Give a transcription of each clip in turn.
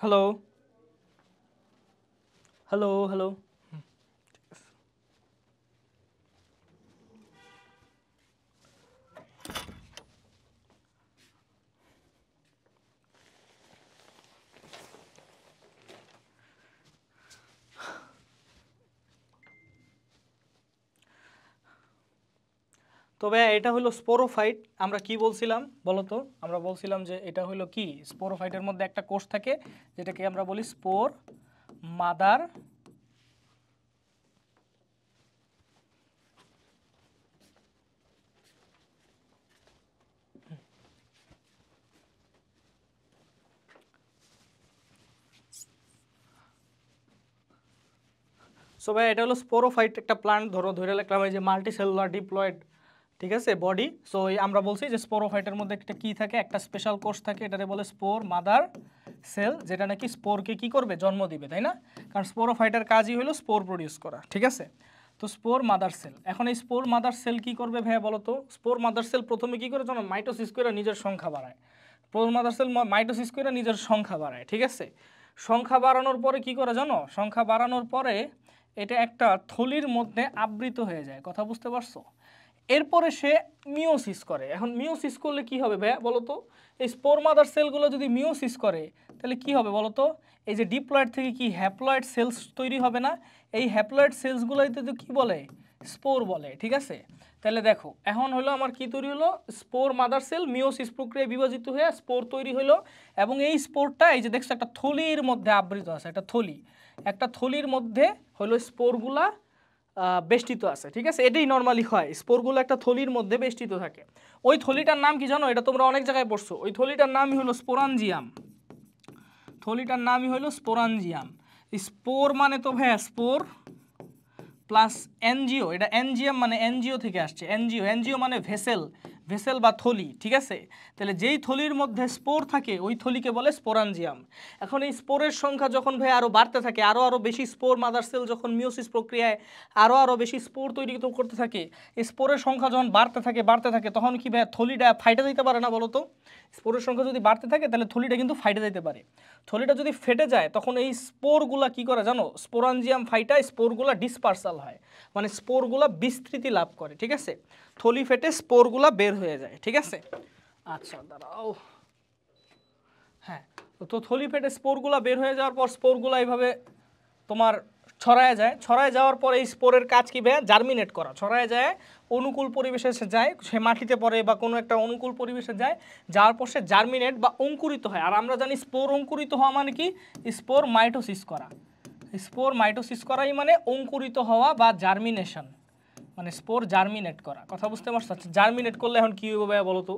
Hello hello hello তবে এটা হলো স্পোরোফাইট। আমরা কি বলছিলাম বলো তো? আমরা বলছিলাম যে এটা হলো কি, স্পোরোফাইটের মধ্যে একটা কোষ থাকে যেটাকে আমরা বলি স্পোর মাদার সো ভাই এটা হলো স্পোরোফাইট একটা প্লান্ট। ধরে রাখলাম এই যে মাল্টিসেলুলার ডিপ্লয়েড, ঠিক আছে, বডি। সো আমরা বলছি যে স্পোরোফাইটের মধ্যে একটা কি থাকে, একটা স্পেশাল কোষ থাকে, এটাকে বলে স্পোর মাদার সেল, যেটা নাকি স্পোরকে কি করবে, জন্ম দিবে, তাই না? কারণ স্পোরোফাইটের কাজই হলো স্পোর প্রডিউস করা, ঠিক আছে। তো স্পোর মাদার সেল, এখন এই স্পোর মাদার সেল কি করবে ভাইয়া বলো তো? স্পোর মাদার সেল প্রথমে কি করে জানো? মাইটোসিস করে নিজের সংখ্যা বাড়ায়। স্পোর মাদার সেল মাইটোসিস করে নিজের সংখ্যা বাড়ায়, ঠিক আছে। সংখ্যা বাড়ানোর পরে কি করে জানো? সংখ্যা বাড়ানোর পরে এটা একটা থলির মধ্যে আবৃত হয়ে যায়, কথা বুঝতে পারছো? এরপরে সে মিওসিস করে। এখন মিওসিস করলে কি হবে ভাইয়া বলো তো? এই স্পোর মাদার সেলগুলো যদি মিওসিস করে তাহলে কি হবে বলো তো? এই যে ডিপ্লয়েড থেকে কি হ্যাপ্লয়েড সেলস তৈরি হবে না? এই হ্যাপ্লয়েড সেলসগুলোতে তো কি বলে? স্পোর বলে, ঠিক আছে। তাহলে দেখো এখন হলো আমার কি তৈরি হলো? স্পোর মাদার সেল মিওসিস প্রক্রিয়ায় বিভাজিত হয়ে স্পোর তৈরি হলো, এবং এই স্পোরটা এই যে দেখছো একটা থলির মধ্যে আবৃত আছে, একটা থলি, একটা থলির মধ্যে হলো স্পোরগুলা বেষ্টিত আছে, ঠিক আছে। এটাই নর্মালি হয়, স্পোরগুলো একটা থলির মধ্যে বেষ্টিত থাকে। ওই থলিটার নাম কি জানো? এটা তোমরা অনেক জায়গায় পড়ছো। ওই থলিটার নামই হলো স্পোরাঞ্জিয়াম। থলিটার নামই হলো স্পোরাঞ্জিয়াম। স্পোর মানে তো ভাইয়া স্পোর প্লাস এনজিও, এটা এনজিএম মানে এনজিও থেকে আসছে। এনজিও, এনজিও মানে ভেসেল, ভেসেল বা থলি, ঠিক আছে। তাহলে যেই থলির মধ্যে স্পোর থাকে ওই থলিকে বলে স্পোরাঞ্জিয়াম। এখন এই স্পোরের সংখ্যা যখন ভাই আরও বাড়তে থাকে, আরও বেশি স্পোর মাদার সেল যখন মিওসিস প্রক্রিয়ায় আরও বেশি স্পোর তৈরি করতে থাকে, এই স্পোরের সংখ্যা যখন বাড়তে থাকে তখন কি ভাই থলিটা ফাইটে দিতে পারে না বলো তো? স্পোরের সংখ্যা যদি বাড়তে থাকে তাহলে থলিটা কিন্তু ফাইটে দিতে পারে। থলিটা যদি ফেটে যায় তখন এই স্পোরগুলা কি করে জানো? স্পোরাঞ্জিয়াম ফাইটা স্পোরগুলা ডিসপার্সাল হয়, মানে স্পোরগুলা বিস্তৃতি লাভ করে, ঠিক আছে। থলি ফেটে স্পোরগুলা বের হয়ে যায়, ঠিক আছে। আচ্ছা দাঁড়াও, হ্যাঁ। তো থলি ফেটে স্পোরগুলা বের হয়ে যাওয়ার পর স্পোরগুলা এইভাবে তোমার ছড়ায় যায়। ছড়ায় যাওয়ার পর এই স্পোরের কাজ কি ভাইয়া? জার্মিনেট করা। ছড়ায় যায়, অনুকূল পরিবেশে সে যায়, সে মাটিতে পড়ে বা কোনো একটা অনুকূল পরিবেশে যায়, যাওয়ার পর সে জার্মিনেট বা অঙ্কুরিত হয়। আর আমরা জানি স্পোর অঙ্কুরিত হওয়া মানে কি? স্পোর মাইটোসিস করা। স্পোর মাইটোসিস করাই মানে অঙ্কুরিত হওয়া বা জার্মিনেশন, মানে স্পোর জার্মিনেট করা, কথা বুঝতে পারছো? আচ্ছা জার্মিনেট করলে এখন কী হবে ভাইয়া বলো তো?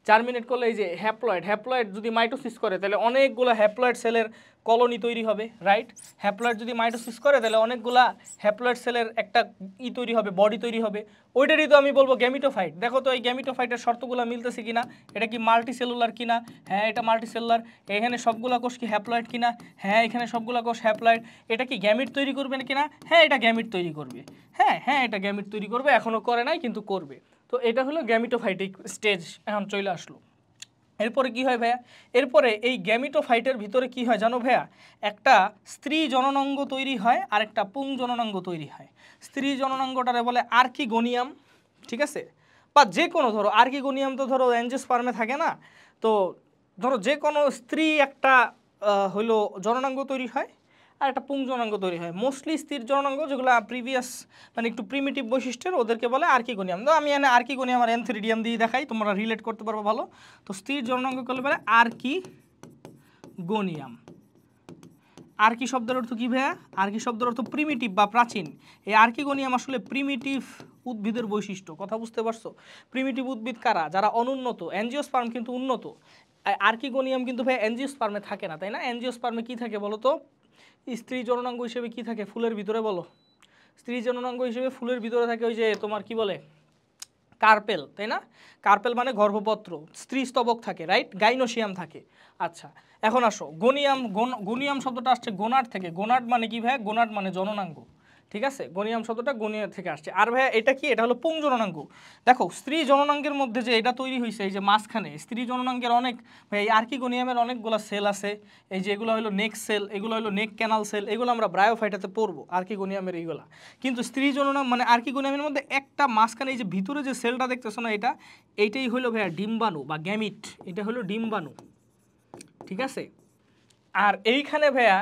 জার্মিনেট করলে এই যে হ্যাপ্লয়েড যদি মাইটোসিস করে তাহলে অনেকগুলো হ্যাপ্লয়েড সেলের কলোনি তৈরি হবে, রাইট? হ্যাপ্লয়েড যদি মাইটোসিস করে তাহলে অনেকগুলা হ্যাপ্লয়েড সেলের একটা তৈরি হবে, বডি তৈরি হবে। ওইটারই তো আমি বলবো গ্যামিটোফাইট। দেখো তো এই গ্যামিটোফাইটের শর্তগুলো মিলতেছে কিনা, এটা কি মাল্টি সেলুলার কিনা? হ্যাঁ এটা মাল্টি সেলুলার। এখানে সবগুলা কোষ কি হ্যাপ্লয়েড কিনা? হ্যাঁ এখানে সবগুলা কোষ হ্যাপ্লয়েড। এটা কি গ্যামিট তৈরি করবে কিনা? হ্যাঁ এটা গ্যামিট তৈরি করবে। হ্যাঁ হ্যাঁ এটা গ্যামিট তৈরি করবে, এখনও করে নাই কিন্তু করবে। তো এটা হলো গ্যামিটোফাইটিক স্টেজ এখন চলে আসলো। এরপরে কি হয় ভাইয়া? এরপরে এই গ্যামিটোফাইটের ভিতরে কি হয় জানো ভাইয়া? একটা স্ত্রী জননাঙ্গ তৈরি হয় আর একটা পুং জননাঙ্গ তৈরি হয়। স্ত্রী জননাঙ্গটারে বলে আর্কিগোনিয়াম, ঠিক আছে। বা যে কোনো ধরো আর্কিগোনিয়াম তো ধরো অ্যাঞ্জিওস্পার্মে থাকে না, তো ধরো যে কোনো স্ত্রী একটা হইলো জননাঙ্গ তৈরি হয় আর একটা পুং জননাঙ্গ তৈরি হয়। মোস্টলি স্থির জননাঙ্গ যেগুলো প্রিভিয়াস মানে একটু প্রিমিটিভ বৈশিষ্ট্যের, ওদেরকে বলে আর্কিগোনিয়াম। তো আমি এনে আর্কিগোনিয়াম আর এনথেরিডিয়াম দিয়ে দেখাই, তোমরা রিলেট করতে পারবো ভালো। তো স্থির জননাঙ্গকে বলে আর্কিগোনিয়াম। আর্কি শব্দের অর্থ কী ভাইয়া? আর্কি শব্দের অর্থ প্রিমিটিভ বা প্রাচীন। এই আর্কিগোনিয়াম আসলে প্রিমিটিভ উদ্ভিদের বৈশিষ্ট্য, কথা বুঝতে পারছো? প্রিমিটিভ উদ্ভিদ কারা? যারা অনুন্নত। অ্যাঞ্জিওস্পার্ম কিন্তু উন্নত, আর্কিগোনিয়াম কিন্তু ভাই অ্যাঞ্জিওস্পার্মে থাকে না, তাই না? অ্যাঞ্জিওস্পার্মে কী থাকে বলো তো? স্ত্রী জননাঙ্গ হিসেবে কি থাকে? ফুলের ভিতরে বলো। স্ত্রী জননাঙ্গ হিসেবে ফুলের ভিতরে থাকে ওই যে তোমার কি বলে, কার্পেল, তাই না? কার্পেল মানে গর্ভপত্র, স্ত্রী স্তবক থাকে, রাইট? গাইনোসিয়াম থাকে। আচ্ছা এখন আসো গোনিয়াম। গোনিয়াম শব্দটা আসছে গোনাড থেকে। গোনাড মানে কি ভাই? গোনাড মানে জননাঙ্গ, ঠিক আছে, গনিয়াম শব্দটা গনিয়া থেকে আসছে। আর ভাইয়া এটা কি, এটা হলো পুংজননাঙ্গ। দেখো স্ত্রী জননাঙ্গের মধ্যে যে এটা তৈরি হয়েছে এই যে মাঝখানে স্ত্রী জননাঙ্গের অনেক ভাই আর্কিগোনিয়ামের অনেকগুলো সেল আছে। এই যে এগুলো হলো নেক সেল, এগুলো হলো নেক ক্যানাল সেল, এগুলো আমরা ব্রায়োফাইটাতে পড়বো আর্কিগোনিয়ামের এইগুলা। কিন্তু স্ত্রী জননাঙ্গ মানে আর্কিগোনিয়ামের মধ্যে একটা মাঝখানে এই যে ভিতরে যে সেলটা দেখতেছো না এইটাই হলো ভাইয়া ডিম্বাণু বা গ্যামিট, এটা হলো ডিম্বাণু। ঠিক আছে, আর এইখানে ভাইয়া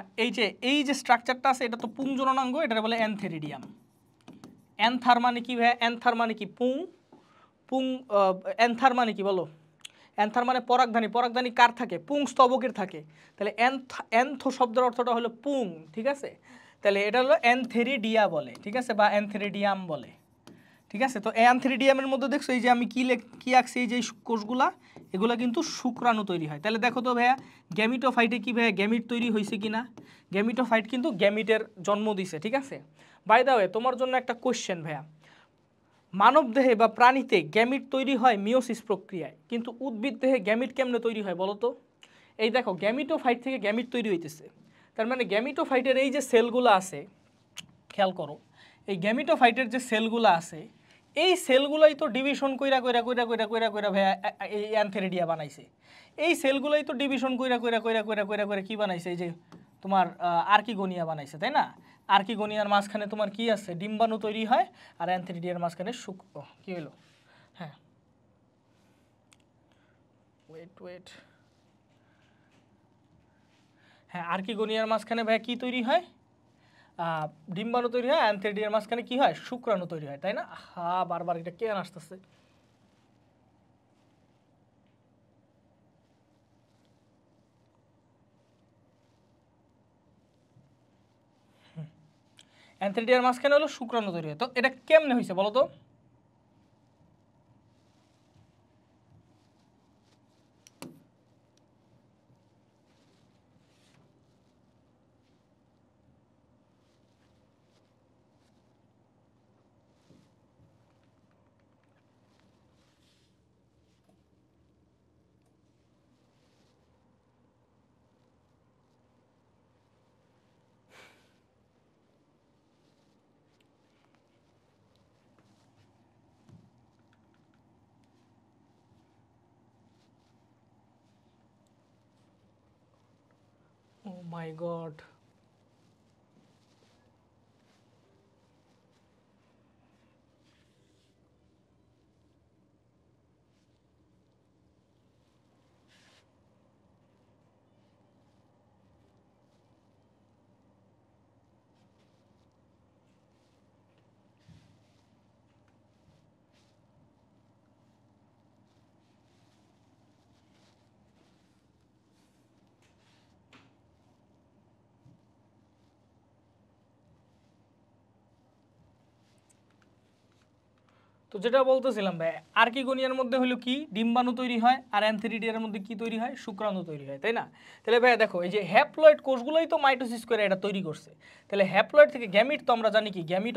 এই যে স্ট্রাকচারটা আছে এটা তো পুংজননাঙ্গ, এটা বলে অ্যানথেরিডিয়াম। অ্যানথার মানে কি ভাইয়া, অ্যানথার মানে কি পুং, পুং অ্যানথার মানে কি বলো, অ্যানথার মানে পরাগধানী, পরাগধানী কার থাকে, পুং স্তবকের থাকে। তাহলে অ্যান্থো শব্দের অর্থটা হলো পুং। ঠিক আছে, তাহলে এটা হলো অ্যানথেরিডিয়া বলে, ঠিক আছে, বা অ্যানথেরিডিয়াম বলে। ঠিক আছে, তো অ্যানথেরিডিয়ামের মধ্যে দেখছো এই যে আমি কি আঁকছি, এই যে কোষগুলা এগুলা কিন্তু শুক্রাণু তৈরি হয়। তাহলে দেখো তো ভাইয়া গ্যামিটোফাইটে কি ভাইয়া গ্যামিট তৈরি হয়েছে কিনা, গ্যামিটোফাইট কিন্তু গ্যামিটের জন্ম দিছে। ঠিক আছে, বাই দ্য ওয়ে তোমার জন্য একটা কোশ্চেন ভাইয়া, মানব দেহে বা প্রাণীতে গ্যামিট তৈরি হয় মিওসিস প্রক্রিয়ায়, কিন্তু উদ্ভিদ দেহে গ্যামিট কেমনে তৈরি হয় বলো তো? এই দেখো গ্যামিটোফাইট থেকে গ্যামিট তৈরি হইতেছে, তার মানে গ্যামিটোফাইটের এই যে সেলগুলো আছে, খেয়াল করো এই গ্যামিটোফাইটের যে সেলগুলো আছে এই সেলগুলাই তো ডিভিশন কইরা কইরা কইরা কইরা কইরা কইরা ভাইয়া এই অ্যানথেরিডিয়া বানাইছে। এই সেলগুলাই তো ডিভিশন কইরা কইরা কইরা কইরা কইরা কইরা কি বানাইছে, এই যে তোমার আর্কিগোনিয়া বানাইছে, তাই না? আর্কিগোনিয়ার মাঝখানে তোমার কি আছে, ডিম্বাণু তৈরি হয়, আর অ্যানথেরিডিয়ার মাঝখানে কি হলো, হ্যাঁ ওয়েট হ্যাঁ আর্কিগোনিয়ার মাঝখানে ভাইয়া কি তৈরি হয়, ডিম্বাণু তৈরি হয়, অ্যানথেরিডিয়ার মাঝখানে কি হয়, শুক্রাণু তৈরি হয়, তাই না? হ্যাঁ বারবার এটা কেন আসতেছে? অ্যানথেরিডিয়ার মাঝখানে হলো শুক্রাণু তৈরি হয়, তো এটা কেমনে হয়েছে বলো তো? ও মাই গড, তো যেটা বলতেছিলাম ভাই আর্কিগোনিয়ার মধ্যে হলো কি ডিম্বাণু তৈরি হয়, আর অ্যানথেরিডিয়ার মধ্যে কি তৈরি হয়, শুক্রাণু তৈরি হয়, তাই না? তাহলে ভাই দেখো এই যে হ্যাপ্লয়েড কোষগুলোই তো মাইটোসিস করে এটা তৈরি করছে। তাহলে হ্যাপ্লয়েড থেকে গ্যামিট তো আমরা জানি কি, গ্যামিট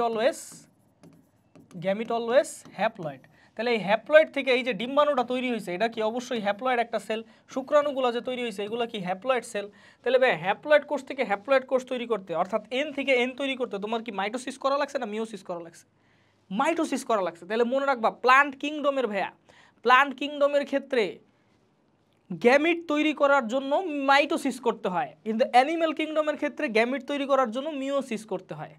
অলওয়েজ হ্যাপ্লয়েড। তাহলে এই হ্যাপ্লয়েড থেকে এই যে ডিম্বাণুটা তৈরি হয়েছে এটা কি অবশ্যই হ্যাপ্লয়েড একটা সেল, শুক্রাণুগুলো যে তৈরি হয়েছে এগুলো কি হ্যাপ্লয়েড সেল। তাহলে ভাই হ্যাপ্লয়েড কোষ থেকে হ্যাপ্লয়েড কোষ তৈরি করতে, অর্থাৎ এন থেকে এন তৈরি করতে তোমার কি মাইটোসিস করা লাগছে না মিওসিস করা লাগছে? মাইটোসিস করা লাগছে। তাহলে মনে রাখবা প্লান্ট কিংডমের ভাইয়া, প্লান্ট কিংডমের ক্ষেত্রে গ্যামিট তৈরি করার জন্য মাইটোসিস করতে হয়, কিন্তু অ্যানিম্যাল কিংডমের ক্ষেত্রে গ্যামিট তৈরি করার জন্য মিওসিস করতে হয়।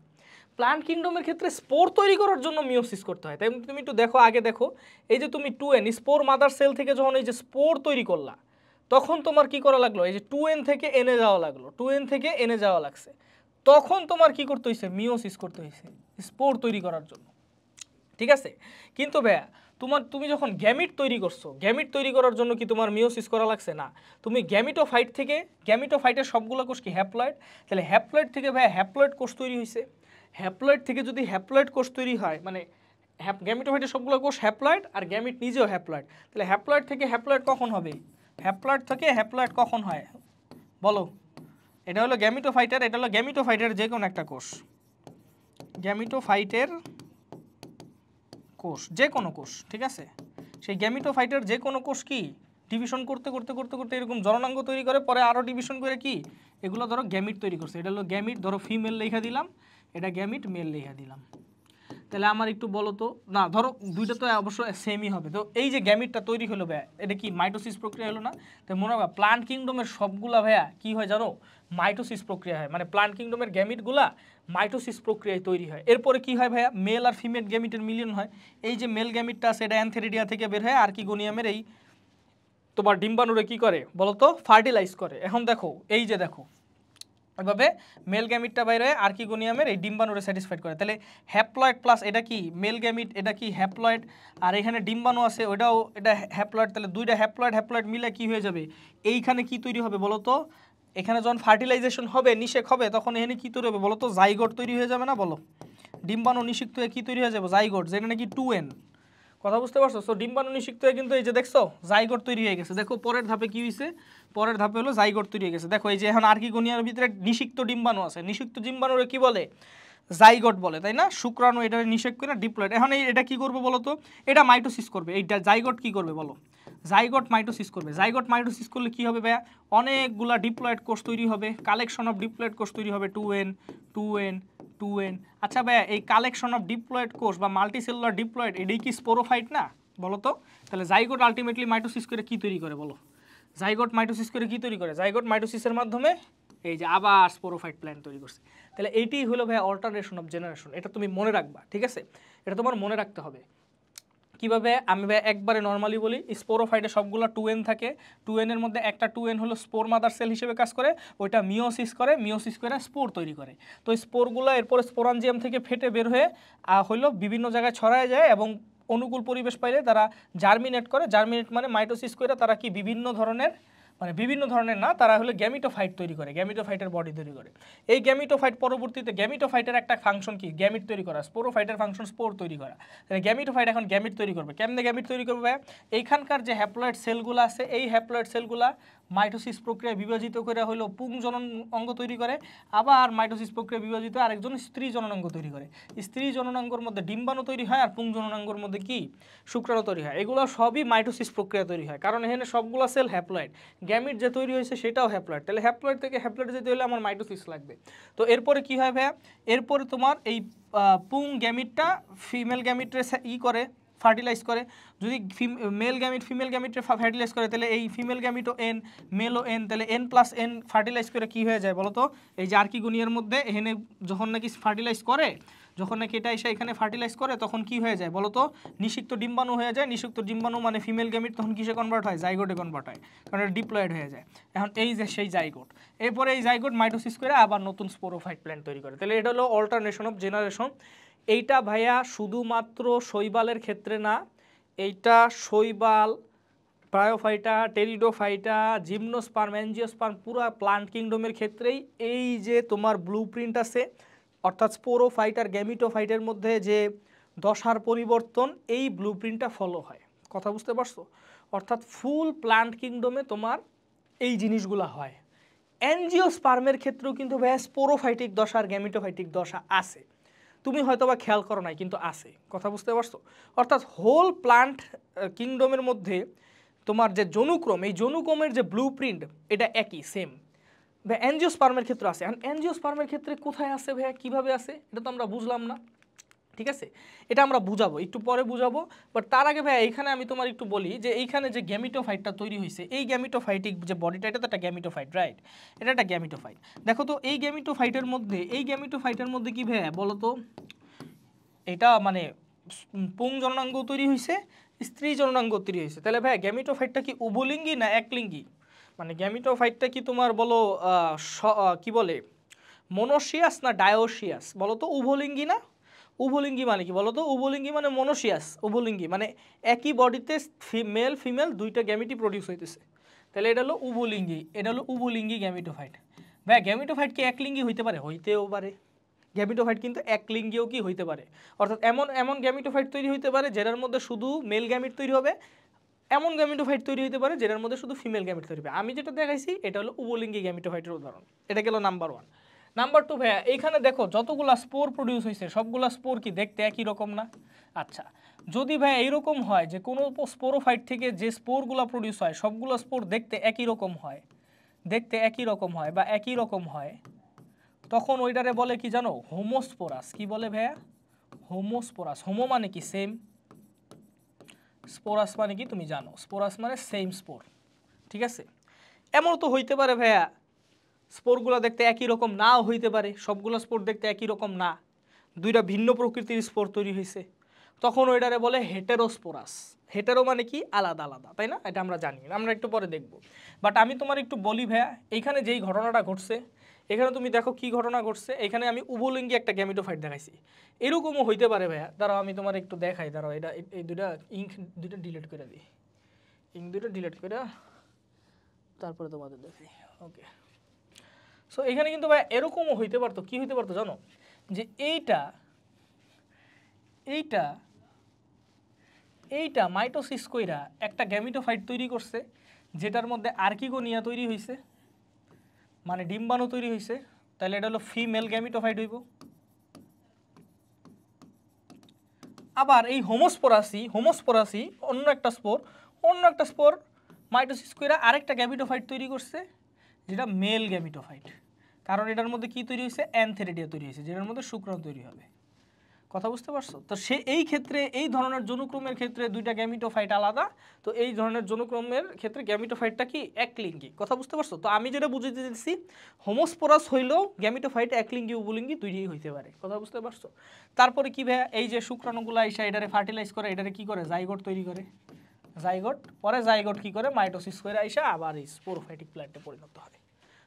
প্লান্ট কিংডমের ক্ষেত্রে স্পোর তৈরি করার জন্য মিওসিস করতে হয়। তাই তুমি একটু দেখো, আগে দেখো এই যে তুমি 2n স্পোর মাদার সেল থেকে যখন এই যে স্পোর তৈরি করলা তখন তোমার কি করা লাগলো, এই যে 2n থেকে এনে যাওয়া লাগলো, 2n থেকে এনে যাওয়া লাগছে, তখন তোমার কি করতে হয়েছে, মিওসিস করতে হয়েছে স্পোর তৈরি করার জন্য। ঠিক আছে, কিন্তু ভাইয়া তুমি যখন গ্যামিট তৈরি করছো, গ্যামিট তৈরি করার জন্য কি তোমার মিওসিস করা লাগছে না? তুমি গ্যামিটোফাইট থেকে, গ্যামিটোফাইটের সবগুলো কোষ কি হ্যাপ্লয়েড, তাহলে হ্যাপ্লয়েড থেকে ভাইয়া হ্যাপ্লয়েড কোষ তৈরি হয়েছে। হ্যাপ্লয়েড থেকে যদি হ্যাপ্লয়েড কোষ তৈরি হয় মানে গ্যামিটোফাইটের সবগুলো কোষ হ্যাপ্লয়েড আর গ্যামিট নিজেও হ্যাপ্লয়েড, তাহলে হ্যাপ্লয়েড থেকে হ্যাপ্লয়েড কখন হবে, হ্যাপ্লয়েড থেকে হ্যাপ্লয়েড কখন হয় বলো? এটা হলো গ্যামিটোফাইটের, এটা হলো গ্যামিটোফাইটের যে কোনো একটা কোষ, গ্যামিটোফাইটের কোষ যে কোনো কোষ, ঠিক আছে, সেই গ্যামিটোফাইটের যে কোনো কোষ কি ডিভিশন করতে করতে করতে করতে এরকম জননাঙ্গ তৈরি করে, পরে আরও ডিভিশন করে কি এগুলো ধরো গ্যামিট তৈরি করছে, এটা হলো গ্যামিট, ধরো ফিমেল লেখা দিলাম, এটা গ্যামিট মেল লিখে দিলাম। তাহলে আমার একটু বলো তো, না ধরো দুইটা তো অবশ্যই সেমই হবে। তো এই যে গ্যামিটটা তৈরি হলো ভাইয়া, এটা কি মাইটোসিস প্রক্রিয়া হলো না? তো মনে হবে প্লান্ট কিংডমের সবগুলা ভাইয়া কি হয় জানো, মাইটোসিস প্রক্রিয়া হয়, মানে প্লান্ট কিংডমের গ্যামিটগুলা মাইটোসিস প্রক্রিয়ায় তৈরি হয়। এরপরে কি হয় ভাইয়া, মেল আর ফিমেল গ্যামিটের মিলিয়ন হয়। এই যে মেল গ্যামিটটা আছে এটা অ্যানথেরিডিয়া থেকে বের হয় আর্কিগোনিয়ামের এই তোমার ডিম্বাণুরে কি করে বলো তো, ফার্টিলাইজ করে। এখন দেখো এই যে দেখো এভাবে মেল গ্যামিটটা বাইরে হয় আর্কিগোনিয়ামের এই ডিম্বাণুরে স্যাটিসফাইড করে। তাহলে হ্যাপ্লয়েড প্লাস এটা কি মেল গ্যামিট, এটা কি হ্যাপ্লয়েড, আর এখানে ডিম্বাণু আছে ওটাও এটা হ্যাপ্লয়েড। তাহলে দুইটা হ্যাপ্লয়েড হ্যাপ্লয়েড মিলে কি হয়ে যাবে, এইখানে কি তৈরি হবে বলো তো, এখানে যখন ফার্টিলাইজেশন হবে নিষেক হবে তখন এখানে কি তৈরি হবে বলো তো, জাইগোট তৈরি হয়ে যাবে না বলো। ডিম্বাণু নিষিক্ত হয়ে কি তৈরি হয়ে যাবে, জাইগোট, যেটা নাকি 2n। কথা বুঝতে পারছো? সো ডিম্বাণু নিষিক্ত হয়ে কিন্তু এই যে দেখছো জাইগোট তৈরি হয়ে গেছে। দেখো পরের ধাপে কি হয়েছে, পরের ধাপে হলো জাইগোট তৈরি হয়ে গেছে। দেখো এই যে এখন আর্কিগোনিয়ার ভিতরে নিষিক্ত ডিম্বাণু আছে, নিষিক্ত ডিম্বাণুরে কি বলে, জাইগোট বলে, তাই না? শুক্রাণু এটা নিষেক করে ডিপ্লয়েড। এখন এটা কি করবে বলো তো, এটা মাইটোসিস করবে। এইটা জাইগোট কি করবে বলো, জাইগোট মাইটোসিস করবে। জাইগোট মাইটোসিস করলে কি হবে ভাইয়া, অনেকগুলা ডিপ্লয়েড কোষ তৈরি হবে, কালেকশন অফ ডিপ্লয়েড কোষ তৈরি হবে 2n 2n 2n। আচ্ছা ভাইয়া এই কালেকশন অফ ডিপ্লয়েড কোষ বা মাল্টিসেলুলার ডিপ্লয়েড এটাই কি স্পোরোফাইট না বলো তো? তাহলে জাইগোট আলটিমেটলি মাইটোসিস করে কি তৈরি করে বলো, জাইগোট মাইটোসিস করে কি তৈরি করে, জাইগোট মাইটোসিসের মাধ্যমে এই যে আবার স্পোরোফাইট প্ল্যান্ট তৈরি করছে। তাহলে এইটাই হলো ভাইয়া অল্টারনেশন অফ জেনারেশন। এটা তুমি মনে রাখবা, ঠিক আছে? এটা তোমার মনে রাখতে হবে। কিভাবে, আমি ভাই একবারে নর্মালি বলি, স্পোরোফাইটে সবগুলো 2n থাকে। 2n এর মধ্যে একটা 2n হলো স্পোর মাদার সেল হিসেবে কাজ করে, ওইটা মিওসিস করে, মিওসিস করে স্পোর তৈরি করে। তো স্পোরগুলো এরপর স্পোরাঞ্জিয়াম থেকে ফেটে বের হয়ে হলো বিভিন্ন জায়গায় ছড়ায় যায় এবং অনুকূল পরিবেশ পাইলে তারা জার্মিনেট করে। জার্মিনেট মানে মাইটোসিস করে তারা কি বিভিন্ন ধরনের, মানে বিভিন্ন ধরনের না, তারা হলো গ্যামিটোফাইট তৈরি করে, গ্যামিটোফাইটের বডি তৈরি করে। এই গ্যামিটোফাইট পরবর্তীতে গ্যামিটোফাইটের একটা ফাংশন কি, গ্যামিট তৈরি করা। স্পোরোফাইটের ফাংশন স্পোর তৈরি করা। তাহলে গ্যামিটোফাইট এখন গ্যামিট তৈরি করবে। কেমনে গ্যামিট তৈরি করবে? এইখানকার যে হ্যাপ্লয়েড সেলগুলো আছে এই হ্যাপ্লয়েড সেলগুলা মাইটোসিস প্রক্রিয়া বিভাজিত করে হলো পুংজনন অঙ্গ তৈরি করে, আবার মাইটোসিস প্রক্রিয়া বিভাজিত আরেকজন স্ত্রী জননাঙ্গ তৈরি করে। স্ত্রী জননাঙ্গর মধ্যে ডিম্বাণু তৈরি হয় আর পুংজননাঙ্গর মধ্যে কি শুক্রাণু তৈরি হয়। এগুলো সবই মাইটোসিস প্রক্রিয়া তৈরি হয়, কারণ এখানে সবগুলো সেল হ্যাপ্লয়েড। গ্যামিট যে তৈরি হয়েছে সেটাও হ্যাপ্লয়েড। তাহলে হ্যাপ্লয়েড থেকে হ্যাপ্লয়েড যেতে হলে আমার মাইটোসিস লাগবে। তো এরপরে কি হয় ভাইয়া, এরপরে তোমার এই পুং গ্যামিটটা ফিমেল গ্যামিটে করে ফার্টিলাইজ করে। যদি মেল গ্যামিট ফিমেল গ্যামিটে ফার্টিলাইজ করে তাহলে এই ফিমেল গ্যামিটও n, মেলও n, তাহলে n+n ফার্টিলাইজ করে কি হয়ে যায় বলো তো, এই যে আর্কিগোনিয়ার মধ্যে এখানে যখন নাকি ফার্টিলাইজ করে, যখন নাকি এটা এসে এখানে ফার্টিলাইজ করে তখন কি হয়ে যায় বলো তো, নিষিক্ত ডিম্বাণু হয়ে যায়। নিষিক্ত ডিম্বাণু মানে ফিমেল গ্যামিট তখন কিসে কনভার্ট হয়, জাইগোটে কনভার্ট হয়, কারণ এটা ডিপ্লয়েড হয়ে যায়। এখন এই যে সেই জাইগোট, এরপরে এই জাইগোট মাইটোসিস করে আবার নতুন স্পোরোফাইট প্ল্যান্ট তৈরি করে। তাহলে এটা হলো অল্টারনেশন অফ জেনারেশন। এইটা ভাইয়া শুধুমাত্র শৈবালের ক্ষেত্রে না, এইটা শৈবাল, ব্রায়োফাইটা, টেরিডোফাইটা, জিমনোস্পার্ম, অ্যাঞ্জিওস্পার্ম, পুরো প্লান্ট কিংডমের ক্ষেত্রেই এই যে তোমার ব্লুপ্রিন্ট আছে, অর্থাৎ স্পোরোফাইট আর গ্যামিটোফাইটের মধ্যে যে দশার পরিবর্তন, এই ব্লুপ্রিন্টটা ফলো হয়। কথা বুঝতে পারছো? অর্থাৎ ফুল প্লান্ট কিংডমে তোমার এই জিনিসগুলো হয়। অ্যাঞ্জিওস্পার্মের ক্ষেত্রেও কিন্তু ভাইয়া স্পোরোফাইটিক দশা আর গ্যামিটোফাইটিক দশা আছে, তুমি হয়তো বা খেয়াল করো নাই কিন্তু আছে। কথা বুঝতে পারছো? অর্থাৎ হোল প্লান্ট কিংডমের মধ্যে তোমার যে জনুক্রম, এই জনুক্রমের যে ব্লুপ্রিন্ট এটা একই সেম। ভাই অ্যাঞ্জিওস্পার্মের ক্ষেত্রে আছে। এখন অ্যাঞ্জিওস্পার্মের ক্ষেত্রে কোথায় আছে ভাইয়া, কীভাবে আছে এটা তো আমরা বুঝলাম না, ঠিক আছে? এটা আমরা বুঝাবো, একটু পরে বুঝাবো। বাট তার আগে ভাইয়া এইখানে আমি তোমার একটু বলি যে এইখানে যে গ্যামিটোফাইটটা তৈরি হয়েছে, এই গ্যামিটোফাইটিক যে বডিটা এটা তো একটা গ্যামিটোফাইট, রাইট? এটা একটা গ্যামিটোফাইট। দেখো তো এই গ্যামিটোফাইটের মধ্যে কি ভাইয়া বলো তো, এটা মানে পুং জননাঙ্গ তৈরি হয়েছে, স্ত্রী জননাঙ্গ তৈরি হয়েছে। তাহলে ভাইয়া গ্যামিটোফাইটটা কি উভলিঙ্গী না একলিঙ্গী? মানে গ্যামিটোফাইটটা কি তোমার বলো কি বলে মনোসিয়াস না ডায়োসিয়াস বলো তো? উভলিঙ্গী না? উভলিঙ্গী মানে কি বলো তো? উভলিঙ্গী মানে মনোসিয়াস, উভলিঙ্গী মানে একই বডিতে মেল ফিমেল দুইটা গ্যামিটি প্রডিউস হইতেছে। তাহলে এটা হলো উভলিঙ্গী, এটা হলো উভলিঙ্গী গ্যামিটোফাইট। ভাইয়া গ্যামিটোফাইট কি একলিঙ্গী হইতে পারে? হইতেও পারে। গ্যামিটোফাইট কিন্তু একলিঙ্গীও কি হইতে পারে, অর্থাৎ এমন এমন গ্যামিটোফাইট তৈরি হইতে পারে যেটার মধ্যে শুধু মেল গ্যামিট তৈরি হবে, এমন গ্যামিটোফাইট তৈরি হতে পারে যেটার মধ্যে শুধু ফিমেল গ্যামিট তৈরি হবে। আমি যেটা দেখাইছি এটা হলো উভলিঙ্গী গ্যামিটোফাইটের উদাহরণ। এটা গেল নাম্বার 1। নাম্বার 2 ভাইয়া এইখানে দেখো যতগুলা স্পোর প্রডিউস হয়েছে সবগুলা স্পোর কি দেখতে একই রকম না? আচ্ছা, যদি ভাইয়া এইরকম হয় যে কোনো স্পোরোফাইট থেকে যে স্পোরগুলো প্রডিউস হয় সবগুলো স্পোর দেখতে একই রকম হয়, বা একই রকম হয়, তখন ওইটারে বলে কি জানো, হোমোস্পোরাস। কি বলে ভাইয়া? হোমোস্পোরাস। হোমো মানে কি সেম, স্পোরাস মানে কি তুমি জানো, স্পোরাস মানে সেম স্পোর। ঠিক আছে, এমন তো হইতে পারে ভাইয়া স্পোরগুলো দেখতে একই রকম নাও হইতে পারে, সবগুলো স্পোর দেখতে একই রকম না, দুইটা ভিন্ন প্রকৃতির স্পোর তৈরি হয়েছে, তখন ওইটারে বলে হেটেরোস্পোরাস। হেটেরো মানে কি আলাদা আলাদা, তাই না? এটা আমরা জানি, আমরা একটু পরে দেখব। বাট আমি তোমার একটু বলি ভাইয়া, এইখানে যেই ঘটনাটা ঘটছে, এখানে তুমি দেখো কি ঘটনা ঘটছে। এখানে আমি উভলিঙ্গি একটা গ্যামিটোফাইট দেখাইছি, এরকমও হইতে পারে ভাইয়া। দাঁড়াও আমি তোমার একটু দেখাই, দাঁড়াও এটা এই দুইটা ইঙ্ক দুইটা ডিলিট করে দিই, ইঙ্ক দুইটা ডিলিট করে তারপরে তোমাদের দেখাই। ওকে, সো এখানে কিন্তু ভাই এরকমও হইতে পারতো, কি হইতে পারতো জানো, যে এইটা এইটা এইটা মাইটোসিস কইরা একটা গ্যামিটোফাইট তৈরি করছে, যেটার মধ্যে আর্কিগোনিয়া তৈরি হয়েছে, মানে ডিম্বাণু তৈরি হয়েছে, তাহলে এটা হলো ফিমেল গ্যামিটোফাইট হইব। আবার এই হোমোস্পোরাসি অন্য একটা স্পোর মাইটোসিস কইরা আরেকটা গ্যামিটোফাইট তৈরি করছে, যেটা মেল গ্যামিটোফাইট। কারণ এটার মধ্যে কি তৈরি হয়েছে, অ্যানথেরিডিয়া তৈরি হয়েছে, যেটার মধ্যে শুক্রাণু তৈরি হবে। কথা বুঝতে পারছো? তো সে এই ক্ষেত্রে এই ধরনের যৌনক্রমের ক্ষেত্রে দুইটা গ্যামিটোফাইট আলাদা, তো এই ধরনের যৌনক্রমের ক্ষেত্রে গ্যামিটোফাইটটা কি একলিঙ্গি। কথা বুঝতে পারছো? তো আমি যেটা বুঝাইতে দিচ্ছি, হোমোস্পোরাস হইলেও গ্যামিটোফাইট একলিঙ্গি উভলিঙ্গি দুইটাই হইতে পারে। কথা বুঝতে পারছো? তারপরে কি ভাইয়া, এই যে শুক্রাণুগুলো আইসা এটারে ফার্টিলাইজ করে, এটারে কি করে, জাইগোট তৈরি করে, পরে জাইগোট কি করে, মাইটোসিস করে আইসা আবার এই স্পোরোফাইটিক প্ল্যান্টে পরিণত হয়।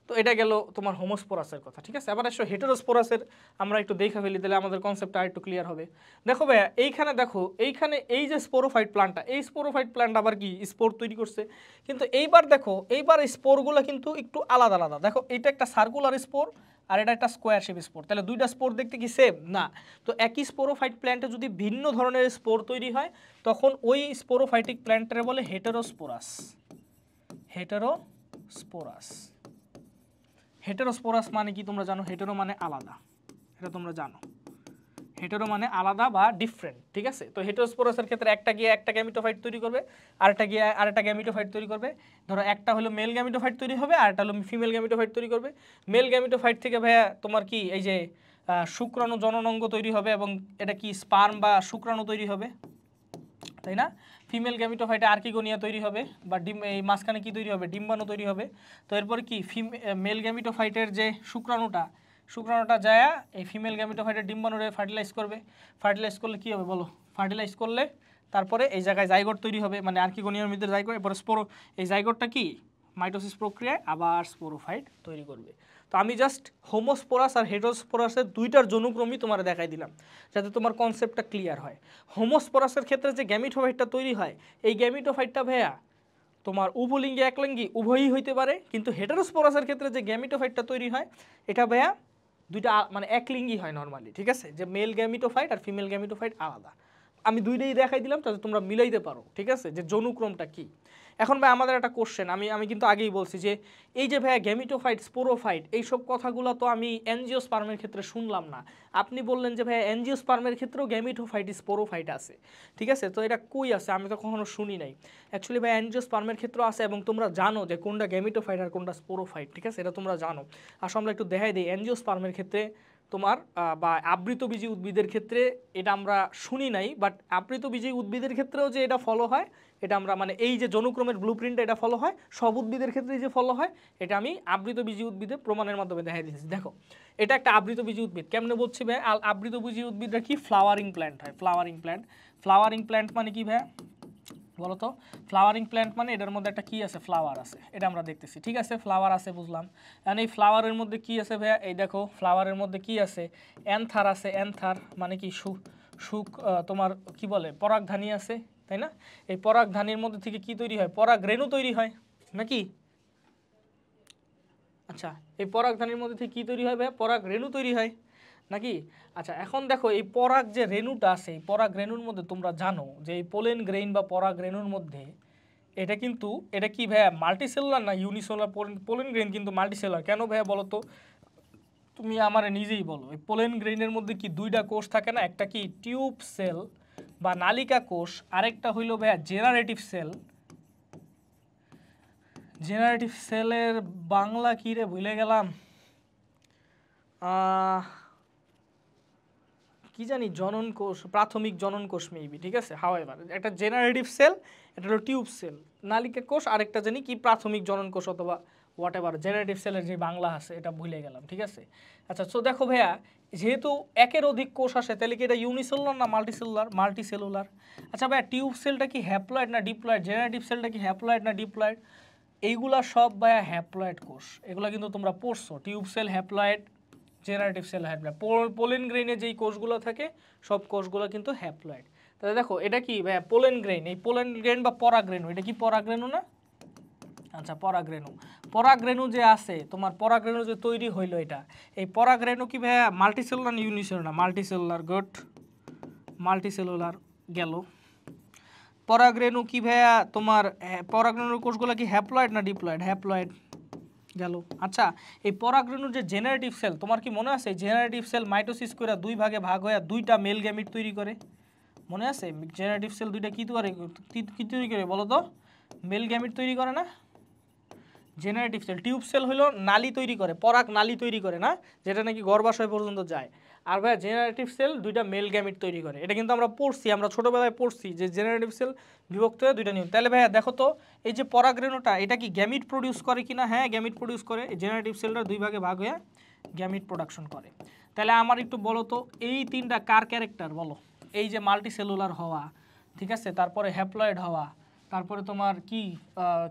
তো এটা গেল তোমার হোমোস্পোরাসের কথা। ঠিক আছে, আবার এসো হেটেরোস্পোরাসের আমরা একটু দেখা ফেলি, তাহলে আমাদের কনসেপ্টটা আরেকটু ক্লিয়ার হবে। দেখো ভাইয়া, এইখানে দেখো, এইখানে এই যে স্পোরোফাইট প্ল্যান্টটা, এই স্পোরোফাইট প্ল্যান্ট আবার কি স্পোর তৈরি করছে, কিন্তু এইবার দেখো, এইবার এই স্পোরগুলো কিন্তু একটু আলাদা আলাদা। দেখো এটা একটা সার্কুলার স্পোর আর এটা একটা স্কোয়ার শেপ স্পোর, তাহলে দুইটা স্পোর দেখতে কি সেম না? তো একই স্পোরোফাইট প্ল্যান্টে যদি ভিন্ন ধরনের স্পোর তৈরি হয়, তখন ওই স্পোরোফাইটিক প্ল্যান্টের বলে হেটেরোস্পোরাস। হেটেরোস্পোরাস মানে কি তোমরা জানো? হেটেরো মানে আলাদা, এটা তোমরা জানো, হেটেরো মানে আলাদা বা ডিফারেন্ট। ঠিক আছে, তো হেটেরোস্পোরাসের ক্ষেত্রে একটা গিয়ে একটা গ্যামিটোফাইট তৈরি করবে, আরেকটা গিয়ে আরেকটা গ্যামিটোফাইট তৈরি করবে। ধরো একটা হলো মেল গ্যামিটোফাইট তৈরি হবে, আর একটা হলো ফিমেল গ্যামিটোফাইট তৈরি করবে। মেল গ্যামিটোফাইট থেকে ভাইয়া তোমার কি এই যে শুক্রাণু জননাঙ্গ তৈরি হবে, এবং এটা কি স্পার্ম বা শুক্রাণু তৈরি হবে, তাই না? ফিমেল গ্যামিটোফাইটে আর্কিগোনিয়া তৈরি হবে, বা এই মাঝখানে কি তৈরি হবে, ডিম্বাণু তৈরি হবে। তো এরপর কি মেল গ্যামিটোফাইটের যে শুক্রাণুটা যায় এই ফিমেল গ্যামিটোফাইটের ডিম্বাণুরে ফার্টিলাইজ করবে। ফার্টিলাইজ করলে কি হবে বলো? ফার্টিলাইজ করলে তারপরে এই জায়গায় জাইগোট তৈরি হবে, মানে আর্কিগোনিয়ার মধ্যে জাইগোট, এরপরে এই জাইগোটটা কি মাইটোসিস প্রক্রিয়ায় আবার স্পোরোফাইট তৈরি করবে। তো আমি জাস্ট হোমোস্পোরাস আর হেটেরোস্পোরাসের দুইটার যৌনক্রমই তোমার দেখাই দিলাম, যাতে তোমার কনসেপ্টটা ক্লিয়ার হয়। হোমোস্পোরাসের ক্ষেত্রে যে গ্যামিটোফাইটটা তৈরি হয়, এই গ্যামিটোফাইটটা ভাইয়া তোমার উভলিঙ্গি একলিঙ্গি উভয়ই হইতে পারে, কিন্তু হেটেরোস্পোরাসের ক্ষেত্রে যে গ্যামিটোফাইটটা তৈরি হয়, এটা ভাইয়া দুইটা মানে একলিঙ্গি হয় নর্মালি। ঠিক আছে, যে মেল গ্যামিটোফাইট আর ফিমেল গ্যামিটোফাইট আলাদা। আমি দুইটাই দেখাই দিলাম যাতে তোমরা মিলাইতে পারো। ঠিক আছে, যে যৌনক্রমটা কি। এখন ভাই আমাদের একটা কোশ্চেন, আমি কিন্তু আগেই বলছি যে এই যে ভাইয়া গ্যামিটোফাইট, স্পোরোফাইট, এইসব কথাগুলো তো আমি এনজিওস্পার্মের ক্ষেত্রে শুনলাম না। আপনি বললেন যে ভাইয়া এনজিওস্পার্মের ক্ষেত্রেও গ্যামিটোফাইট স্পোরোফাইট আছে। ঠিক আছে, তো এটা কই আছে? আমি তো কখনো শুনি নাই। অ্যাকচুয়ালি ভাই এনজিওস্পার্মের ক্ষেত্রেও আছে, এবং তোমরা জানো যে কোনটা গ্যামিটোফাইট আর কোনটা স্পোরোফাইট। ঠিক আছে, এটা তোমরা জানো। আসলে আমরা একটু দেখাই দিই। এনজিওস্পার্মের ক্ষেত্রে তোমার বা আবৃতবীজী উদ্ভিদের ক্ষেত্রে এটা আমরা শুনি নাই, বাট আবৃতবীজী উদ্ভিদের ক্ষেত্রেও যে এটা ফলো হয়, এটা আমরা মানে এই যে যৌনক্রমের ব্লুপ্রিন্টটা এটা ফলো হয়, সব উদ্ভিদের ক্ষেত্রেই যে ফলো হয়, এটা আমি আবৃতবীজী উদ্ভিদের প্রমাণের মাধ্যমে দেখাই দিয়েছি। দেখো এটা একটা আবৃতবীজী উদ্ভিদ। কেমনে বলছি ভাই? আবৃতবীজী উদ্ভিদটা কি ফ্লাওয়ারিং প্ল্যান্ট হয়। ফ্লাওয়ারিং প্ল্যান্ট মানে কি ভাই বলো তো? ফ্লাওয়ারিং প্ল্যান্ট মানে এটার মধ্যে একটা কি আছে, ফ্লাওয়ার আছে, এটা আমরা দেখতেছি। ঠিক আছে, ফ্লাওয়ার আছে, বুঝলাম। আর এই ফ্লাওয়ারের মধ্যে কি আছে ভাইয়া? এই দেখো ফ্লাওয়ারের মধ্যে কি আছে, অ্যান্থার আছে। অ্যান্থার মানে কি তোমার কি বলে, পরাগধানী আছে, তাই না? এই পরাগধানীর মধ্যে থেকে কি তৈরি হয়? পরাগ রেণু তৈরি হয় নাকি? আচ্ছা, এই পরাগধানীর মধ্যে থেকে কি তৈরি হয় ভাইয়া? পরাগ রেণু তৈরি হয় নাকি? আচ্ছা, এখন দেখো এই পরাগ যে রেণুটা আছে, এই পরাগ রেণুর মধ্যে তোমরা জানো যে এই পোলেন গ্রেইন বা পরাগ রেণুর মধ্যে এটা কিন্তু এটা কি ভাইয়া মাল্টিসেলুলার না ইউনিসেলুলার? পোলেন গ্রেইন কিন্তু মাল্টিসেলুলার। কেন ভাইয়া বলো তো? তুমি আমারে নিজেই বলো। এই পোলেন গ্রেইনের মধ্যে কি দুইটা কোষ থাকে না? একটা কি টিউব সেল বা নালিকা কোষ, আরেকটা হইল ভাইয়া জেনারেটিভ সেল। জেনারেটিভ সেলের বাংলা কি রে ভুলে গেলাম। কি জানি জনন কোষ, প্রাথমিক জনন কোষ মেবি, ঠিক আছে। হাওয়েভার একটা জেনারেটিভ সেল, এটা হলো টিউব সেল, নালিকা কোষ, আরেকটা জানি কি প্রাথমিক জনন কোষ অথবা হোয়াট এভার জেনারেটিভ সেলের যে বাংলা আছে এটা ভুলে গেলাম, ঠিক আছে। আচ্ছা, সো দেখো ভাইয়া, যেহেতু একের অধিক কোষ আসে তাহলে কি এটা ইউনিসেলুলার না মাল্টিসেলুলার? মাল্টিসেলুলার। আচ্ছা ভাইয়া, টিউব সেলটা কি হ্যাপ্লয়েড না ডিপ্লয়েড? জেনারেটিভ সেলটা কি হ্যাপ্লয়েড না ডিপ্লয়েড? এইগুলা সব ভাইয়া হ্যাপ্লয়েড কোষ, এগুলা কিন্তু তোমরা পড়ছো। Tube cell haploid, generative cell haploid. Pollen গ্রেইনে যেই কোষগুলো থাকে সব কোষগুলো কিন্তু হ্যাপ্লয়েড। তাহলে দেখো এটা কি ভাইয়া পোলেন গ্রেইন, এই পোলেন গ্রেইন বা পরাগরেণু, এটা কি পরাগরেণু না? আচ্ছা, পরাগরেণু। পরাগরেণু যে আছে তোমার, পরাগরেণু যে তৈরি হইলো এটা, এই পরাগরেণু কি ভাইয়া মাল্টিসেলুলার না ইউনিসেলুলার? মাল্টিসেলুলার, গুড, মাল্টিসেলুলার গেল। পরাগরেণু কি ভাইয়া তোমার, পরাগরেণুর কোষগুলো কি হ্যাপ্লয়েড না ডিপ্লয়েড? হ্যাপ্লয়েড গেল। আচ্ছা, এই পরাগরেণুর যে জেনারেটিভ সেল, তোমার কি মনে আছে জেনারেটিভ সেল মাইটোসিস করে দুই ভাগে ভাগ হয়ে দুইটা মেল গ্যামিট তৈরি করে? মনে আছে জেনারেটিভ সেল দুইটা কি করে, কি তৈরি করে বলো তো? মেল গ্যামিট তৈরি করে না? Generative sell. টিউব সেল হলো নালী তৈরি করে, পরাগ নালী তৈরি করে না, যেটা নাকি গর্ভাশয় পর্যন্ত যায়। আর ভাই জেনারেটিভ সেল দুইটা মেল গ্যামিট তৈরি করে, এটা কিন্তু আমরা পড়ছি, আমরা ছোটোবেলায় পড়ছি যে জেনারেটিভ সেল বিভক্ত হয়ে দুইটা নিয়ম। তাহলে ভাইয়া দেখো তো, এই যে পরাগরেণুটা এটা কি গ্যামিট প্রডিউস করে কিনা? হ্যাঁ, গ্যামিট প্রডিউস করে। জেনারেটিভ সেলটা দুই ভাগে ভাগ হয়ে গ্যামিট প্রোডাকশন করে। তাহলে আমার একটু বলো তো, এই তিনটা কার ক্যারেক্টার বলো? এই যে মাল্টি সেলুলার হওয়া, ঠিক আছে, তারপরে হ্যাপ্লয়েড হওয়া, তারপরে তোমার কি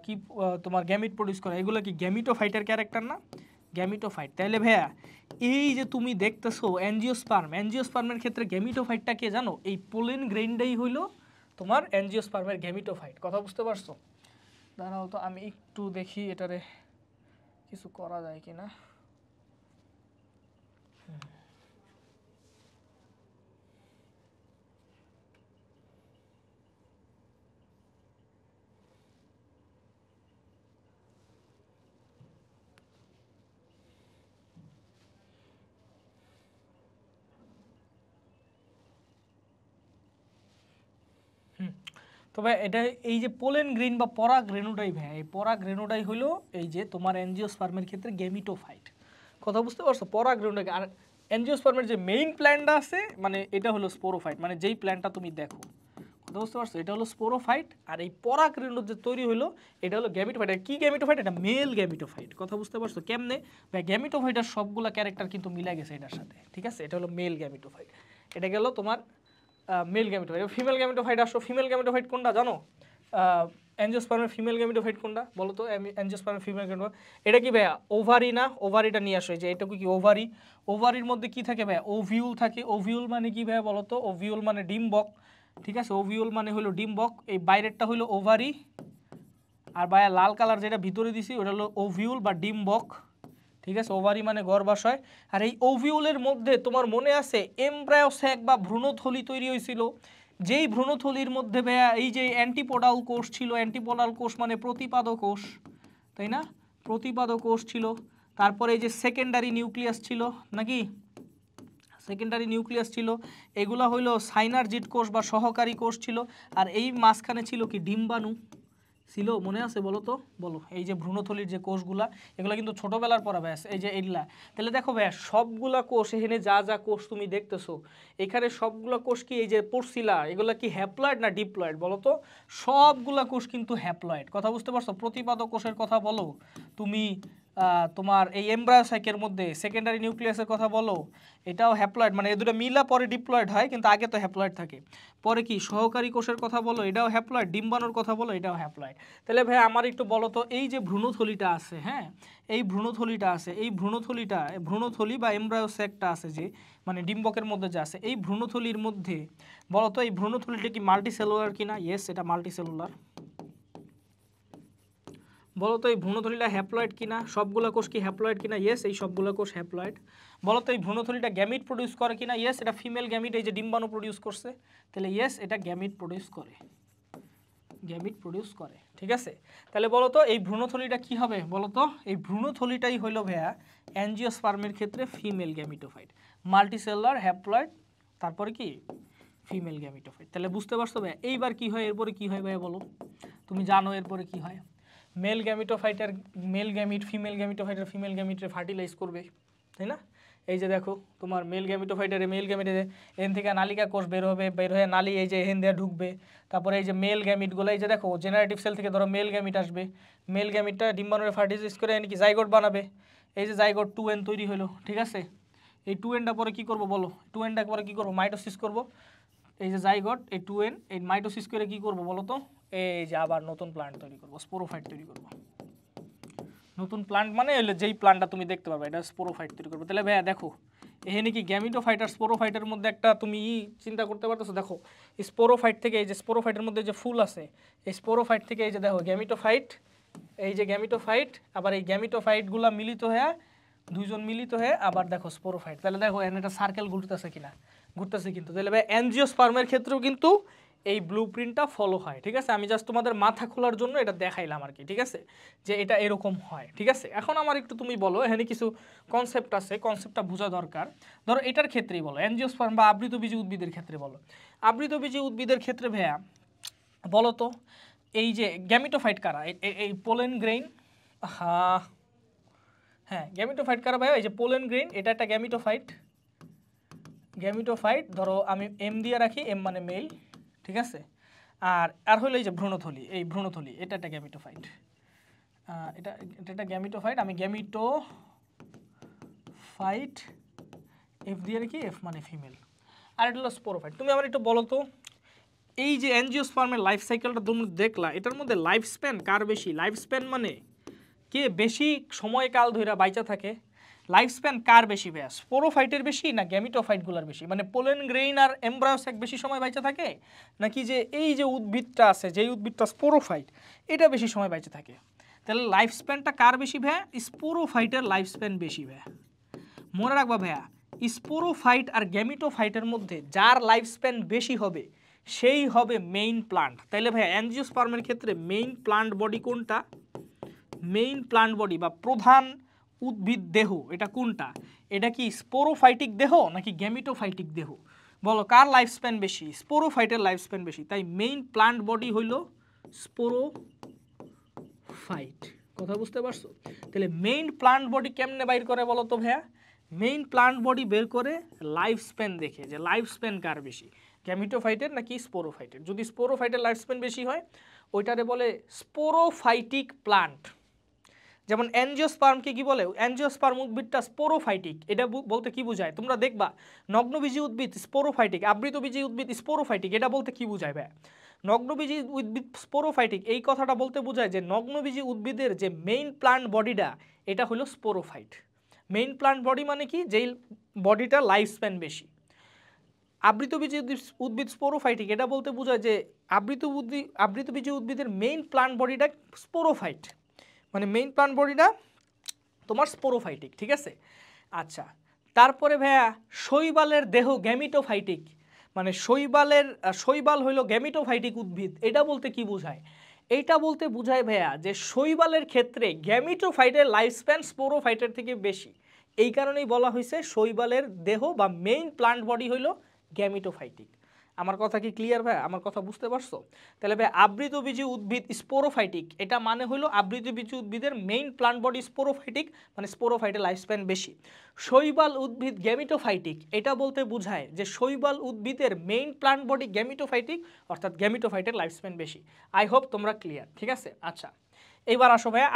কি তোমার গ্যামিট প্রডিউস করে, এগুলো কি গ্যামিটোফাইটের ক্যারেক্টার না? গ্যামিটোফাইট। তাহলে ভাইয়া এই যে তুমি দেখতেছো অ্যাঞ্জিওস্পার্ম, অ্যাঞ্জিওস্পার্মের ক্ষেত্রে গ্যামিটোফাইটটা কে জানো? এই পোলেন গ্রেইনটাই হইলো তোমার অ্যাঞ্জিওস্পার্মের গ্যামিটোফাইট। কথা বুঝতে পারছো? দাঁড়াও তো আমি একটু দেখি এটারে কিছু করা যায় কিনা। তবে এটা এই যে পোলেন গ্রেইন বা পরাগরেণুটাই ভাই, এই পরাগরেণুটাই হলো এই যে তোমার অ্যাঞ্জিওস্পার্মের ক্ষেত্রে গ্যামিটোফাইট। কথা বুঝতে পারছো? পরাগরেণুটাকে। আর অ্যাঞ্জিওস্পার্মের যে মেইন প্ল্যান্টটা আছে মানে এটা হলো স্পোরোফাইট, মানে যেই প্ল্যান্টটা তুমি দেখো। কথা বুঝতে পারছো? এটা হলো স্পোরোফাইট, আর এই পরাগরেণু যে তৈরি হলো এটা হলো গ্যামিটোফাইট। আর কি গ্যামিটোফাইট? এটা মেল গ্যামিটোফাইট। কথা বুঝতে পারছো কেমনে? ভাই গ্যামিটোফাইটের সবগুলা ক্যারেক্টার কিন্তু মিলে গেছে এটার সাথে, ঠিক আছে। এটা হলো মেল গ্যামিটোফাইট, এটা গেল তোমার মেল গ্যামিটোফাইট। ফিমেল গ্যামিটোফাইট আসো, ফিমেল গ্যামিটোফাইট কোনটা জানো? অ্যাঞ্জিওস্পার্মের ফিমেল গ্যামিটোফাইট কোনটা বলো তো? অ্যাঞ্জিওস্পার্মের ফিমেল গ্যামিটোফাইট এটা কি ভাইয়া? ওভারি না? ওভারিটা নিয়ে আসো, যে এটা কি ওভারি। ওভারির মধ্যে কি থাকে ভাইয়া? ওভিউল থাকে। ওভিউল মানে কি ভাইয়া বলো তো? ওভিউল মানে ডিম্বক, ঠিক আছে। ওভিউল মানে হলো ডিম্বক, এই বাইরেরটা হলো ওভারি, আর ভাইয়া লাল কালার যেটা ভিতরে দিছি ওটা হলো ওভিউল বা ডিম্বক, ঠিক আছে। ওভারি মানে গর্ভাশয়। আর এই ওভিউলের মধ্যে তোমার মনে আছে এমব্রায়ো স্যাক বা ভ্রূণথলি তৈরি হয়েছিল, যেই ভ্রূণথলির মধ্যে ভাইয়া এই যে অ্যান্টিপোডাল কোষ ছিল। অ্যান্টিপোডাল কোষ মানে প্রতিপাদ কোষ, তাই না? প্রতিপাদ কোষ ছিল। তারপরে এই যে সেকেন্ডারি নিউক্লিয়াস ছিল নাকি? সেকেন্ডারি নিউক্লিয়াস ছিল। এগুলা হইলো সাইনারজিড কোষ বা সহকারী কোষ ছিল। আর এই মাঝখানে ছিল কি ডিম্বাণু ছিল, মনে আছে বলো তো? বলো, এই যে ভ্রূণথলির যে কোষগুলা, এগুলো কিন্তু ছোটোবেলার পড়া ব্যাস, এই যে এইগুলা। তাহলে দেখো ভাইয়া সবগুলা কোষ এখানে যা যা কোষ তুমি দেখতেছো এখানে সবগুলা কোষ কি এই যে পড়ছিলা এগুলা কি হ্যাপ্লয়েড না ডিপ্লয়েড বলো তো? সবগুলা কোষ কিন্তু হ্যাপ্লয়েড। কথা বুঝতে পারছো? প্রতিপাদক কোষের কথা বলো তুমি, তোমার এই এমব্রায়োসাইকের মধ্যে সেকেন্ডারি নিউক্লিয়াসের কথা বলো, এটাও হ্যাপ্লয়েড, মানে এই দুটো মিলা পরে ডিপ্লয়েড হয়, কিন্তু আগে তো হ্যাপ্লয়েড থাকে। পরে কি সহকারী কোষের কথা বলো, এটাও হ্যাপ্লয়েড। ডিম্বাণুর কথা বলো, এটাও হ্যাপ্লয়েড। তাহলে ভাই আমার একটু বলো তো, এই যে ভ্রূণথলিটা আছে, হ্যাঁ, এই ভ্রূণথলিটা আছে, এই ভ্রূণথলি বা এমব্রায়োস্যাকটা আছে যে, মানে ডিম্বকের মধ্যে যে আছে, এই ভ্রূণথলির মধ্যে বলো তো এই ভ্রূণথলিটা কি মাল্টিসেলুলার কিনা? ইয়েস, এটা মাল্টিসেলুলার। বলো তো এই ভ্রূণথলিটা হ্যাপ্লয়েড কিনা? সবগুলো কোষ কি হ্যাপ্লয়েড কিনা? ইয়েস, এই সবগুলো কোষ হ্যাপ্লয়েড। বলো তো এই ভ্রূণথলিটা গ্যামিট প্রডিউস করে কিনা? ইয়েস, এটা ফিমেল গ্যামিট, এই যে ডিম্বাণু প্রডিউস করছে, তাহলে ইয়েস এটা গ্যামিট প্রডিউস করে, গ্যামিট প্রডিউস করে, ঠিক আছে। তাহলে বলো তো এই ভ্রূণথলিটা কি হবে বলো তো? এই ভ্রূণথলিটাই হইল ভাইয়া অ্যাঞ্জিওস্পার্মের ক্ষেত্রে ফিমেল গ্যামিটোফাইট, মাল্টিসেলুলার হ্যাপ্লয়েড, তারপরে কি ফিমেল গ্যামিটোফাইট। তাহলে বুঝতে পারছো ভাইয়া? এইবার কি হয়, এরপরে কি হয় ভাইয়া বলো? তুমি জানো এরপরে কি হয়? মেল গ্যামিটোফাইটার মেল গ্যামিট ফিমেল গ্যামিটোফাইটার ফিমেল গ্যামিটে ফার্টিলাইজ করবে, তাই না? এই যে দেখো তোমার মেল গ্যামিটোফাইটারে মেল গ্যামিটে এখান থেকে নালিকা কোষ বের হবে, বের হয়ে নালি এই যে এখান দিয়ে ঢুকবে। তারপরে এই যে মেল গ্যামিটগুলো এই যে দেখো জেনারেটিভ সেল থেকে ধরো মেল গ্যামিট আসবে, মেল গ্যামিটটা ডিম্বাণুরে ফার্টিলাইজ করে নাকি জাইগোট বানাবে। এই যে জাইগোট 2n তৈরি হলো, ঠিক আছে। এই 2nটা পরে কি করব বলো, 2nটা পরে কি করব, মাইটোসিস করব। এই যে জাইগোট এই 2n এই মাইটোসিস করে কি করব বলো তো, এই যে আবার নতুন প্লান্ট তৈরি করব, স্পোরোফাইট তৈরি করব। নতুন প্লান্ট মানে হলো যেই প্লান্টটা তুমি দেখতে পাবে এটা স্পোরোফাইট তৈরি করবে। তাহলে ভাইয়া দেখো এখানে কি গ্যামিটোফাইট আর স্পোরোফাইটের মধ্যে একটা তুমি চিন্তা করতে পারতেছো। দেখো স্পোরোফাইট থেকে এই যে স্পোরোফাইটের মধ্যে যে ফুল আছে, এই স্পোরোফাইট থেকে এই যে দেখো গ্যামিটোফাইট, এই যে গ্যামিটোফাইট, আবার এই গ্যামিটোফাইটগুলো মিলিত হয়ে দুইজন মিলিত হয়ে আবার দেখো স্পোরোফাইট। তাহলে দেখো এখানে একটা সার্কেল ঘুরতেছে কিনা, ঘুরতেছে কিন্তু। তাহলে ভাই অ্যানজিওস্পার্মের ক্ষেত্রেও কিন্তু এই ব্লুপ্রিন্টটা ফলো হয়, ঠিক আছে। আমি জাস্ট তোমাদের মাথা খোলার জন্য এটা দেখাইলাম আর কি, ঠিক আছে, যে এটা এরকম হয়, ঠিক আছে। এখন আমার একটু তুমি বলো, এখানে কিছু কনসেপ্ট আছে, কনসেপ্টটা বোঝা দরকার। ধরো এটার ক্ষেত্রেই বলো, অ্যানজিওস্পার্ম বা আবৃতবীজী উদ্ভিদের ক্ষেত্রে বলো। আবৃতবীজী উদ্ভিদের ক্ষেত্রে ভাইয়া বলো তো এই যে গ্যামিটোফাইট কারা, এই পোলেন গ্রেইন, হ্যাঁ গ্যামিটোফাইট কারা ভাইয়া, এই যে পোলেন গ্রেইন এটা একটা গ্যামিটোফাইট। গ্যামিটোফাইট ধরো আমি এম দিয়ে রাখি, এম মানে মেল, ঠিক আছে। আর হলো এই যে ভ্রূণথলি, এই ভ্রূণথলি এটা একটা গ্যামিটোফাইট, এটা একটা গ্যামিটোফাইট। আমি গ্যামিটোফাইট এফ দিয়ে রাখি, এফ মানে ফিমেল। আর এটা হলো স্পোরোফাইট। তুমি আমার একটু বলো তো এই যে অ্যানজিওস্পার্মের লাইফ সাইকেলটা তুমি দেখলা, এটার মধ্যে লাইফ স্প্যান কার বেশি? লাইফ স্প্যান মানে কে বেশি সময়কাল ধরে বাইচা থাকে, লাইফ স্প্যান কার বেশি ভাইয়া? স্পোরোফাইটের বেশি না গ্যামিটোফাইটগুলোর বেশি? মানে পোলেন গ্রেইন আর এমব্রায়োস্যাক বেশি সময় বাইচা থাকে, নাকি যে এই যে উদ্ভিদটা আছে, যেই উদ্ভিদটা স্পোরোফাইট এটা বেশি সময় বাইচা থাকে? তাহলে লাইফ স্প্যানটা কার বেশি ভাইয়া? স্পোরোফাইটের লাইফ স্প্যান বেশি ভাইয়া। মনে রাখবা ভাইয়া, স্পোরোফাইট আর গ্যামিটোফাইটের মধ্যে যার লাইফ স্প্যান বেশি হবে সেই হবে মেইন প্লান্ট। তাইলে ভাইয়া অ্যানজিওস্পার্মের ক্ষেত্রে মেইন প্লান্ট বডি কোনটা? মেইন প্লান্ট বডি বা প্রধান উদ্ভিদ দেহ এটা কোনটা? এটা কি স্পোরোফাইটিক দেহ নাকি গ্যামিটোফাইটিক দেহ? বলো কার লাইফ স্প্যান বেশি? স্পোরোফাইটের লাইফ স্প্যান বেশি, তাই মেইন প্লান্ট বডি হইল স্পোরোফাইট। কথা বুঝতে পারছো? তাহলে মেইন প্লান্ট বডি কেমনে বাইর করে বলো তো ভাইয়া? মেইন প্লান্ট বডি বের করে লাইফ স্প্যান দেখে, যে লাইফ স্প্যান কার বেশি, গ্যামিটোফাইটের নাকি স্পোরোফাইটের। যদি স্পোরোফাইটের লাইফ স্প্যান বেশি হয় ওইটারে বলে স্পোরোফাইটিক প্লান্ট। যেমন অ্যানজিওস্পার্মকে কি বলে? Angiosperm উদ্ভিদটা sporophytic. এটা বলতে কি বোঝায় তোমরা দেখবা, নগ্নবীজী উদ্ভিদ স্পোরোফাইটিক, আবৃতবীজী উদ্ভিদ স্পোরোফাইটিক। এটা বলতে কি বোঝায় ভাই? নগ্নবীজী উদ্ভিদ স্পোরোফাইটিক এই কথাটা বলতে বোঝায় যে নগ্নবীজী উদ্ভিদের যে মেইন প্লান্ট বডিটা এটা হলো স্পোরোফাইট। মেইন প্লান্ট বডি মানে কি? যেই বডিটা লাইফ স্প্যান বেশি। আবৃতবীজী উদ্ভিদ স্পোরোফাইটিক এটা বলতে বোঝায় যে আবৃতবীজী উদ্ভিদের মেইন প্লান্ট বডিটা স্পোরোফাইট, মানে মেইন প্লান্ট বডিটা তোমার স্পোরোফাইটিক, ঠিক আছে। আচ্ছা তারপরে ভাইয়া শৈবালের দেহ গ্যামিটোফাইটিক, মানে শৈবাল হইল গ্যামিটোফাইটিক উদ্ভিদ। এটা বলতে কি বোঝায়? এইটা বলতে বোঝায় ভাইয়া যে শৈবালের ক্ষেত্রে গ্যামিটোফাইটের লাইফ স্প্যান স্পোরোফাইটের থেকে বেশি। এই কারণেই বলা হয়েছে শৈবালের দেহ বা মেইন প্লান্ট বডি হইল গ্যামিটোফাইটিক। আমার কথা কি ক্লিয়ার ভাই? আমার কথা বুঝতে পারছো? তাহলে ভাই আবৃতবীজী উদ্ভিদ স্পোরোফাইটিক এটা মানে হলো আবৃতবীজী উদ্ভিদের মেইন প্লান্ট বডি স্পোরোফাইটিক, মানে স্পোরোফাইটের লাইফ স্প্যান বেশি। শৈবাল উদ্ভিদ গ্যামিটোফাইটিক এটা বলতে বোঝায় যে শৈবাল উদ্ভিদের মেইন প্লান্ট বডি গ্যামিটোফাইটিক, অর্থাৎ গ্যামিটোফাইটের লাইফ স্প্যান বেশি। আই হোপ তোমরা ক্লিয়ার, ঠিক আছে। আচ্ছা এইবার আসো ভাইয়া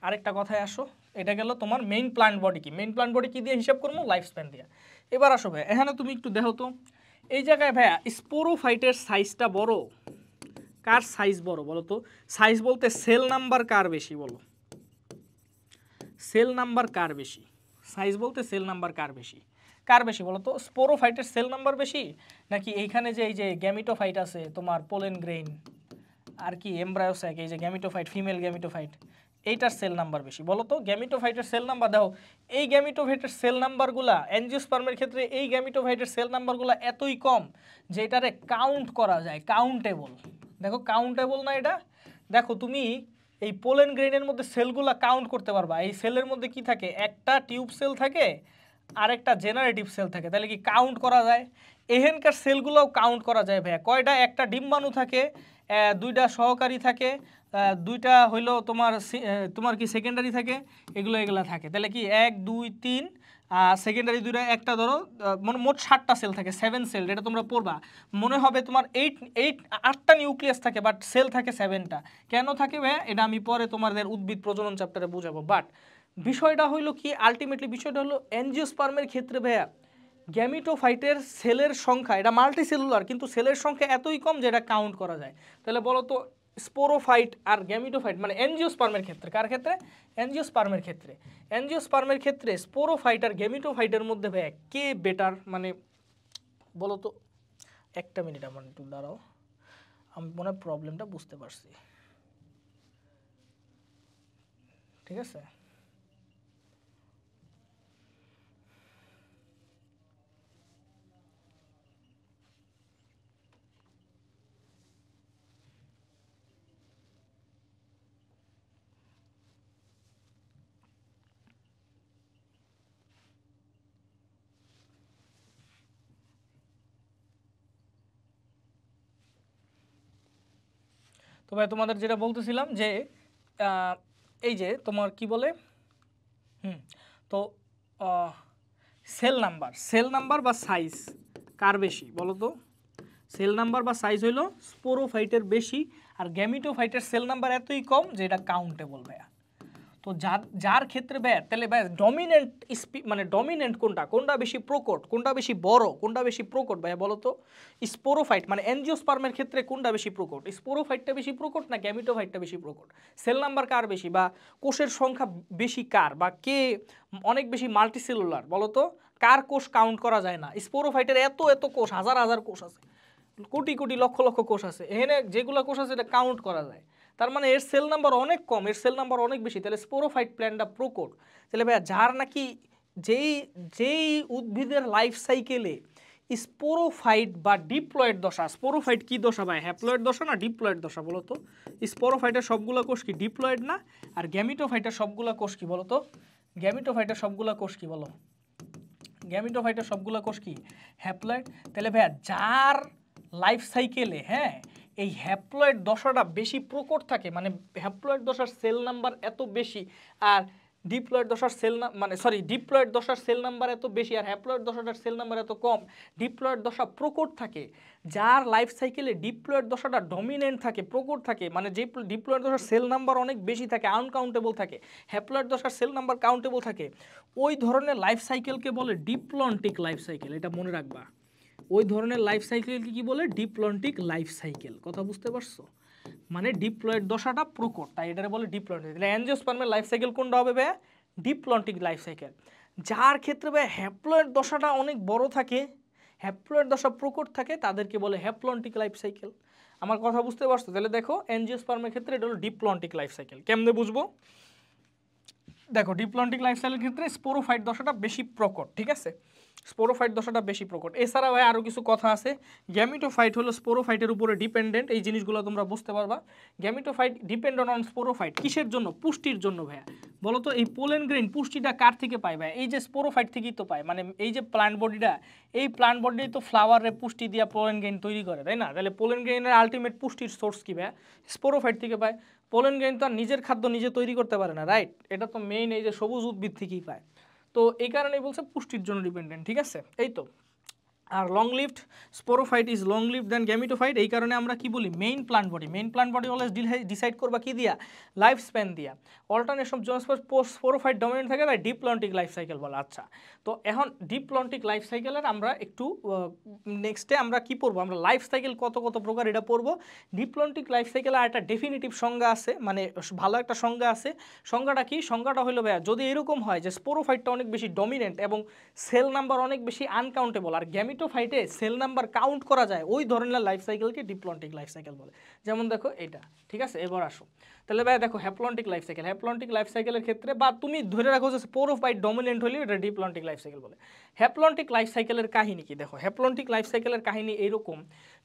আরেকটা কথায় আসো। এটা গেল তোমার মেইন প্লান্ট বডি কি, মেইন প্লান্ট বডি কি দিয়ে হিসাব করবো? লাইফ স্প্যান দিয়ে। এবার আসো ভাইয়া এখানে তুমি একটু দেখো তো এই জায়গায় ভাইয়া স্পোরোফাইটের সাইজটা বড়, কার সাইজ বড় বলো তো? সাইজ বলতে সেল নাম্বার কার বেশি বলো? সেল নাম্বার কার বেশি? সাইজ বলতে সেল নাম্বার কার বেশি? কার বেশি বলো তো? স্পোরোফাইটের সেল নাম্বার বেশি নাকি এইখানে যে এই যে গ্যামিটোফাইট আছে তোমার পোলেন গ্রেইন আর কি এমব্রায়োস্যাক, এই যে গ্যামিটোফাইট ফিমেল গ্যামিটোফাইট এইটার সেল নাম্বার বেশি বলো তো? গ্যামিটোফাইটের সেল নাম্বার দাও, এই গ্যামিটোফাইটের সেল নাম্বারগুলা অ্যানজিওস্পার্মের ক্ষেত্রে এই গ্যামিটোফাইটের সেল নাম্বারগুলা এতই কম যে এটারে কাউন্ট করা যায়, কাউন্টেবল। দেখো কাউন্টেবল না এটা? দেখো তুমি এই পোলেন গ্রেইনের মধ্যে সেলগুলা কাউন্ট করতে পারবা। এই সেলের মধ্যে কি থাকে? একটা টিউব সেল থাকে আর একটা জেনারেটিভ সেল থাকে, তাহলে কি কাউন্ট করা যায়? এখানকার সেলগুলোও কাউন্ট করা যায় ভাইয়া। কয়টা? একটা ডিম্বাণু থাকে, দুইটা সহকারী থাকে, দুইটা হইলো তোমার কি সেকেন্ডারি থাকে, এগুলা থাকে। তাহলে কি 1 2 3 সেকেন্ডারি দুইটা একটা ধরো, মোট 7টা সেল থাকে, 7 সেল। এটা তোমরা পড়বা, মনে হবে তোমার 8টা নিউক্লিয়াস থাকে বাট সেল থাকে 7টা। কেন থাকে ভাইয়া এটা আমি পরে তোমাদের উদ্ভিদ প্রজনন চ্যাপ্টারে বুঝাবো। বাট বিষয়টা হইলো কি, আলটিমেটলি বিষয়টা হলো এনজিওস্পার্মের ক্ষেত্রে ভাইয়া গ্যামিটোফাইটের সেলের সংখ্যা, এটা মাল্টি সেলুলার কিন্তু সেলের সংখ্যা এতই কম যে এটা কাউন্ট করা যায়। তাহলে বলো তো স্পোরোফাইট আর গ্যামিটোফাইট মানে এনজিওস্পার্মের ক্ষেত্রে, কার ক্ষেত্রে? এনজিওস্পার্মের ক্ষেত্রে। এনজিওস্পার্মের ক্ষেত্রে স্পোরোফাইট আর গ্যামিটোফাইটের মধ্যে ভাইয়া কে বেটার, মানে বলো তো। একটা মিনিট আমার একটু দাঁড়াও, আমি মনে হয় প্রবলেমটা বুঝতে পারছি। ঠিক আছে, তো ভাই তোমাদের যেটা বলতেছিলাম যে এই যে তোমার কি বলে, তো সেল নাম্বার বা সাইজ কার বেশি বলো তো? সেল নাম্বার বা সাইজ হইলো স্পোরোফাইটের বেশি, আর গ্যামিটোফাইটের সেল নাম্বার এতই কম যে এটা কাউন্টেবল ভাইয়া। তো যার ক্ষেত্রে ভাইয়া, তাহলে ভাইয়া ডমিনেন্ট মানে ডমিনেন্ট কোনটা বেশি প্রকট, কোনটা বেশি বড়, কোনটা বেশি প্রকট ভাইয়া বলো তো? স্পোরোফাইট মানে এনজিওস্পার্মের ক্ষেত্রে কোনটা বেশি প্রকট? স্পোরোফাইটটা বেশি প্রকট না গ্যামিটোফাইটটা বেশি প্রকট? সেল নাম্বার কার বেশি, বা কোষের সংখ্যা বেশি কার, বা কে অনেক বেশি মাল্টিসেলুলার বলো তো? কার কোষ কাউন্ট করা যায় না? স্পোরোফাইটের এত কোষ, হাজার হাজার কোষ আছে, কোটি কোটি লক্ষ লক্ষ কোষ আছে, এখানে যেগুলো কোষ আছে এটা কাউন্ট করা যায়। তার মানে এর সেল নাম্বার অনেক কম, এর সেল নাম্বার অনেক বেশি। তাহলে স্পোরোফাইট প্ল্যান্টটা প্রকট। তাহলে ভাইয়া যার নাকি যেই যেই উদ্ভিদের লাইফ সাইকেলে স্পোরোফাইট বা ডিপ্লয়েড দশা, স্পোরোফাইট কি দশা ভাই, হ্যাপ্লয়েড দশা না ডিপ্লয়েড দশা বলো তো? স্পোরোফাইটের সবগুলো কোষ কি ডিপ্লয়েড না? আর গ্যামিটোফাইটের সবগুলো কোষ কি বলো তো? গ্যামিটোফাইটের সবগুলো কোষ কি বলো? গ্যামিটোফাইটের সবগুলো কোষ কি হ্যাপ্লয়েড। তাহলে ভাইয়া যার লাইফ সাইকেলে এই হ্যাপ্লয়েড দশাটা বেশি প্রকট থাকে, মানে হ্যাপ্লয়েড দশার সেল নাম্বার এত বেশি, আর ডিপ্লয়েড দশার ডিপ্লয়েড দশার সেল নাম্বার এত বেশি আর হ্যাপ্লয়েড দশাটার সেল নাম্বার এত কম, ডিপ্লয়েড দশা প্রকট থাকে। যার লাইফ সাইকেলে ডিপ্লয়েড দশাটা ডমিনেন্ট থাকে, প্রকট থাকে, মানে যে ডিপ্লয়েড দশার সেল নাম্বার অনেক বেশি থাকে, আনকাউন্টেবল থাকে, হ্যাপ্লয়েড দশার সেল নাম্বার কাউন্টেবল থাকে, ওই ধরনের লাইফ সাইকেলকে বলে ডিপ্লন্টিক লাইফ সাইকেল। এটা মনে রাখবা, ওই ধরনের লাইফ সাইকেলকে কি বলে? Diplontic life cycle. কথা বুঝতে পারছো? মানে ডিপ্লয়েড দশাটা প্রকট, তাই এটারে বলে ডিপ্লন্টিক। তাহলে অ্যাঞ্জিওস্পার্মের লাইফ সাইকেল কোনটা হবে ভাইয়া? Diplontic life cycle. যার ক্ষেত্রে ভাইয়া হ্যাপ্লয়েড দশাটা অনেক বড় থাকে, হ্যাপ্লয়েড দশা প্রকট থাকে, তাদেরকে বলে হ্যাপ্লন্টিক লাইফ সাইকেল। আমার কথা বুঝতে পারছো? তাহলে দেখো অ্যাঞ্জিওস্পার্মের ক্ষেত্রে এটা হলো ডিপ্লন্টিক লাইফ সাইকেল। কেমনে বুঝবো? দেখো ডিপ্লন্টিক লাইফ সাইকেলের ক্ষেত্রে স্পোরোফাইট দশাটা বেশি প্রকট, ঠিক আছে? স্পোরোফাইট দশাটা বেশি প্রকট। এছাড়া ভাই আরও কিছু কথা আছে। গ্যামিটোফাইট হলো স্পোরোফাইটের উপরে ডিপেন্ডেন্ট, এই জিনিসগুলো তোমরা বুঝতে পারবা। গ্যামিটোফাইট ডিপেন্ডেন্ট অন স্পোরোফাইট কিসের জন্য? পুষ্টির জন্য ভাইয়া। বলো তো এই পোলেন গ্রেইন পুষ্টিটা কার থেকে পায় ভাই? এই যে স্পোরোফাইট থেকেই তো পায়, মানে এই যে প্লান্ট বডিটা, এই প্লান্ট বডি তো ফ্লাওয়ারে পুষ্টি দিয়া পোলেন গ্রেইন তৈরি করে, তাই না? তাহলে পোলেন গ্রেইনের আলটিমেট পুষ্টির সোর্স কি ভাইয়া? স্পোরোফাইট থেকে পায়। পোলেন গ্রেইন তো আর নিজের খাদ্য নিজে তৈরি করতে পারে না, রাইট? এটা তো মেইন এই যে সবুজ উদ্ভিদ থেকেই পায়। তো এই কারণেই বলছে পুষ্টির জন্য ডিপেন্ডেন্ট, ঠিক আছে? এই তো। আর long lived sporophyte is long lived then gametophyte. এই কারণে আমরা কি বলি? Main plant body always decide করবা কি দিয়া? লাইফ স্প্যান দিয়া। অল্টারনেশন অফ জোনস্পোর স্পোরোফাইট ডমিনেন্ট থাকে, তাই ডিপ্লন্টিক লাইফ সাইকেল বলে। আচ্ছা, তো এখন ডিপ্লন্টিক লাইফ সাইকেলের আমরা একটু নেক্সটে আমরা কি পড়বো? আমরা লাইফ সাইকেল কত কত প্রকার এটা পড়বো। ডিপ্লন্টিক লাইফ সাইকেলের একটা ডেফিনিটিভ সংজ্ঞা আছে, মানে ভালো একটা সংজ্ঞা আছে। সংজ্ঞাটা কি? সংজ্ঞাটা হলো ভাইয়া, যদি এরকম হয় যে স্পোরোফাইটটা অনেক বেশি ডমিনেন্ট এবং সেল নাম্বার অনেক বেশি আনকাউন্টেবল, আর গ্যামিটোফাইটে সেল নাম্বার কাউন্ট করা যায়, ওই ধরনের লাইফ সাইকেলকে ডিপ্লন্টিক লাইফ সাইকেল বলে। যেমন দেখো এটা, ঠিক আছে? এবার আসো, তাহলে ভাই দেখো haplontic life cycle. Haplontic life সাইকেলের ক্ষেত্রে, বা তুমি ধরে রাখো যে স্পোরোফাইট ডমিনেন্ট হলে এটা ডিপ্লন্টিক লাইফ সাইকেল বলে। হ্যাপ্লন্টিক লাইফ সাইকেলের কাহিনী কি? দেখো হ্যাপ্লন্টিক লাইফ সাইকেলের কাহিনী এইরকম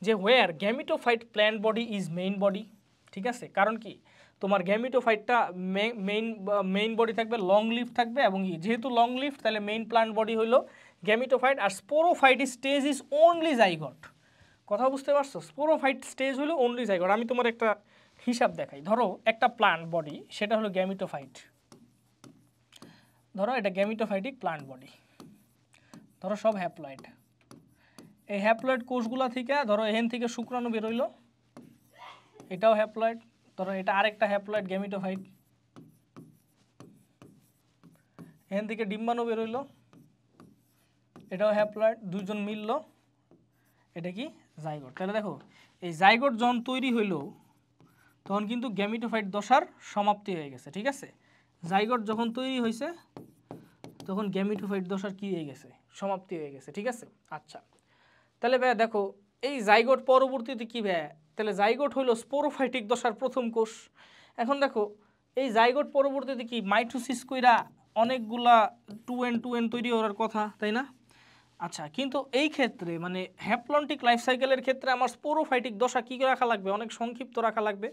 যে where gametophyte plant body is main body, ঠিক আছে? কারণ কি? তোমার গ্যামিটোফাইটটা মেইন বডি থাকবে, লং লিভ থাকবে, এবং যেহেতু লং লিভ তাহলে মেইন প্লান্ট বডি হলো গ্যামিটোফাইট। আর sporophyte stage is only zygote, কথা বুঝতে পারছো? স্পোরোফাইট স্টেজ হলো অনলি জাইগোট। আমি তোমার একটা হিসাব দেখাই। ধরো একটা প্লান্ট বডি, সেটা হলো গ্যামিটোফাইট। ধরো এটা গ্যামিটোফাইটিক প্লান্ট বডি, ধরো সব হ্যাপ্লয়েড। এই হ্যাপ্লয়েড কোষগুলা থেকে ধরো এখান থেকে শুক্রাণু বেরোইলো, এটাও হ্যাপ্লয়েড। ধরো এটা আরেকটা হ্যাপ্লয়েড গ্যামিটোফাইট। এখান থেকে ডিম্বাণু বেরোইলো, এটাও হ্যাপ্লয়েড, দুইজন মিললো, এটা কি জাইগোট। তাহলে দেখো এই জাইগোট যখন তৈরি হইলো তখন কিন্তু গ্যামিটোফাইট দশার সমাপ্তি হয়ে গেছে, ঠিক আছে। জাইগোট যখন তৈরি হয়েছে তখন গ্যামিটোফাইট দশার কি হয়ে গেছে, সমাপ্তি হয়ে গেছে, ঠিক আছে। আচ্ছা, তাহলে ভাইয়া দেখো এই জাইগোট পরবর্তীতে কি ভাইয়া, তাহলে জাইগোট হইলো স্পোরোফাইটিক দশার প্রথম কোষ। এখন দেখো এই জাইগোট পরবর্তীতে কি মাইটোসিস কইরা অনেকগুলা 2n তৈরি হওয়ার কথা, তাই না? আচ্ছা, কিন্তু এই ক্ষেত্রে মানে হ্যাপ্লন্টিক লাইফ সাইকেলের ক্ষেত্রে আমার স্পোরোফাইটিক দশা কী রাখা লাগবে, অনেক সংক্ষিপ্ত রাখা লাগবে।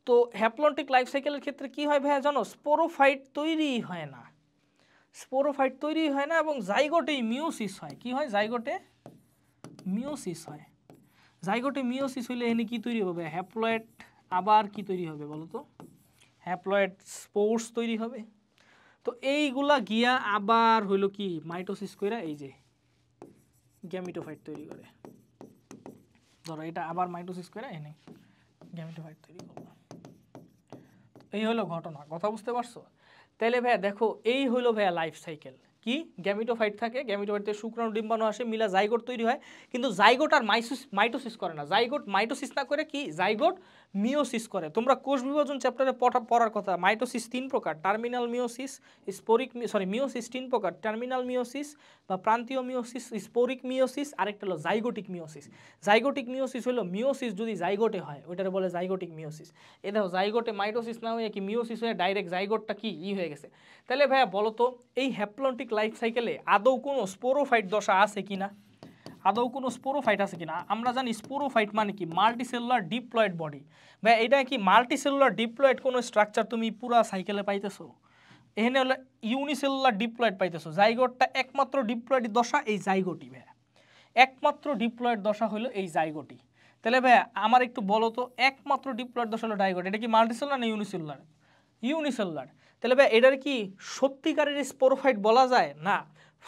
তো হ্যাপ্লন্টিক লাইফ সাইকেলের ক্ষেত্রে কি হয় ভাইয়া জানো, স্পোরোফাইট তৈরি হয় না, স্পোরোফাইট তৈরি হয় না, এবং জাইগোটেই মিওসিস হয়। কি হয়? জাইগোটে মিওসিস হয়। জাইগোটে মিওসিস হইলে এখানে কি তৈরি হবে? হ্যাপ্লয়েড। আবার কি তৈরি হবে বলো তো? হ্যাপ্লয়েড স্পোর্স তৈরি হবে। তো এইগুলা গিয়া আবার হইলো কি মাইটোসিস কইরা এই যে গ্যামিটোফাইট তৈরি করে। ধরো এটা আবার মাইটোসিস করে এনে গ্যামিটোফাইট তৈরি করলো। এই হলো ঘটনা, কথা বুঝতে পারছো? তাহলে ভাইয়া দেখো এই হলো ভাইয়া লাইফ সাইকেল। কি গ্যামিটোফাইট থাকে, গ্যামিটোফাইট থেকে শুক্রাণু ডিম্বাণু আসে, মিলা জাইগোট তৈরি হয়। কিন্তু জাইগোট আর মাইটোসিস করে না, জাইগোট মাইটোসিস না করে কি জাইগোট মিওসিস করে। তোমরা কোষ বিভাজন চ্যাপ্টারে পড়ার কথা, মাইটোসিস 3 প্রকার, টার্মিনাল মিওসিস, মিওসিস 3 প্রকার, টার্মিনাল মিওসিস বা প্রান্তীয় মিওসিস, স্পোরিক মিওসিস, আরেকটা হলো জাইগোটিক মিওসিস। জাইগোটিক মিওসিস হলো মিওসিস যদি জাইগোটে হয় ওইটারে বলে জাইগোটিক মিওসিস। এ দেখো জাইগোটে মাইটোসিস না হয়ে কি মিওসিস হয়ে ডাইরেক্ট জাইগোটটা কি হয়ে গেছে। তাহলে ভাইয়া বলো তো এই হ্যাপ্লন্টিক লাইফ সাইকেলে আদৌ কোনো স্পোরোফাইট দশা আছে কিনা, আদৌ কোনো স্পোরোফাইট আছে কিনা? আমরা জানি স্পোরোফাইট মানে কি মাল্টিসেলুলার ডিপ্লয়েড বডি। ভাই এটা কি মাল্টিসেলুলার ডিপ্লয়েড কোনো স্ট্রাকচার তুমি পুরা সাইকেলে পাইতেছো? এখানে হলো ইউনিসেলুলার ডিপ্লয়েড পাইতেছো। জাইগোটটা একমাত্র ডিপ্লয়েড দশা এই জাইগোটি ভাইয়া, একমাত্র ডিপ্লয়েড দশা হলো এই জাইগোটি। তাহলে ভাইয়া আমার একটু বলো তো একমাত্র ডিপ্লয়েড দশা হলো ডাইগোট, এটা কি মাল্টিসেলুলার না ইউনিসেলুলার? ইউনিসেলুলার। তাহলে ভাই এটার কি সত্যিকারের স্পোরোফাইট বলা যায় না?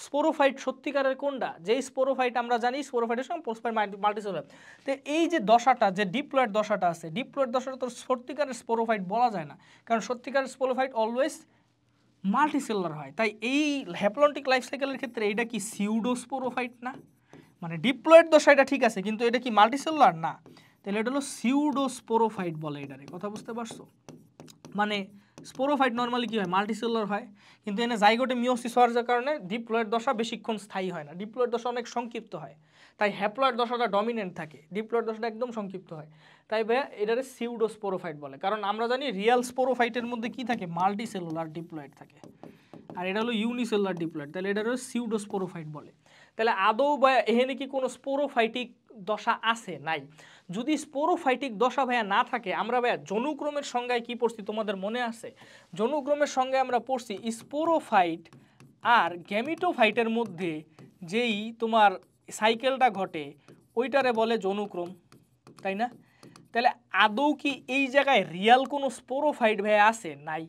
স্পোরোফাইট সত্যিকারের কোনটা? যে স্পোরোফাইট আমরা জানি স্পোরোফাইটের সঙ্গে স্পোরোফাইট মাল্টিসেলুলার। তো এই যে দশাটা, যে ডিপ্লয়েড দশাটা আছে, ডিপ্লয়েড দশাটা তো সত্যিকারের স্পোরোফাইট বলা যায় না, কারণ সত্যিকারের স্পোরোফাইট অলওয়েজ মাল্টিসেলুলার হয়। তাই এই হ্যাপ্লন্টিক লাইফ সাইকেলের ক্ষেত্রে এটা কি সিউডোস্পোরোফাইট না? মানে ডিপ্লয়েড দশা এটা ঠিক আছে, কিন্তু এটা কি মাল্টিসেলুলার না, তাহলে এটা হলো সিউডোস্পোরোফাইট বলে এটারে। কথা বুঝতে পারছো? মানে স্পোরোফাইট নর্মালি কি হয়, মাল্টিসেলুলার হয়, কিন্তু এনে জাইগোটে মিওসিস হওয়ার কারণে ডিপ্লয়েড দশা বেশিক্ষণ স্থায়ী হয় না, ডিপ্লয়েড দশা অনেক সংক্ষিপ্ত হয়। তাই হ্যাপ্লয়েড দশাটা ডমিনেন্ট থাকে, ডিপ্লয়েড দশাটা একদম সংক্ষিপ্ত হয়। তাই ভাইয়া এটারে সিউডোস্পোরোফাইট বলে, কারণ আমরা জানি রিয়াল স্পোরোফাইটের মধ্যে কি থাকে, মাল্টিসেলুলার ডিপ্লয়েড থাকে, আর এটা হলো ইউনিসেলুলার ডিপ্লয়েড, তাহলে এটা হলো সিউডোস্পোরোফাইট বলে। তাহলে আদৌ ভাইয়া এখানে কি কোনো স্পোরোফাইটিক দশা আছে? নাই। যদি স্পোরোফাইটিক দশা ভাইয়া না থাকে, আমরা ভাইয়া জনুক্রমের সংজ্ঞায় কি পড়ছি তোমাদের মনে আছে? জনুক্রমের সংজ্ঞায় আমরা পড়ছি স্পোরোফাইট আর গ্যামিটোফাইটের মধ্যে যেই তোমার সাইকেলটা ঘটে ওইটারে বলে জনুক্রম, তাই না? তাহলে আদৌ কি এই জায়গায় রিয়াল কোনো স্পোরোফাইট ভাইয়া আছে? নাই।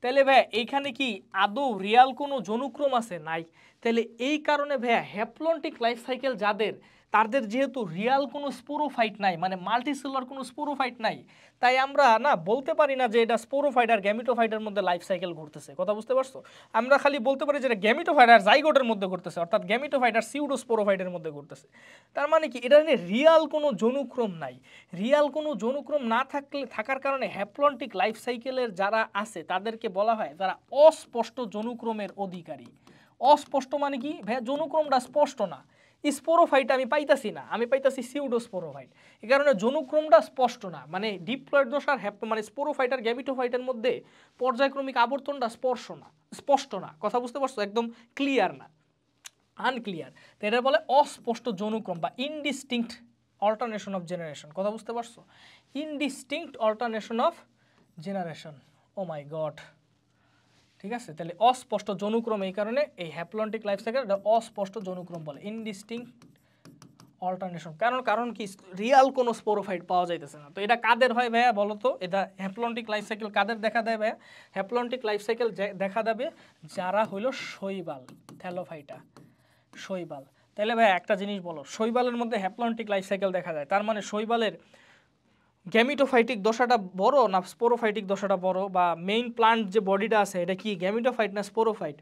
তাহলে ভাইয়া এইখানে কি আদৌ রিয়াল কোনো জনুক্রম আছে? নাই। তাহলে এই কারণে ভাইয়া হ্যাপ্লন্টিক লাইফ সাইকেল যাদের, তাদের যেহেতু রিয়াল কোনো স্পোরোফাইট নাই, মানে মাল্টিসেলুলার কোনো স্পোরোফাইট নাই, তাই আমরা না বলতে পারি না যে এটা স্পোরোফাইট আর গ্যামিটোফাইটের মধ্যে লাইফ সাইকেল ঘটতেছে। কথা বুঝতে পারছো? আমরা খালি বলতে পারি যে এটা গ্যামিটোফাইট আর জাইগোটের মধ্যে ঘটতেছে, অর্থাৎ গ্যামিটোফাইট আর সিউডোস্পোরোফাইটের মধ্যে ঘটতেছে। তার মানে কি এটা নিয়ে রিয়াল কোনো জনুক্রম নাই। রিয়াল কোনো জনুক্রম না থাকার কারণে হ্যাপ্লন্টিক লাইফ সাইকেলের যারা আছে তাদেরকে বলা হয় যারা অস্পষ্ট জনুক্রমের অধিকারী। অস্পষ্ট মানে কি ভাইয়া, জনুক্রমটা স্পষ্ট না। স্পোরোফাইট আমি পাইতাছি না, আমি পাইতাছি সিউডোস্পোরোফাইট, এই কারণে জনুক্রমটা স্পষ্ট না। মানে ডিপ্লয়েড দশার মানে স্পোরোফাইট আর গ্যামিটোফাইটের মধ্যে পর্যায়ক্রমিক আবর্তনটা স্পষ্ট না। কথা বুঝতে পারছো? একদম ক্লিয়ার না, আনক্লিয়ার। তো এটা বলে অস্পষ্ট জনুক্রম বা ইনডিস্টিংক্ট অল্টারনেশন অফ জেনারেশন। কথা বুঝতে পারছো? Indistinct alternation of generation. Oh my god, ঠিক আছে। তাহলে অস্পষ্ট জনুক্রম, এই কারণে এই হ্যাপ্লন্টিক লাইফ সাইকেল অস্পষ্ট জনুক্রম বলে, ইনডিস্টিংক্ট অল্টারনেশন, কারণ কি রিয়াল কোনো স্পোরোফাইট পাওয়া যাইতেছে না। তো এটা কাদের হয় ভাইয়া বলো তো? এটা হ্যাপ্লন্টিক লাইফ সাইকেল কাদের দেখা দেয় ভাইয়া? হ্যাপ্লন্টিক লাইফ সাইকেল দেখা দেবে যারা হইলো শৈবাল, থ্যালোফাইটা, শৈবাল। তাহলে ভাইয়া একটা জিনিস বলো, শৈবালের মধ্যে হ্যাপ্লন্টিক লাইফ সাইকেল দেখা যায়, তার মানে শৈবালের গ্যামিটোফাইটিক দশাটা বড় না স্পোরোফাইটিক দশাটা বড়? বা মেইন প্লান্ট যে বডিটা আছে এটা কি গ্যামিটোফাইট না স্পোরোফাইট?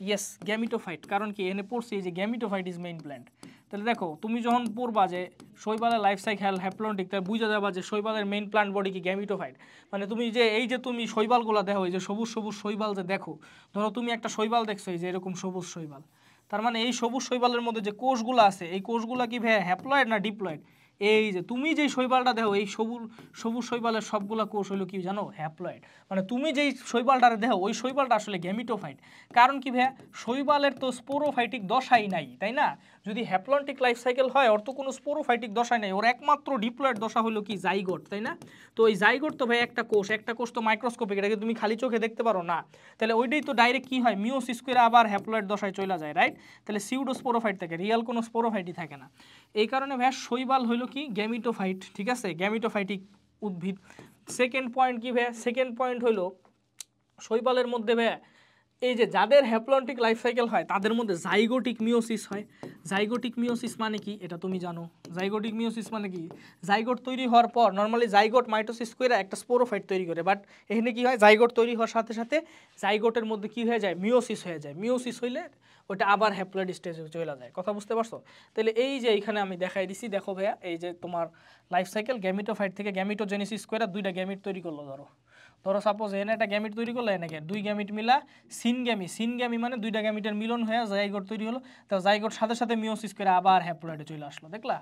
Yes, gametophyte. কারণ কি এনে পড়ছি যে গ্যামিটোফাইট ইজ মেইন প্ল্যান্ট। তাহলে দেখো তুমি যখন পড়বা যে শৈবালের লাইফ সাইকেল হ্যাপ্লন্টিক, তাহলে বুঝে যাবা যে শৈবালের মেইন প্ল্যান্ট বডি কি গ্যামিটোফাইট। মানে তুমি যে এই যে তুমি শৈবালগুলো দেখো, এই যে সবুজ সবুজ শৈবাল যে দেখো, ধরো তুমি একটা শৈবাল দেখছো এই যে এরকম সবুজ শৈবাল, তার মানে এই সবুজ শৈবালের মধ্যে যে কোষগুলো আছে এই কোষগুলো কি ভাই হ্যাপ্লয়েড না ডিপ্লয়েড? এই যে তুমি যেই শৈবালটা দেখো এই সবুজ সবুজ শৈবালের সবগুলা কোষ হলো কি জানো? হ্যাপ্লয়েড। মানে তুমি যেই শৈবালটা দেখো ওই শৈবালটা আসলে গ্যামিটোফাইট। কারণ কি ভাইয়া, শৈবালের তো স্পোরোফাইটিক দশাই নাই, তাই না? যদি হ্যাপ্লন্টিক লাইফ সাইকেল হয় ওর তো কোনো স্পোরোফাইটিক দশাই নাই, ওর একমাত্র ডিপ্লয়েড দশা হলো কি জাইগোট, তাই না? তো এই জাইগোট তো ভাই একটা কোষ তো মাইক্রোস্কোপিক, এটাকে তুমি খালি চোখে দেখতে পারো না। তাহলে ওইটাই তো ডাইরেক্ট কি হয়, মিওসিস করে আবার হ্যাপ্লয়েড দশায় চলে যায়, রাইট? তাহলে সিউডো স্পোরোফাইট থাকে, রিয়াল কোনো স্পোরোফাইটই থাকে না। এই কারণে ভাইয়া শৈবাল হইলো কি গ্যামিটোফাইট, ঠিক আছে, গ্যামিটোফাইটিক উদ্ভিদ। সেকেন্ড পয়েন্ট কি ভাইয়া? সেকেন্ড পয়েন্ট হইলো শৈবালের মধ্যে ভাইয়া এই যে যাদের হ্যাপ্লন্টিক লাইফ সাইকেল হয় তাদের মধ্যে জাইগোটিক মিওসিস হয়। জাইগোটিক মিওসিস মানে কি এটা তুমি জানো? জাইগোটিক মিওসিস মানে কি? জাইগোট তৈরি হওয়ার পর নর্মালি জাইগোট মাইটোসিস করে একটা স্পোরোফাইট তৈরি করে, বাট এখানে কি হয়, জাইগোট তৈরি হওয়ার সাথে সাথে জাইগোটের মধ্যে কি হয়ে যায়, মিওসিস হয়ে যায়। মিওসিস হইলে ওটা আবার হ্যাপ্লয়েড স্টেজে চলে যায়। কথা বুঝতে পারছো? তাহলে এই যে এখানে আমি দেখাই দিছি, দেখো ভাইয়া এই যে তোমার লাইফ সাইকেল গ্যামিটোফাইট থেকে গ্যামিটোজেনেসিস করে দুইটা গ্যামিট তৈরি করলো। ধরো সাপোজ এনে একটা গ্যামিট তৈরি করলো, এনেকে দুই গ্যামিট মিলা সিনগ্যামি মানে দুইটা গ্যামিটের মিলন হয়ে জাইগোট তৈরি হলো। তো জাইগোট সাথে সাথে মিওসিস করে আবার হ্যাপ্লয়েডে চলে আসলো, দেখলা?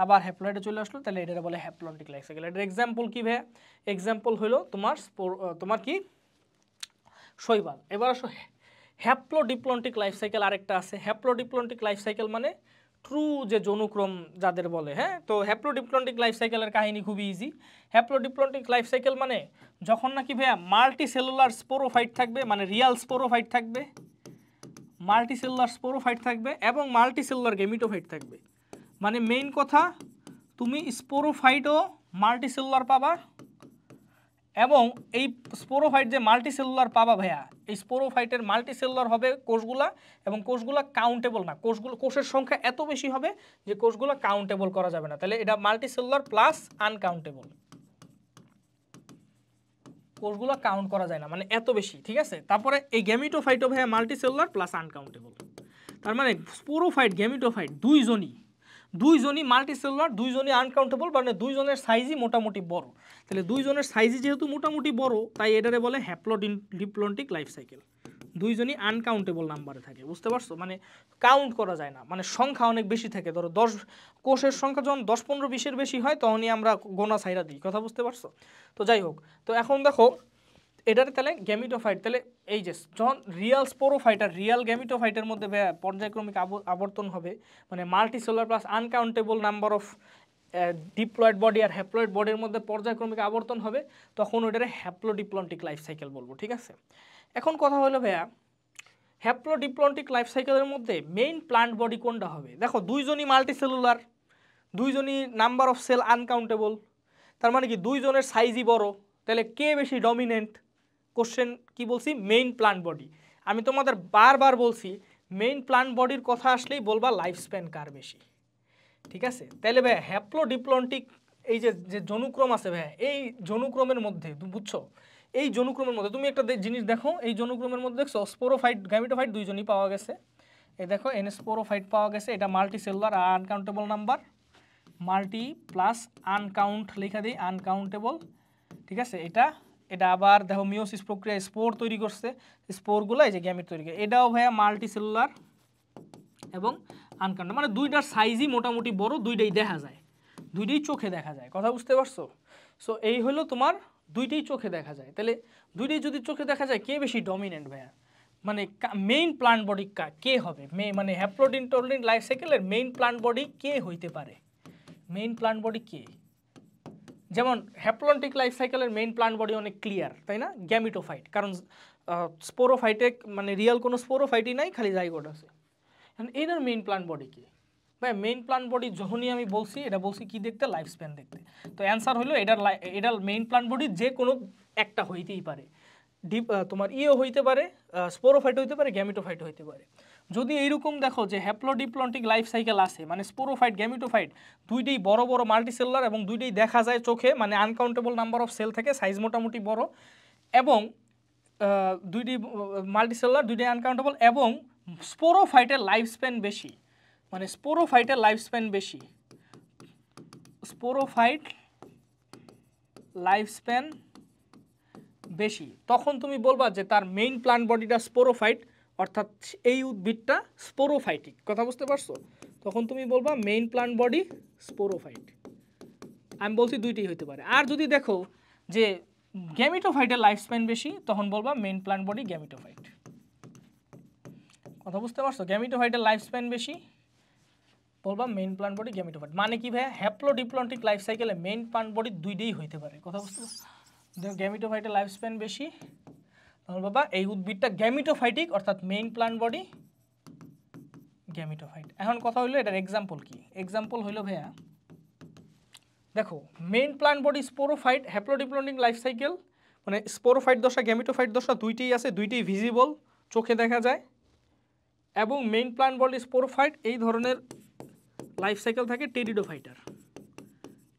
আবার হ্যাপ্লয়েডে চলে আসলো, তাহলে এটা বলে হ্যাপ্লন্টিক লাইফ সাইকেল। এটার এক্সাম্পল কি ভাইয়া? এক্সাম্পল হলো তোমার কি শৈবাল। এবার আসো হ্যাপ্লোডিপ্লন্টিক লাইফ সাইকেল আরেকটা আছে। হ্যাপ্লোডিপ্লন্টিক লাইফ সাইকেল মানে ট্রু যে যৌনক্রম যাদের বলে, হ্যাঁ? তো হ্যাপ্লোডিপ্লন্টিক লাইফ সাইকেলের কাহিনী খুবই ইজি। হ্যাপ্লোডিপ্লন্টিক লাইফ সাইকেল মানে যখন নাকি ভাইয়া মাল্টি সেলুলার স্পোরোফাইট থাকবে, মানে রিয়াল স্পোরোফাইট থাকবে, মাল্টি সেলুলার স্পোরোফাইট থাকবে এবং মাল্টি সেলুলার গ্যামিটোফাইট থাকবে। মানে মেইন কথা, তুমি স্পোরোফাইটও মাল্টি সেলুলার পাবা, এবং এই স্পোরোফাইট যে মাল্টি সেলুলার পাবা ভাইয়া, এই স্পোরোফাইটের মাল্টি সেলুলার হবে কোষগুলা, এবং কোষগুলা কাউন্টেবল না, কোষের সংখ্যা এত বেশি হবে যে কোষগুলো কাউন্টেবল করা যাবে না। তাহলে এটা মাল্টি সেলুলার প্লাস আনকাউন্টেবল, কোষগুলো কাউন্ট করা যায় না, মানে এত বেশি, ঠিক আছে? তারপরে এই গ্যামিটোফাইটও ভাইয়া মাল্টি সেলুলার প্লাস আনকাউন্টেবল। তার মানে স্পোরোফাইট গ্যামিটোফাইট দুইজনই মাল্টি সেলুলার, দুইজনই আনকাউন্টেবল, মানে দুইজনের সাইজই মোটামুটি বড়। তাহলে দুইজনের সাইজই যেহেতু মোটামুটি বড়, তাই এটারে বলে হ্যাপ্লোডিপ্লন্টিক লাইফ সাইকেল। দুইজনই আনকাউন্টেবল নাম্বারে থাকে, বুঝতে পারছো? মানে কাউন্ট করা যায় না, মানে সংখ্যা অনেক বেশি থাকে। ধরো 10 কোষের সংখ্যা যখন 10, 15, 20-এর বেশি হয় তখনই আমরা গোনা ছাইরা দিই। কথা বুঝতে পারছো? তো যাই হোক, তো এখন দেখো এটার তাহলে গ্যামিটোফাইট, তাহলে এই যে যখন রিয়াল স্পোরোফাইট আর রিয়াল গ্যামিটোফাইটের মধ্যে পর্যায়ক্রমিক আবর্তন হবে, মানে multicellular plus uncountable number of diploid body আর হ্যাপ্লয়েড বডির মধ্যে পর্যায়ক্রমিক আবর্তন হবে, তখন ওইটারে হ্যাপ্লোডিপ্লন্টিক লাইফ সাইকেল বলবো, ঠিক আছে? এখন কথা হলো ভাইয়া, হ্যাপ্লোডিপ্লন্টিক লাইফ সাইকেলের মধ্যে মেইন প্লান্ট বডি কোনটা হবে? দেখো দুইজনই মাল্টি সেলুলার, দুইজনই নাম্বার অফ সেল আনকাউন্টেবল, তার মানে কি দুইজনের সাইজই বড়, তাহলে কে বেশি ডমিনেন্ট? কোশ্চেন কি বলছি? Main plant body. আমি তোমাদের বারবার বলছি মেইন প্লান্ট বডির কথা আসলেই বলবা লাইফ স্প্যান কার বেশি, ঠিক আছে? তাহলে ভাই হ্যাপ্লোডিপ্লন্টিক এই যে যৌনক্রম আছে ভাই, এই যৌনক্রমের মধ্যে বুঝছো, এই যৌনক্রমের মধ্যে তুমি একটা জিনিস দেখো, এই যৌনক্রমের মধ্যে দেখছো স্পোরোফাইট গ্যামিটোফাইট দুইজনই পাওয়া গেছে। এই দেখো এন স্পোরোফাইট পাওয়া গেছে, এটা মাল্টি সেলুলার আর uncountable number, multi plus uncount লেখা দিই, আনকাউন্টেবল, ঠিক আছে? এটা আবার দেখো মিওসিস প্রক্রিয়ায় স্পোর তৈরি করছে, স্পোরগুলো এই যে গ্যামিট তৈরি করে, এটাও ভাইয়া মাল্টি সেলুলার এবং আনকাউন্টেবল, মানে দুইটার সাইজই মোটামুটি বড়, দুইটাই দেখা যায়, দুইটাই চোখে দেখা যায়। কথা বুঝতে পারছো? সো এই হলো তোমার দুইটাই চোখে দেখা যায়। তাহলে দুইটাই যদি চোখে দেখা যায়, কে বেশি ডমিনেন্ট ভাইয়া? মানে মেইন প্লান্ট বডি কে হবে? মানে হ্যাপ্লোডিপ্লন্টিক লাইফ সাইকেলের মেইন প্লান্ট বডি কে হইতে পারে? মেইন প্লান্ট বডি কে? যেমন হ্যাপ্লন্টিক লাইফ সাইকেলের মেইন প্লান্ট বডি অনেক ক্লিয়ার, তাই না? গ্যামিটোফাইট, কারণ স্পোরোফাইটে মানে রিয়াল কোনো স্পোরোফাইটই নাই, খালি জাইগোট আছে। এখন এটার মেইন প্লান্ট বডি কি? ভাই মেইন প্লান্ট বডি যখনই আমি বলছি এটা বলছি কি দেখতে, লাইফ স্প্যান দেখতে। তো অ্যান্সার হলো এটার মেইন প্লান্ট বডি যে কোনো একটা হইতেই পারে, তোমার ইও হইতে পারে, স্পোরোফাইট হইতে পারে, গ্যামিটোফাইট হইতে পারে। যদি এইরকম দেখো যে হ্যাপ্লোডিপ্লন্টিক লাইফ সাইকেল আছে, মানে স্পোরোফাইট গ্যামিটোফাইট দুইটাই বড় বড় মাল্টিসেলুলার এবং দুইটাই দেখা যায় চোখে, মানে আনকাউন্টেবল নাম্বার অফ সেল থাকে, সাইজ মোটামুটি বড়, এবং দুইটি মাল্টিসেলুলার, দুইটাই আনকাউন্টেবল, এবং স্পোরোফাইটের লাইফ স্প্যান বেশি, মানে স্পোরোফাইটের লাইফ স্প্যান বেশি, স্পোরোফাইট লাইফ স্প্যান বেশি, তখন তুমি বলবা যে তার মেইন প্লান্ট বডিটা স্পোরোফাইট, অর্থাৎ এই উদ্ভিদটা স্পোরোফাইটিক। কথা বুঝতে পারছো? তখন তুমি বলবা মেইন প্লান্ট বডি স্পোরোফাইট। আমি বলছি দুইটাই হইতে পারে। আর যদি দেখো যে গ্যামিটোফাইটের লাইফ স্প্যান বেশি, তখন বলবা মেইন প্লান্ট বডি গ্যামিটোফাইট। কথা বুঝতে পারছো? গ্যামিটোফাইটের লাইফ স্প্যান বেশি, বলবা মেইন প্লান্ট বডি গ্যামিটোফাইট। মানে কি ভাইয়া, হ্যাপ্লোডিপ্লন্টিক লাইফ সাইকেলে মেইন প্লান্ট বডি দুইটাই হইতে পারে। কথা বুঝতে পারছো? গ্যামিটোফাইটের লাইফ স্প্যান বেশি, তাহলে বাবা এই উদ্ভিদটা গ্যামিটোফাইটিক, অর্থাৎ মেইন প্লান্ট বডি গ্যামিটোফাইট। এখন কথা হইলো এটার এক্সাম্পল কি? এক্সাম্পল হইলো ভাইয়া দেখো main plant body sporophyte, haplodiplontic life cycle, মানে স্পোরোফাইট দশা গ্যামিটোফাইট দশা দুইটাই আছে, দুইটাই ভিজিবল, চোখে দেখা যায়, এবং মেইন প্লান্ট বডি স্পোরোফাইট এই ধরনের লাইফ সাইকেল থাকে টেরিডোফাইটার,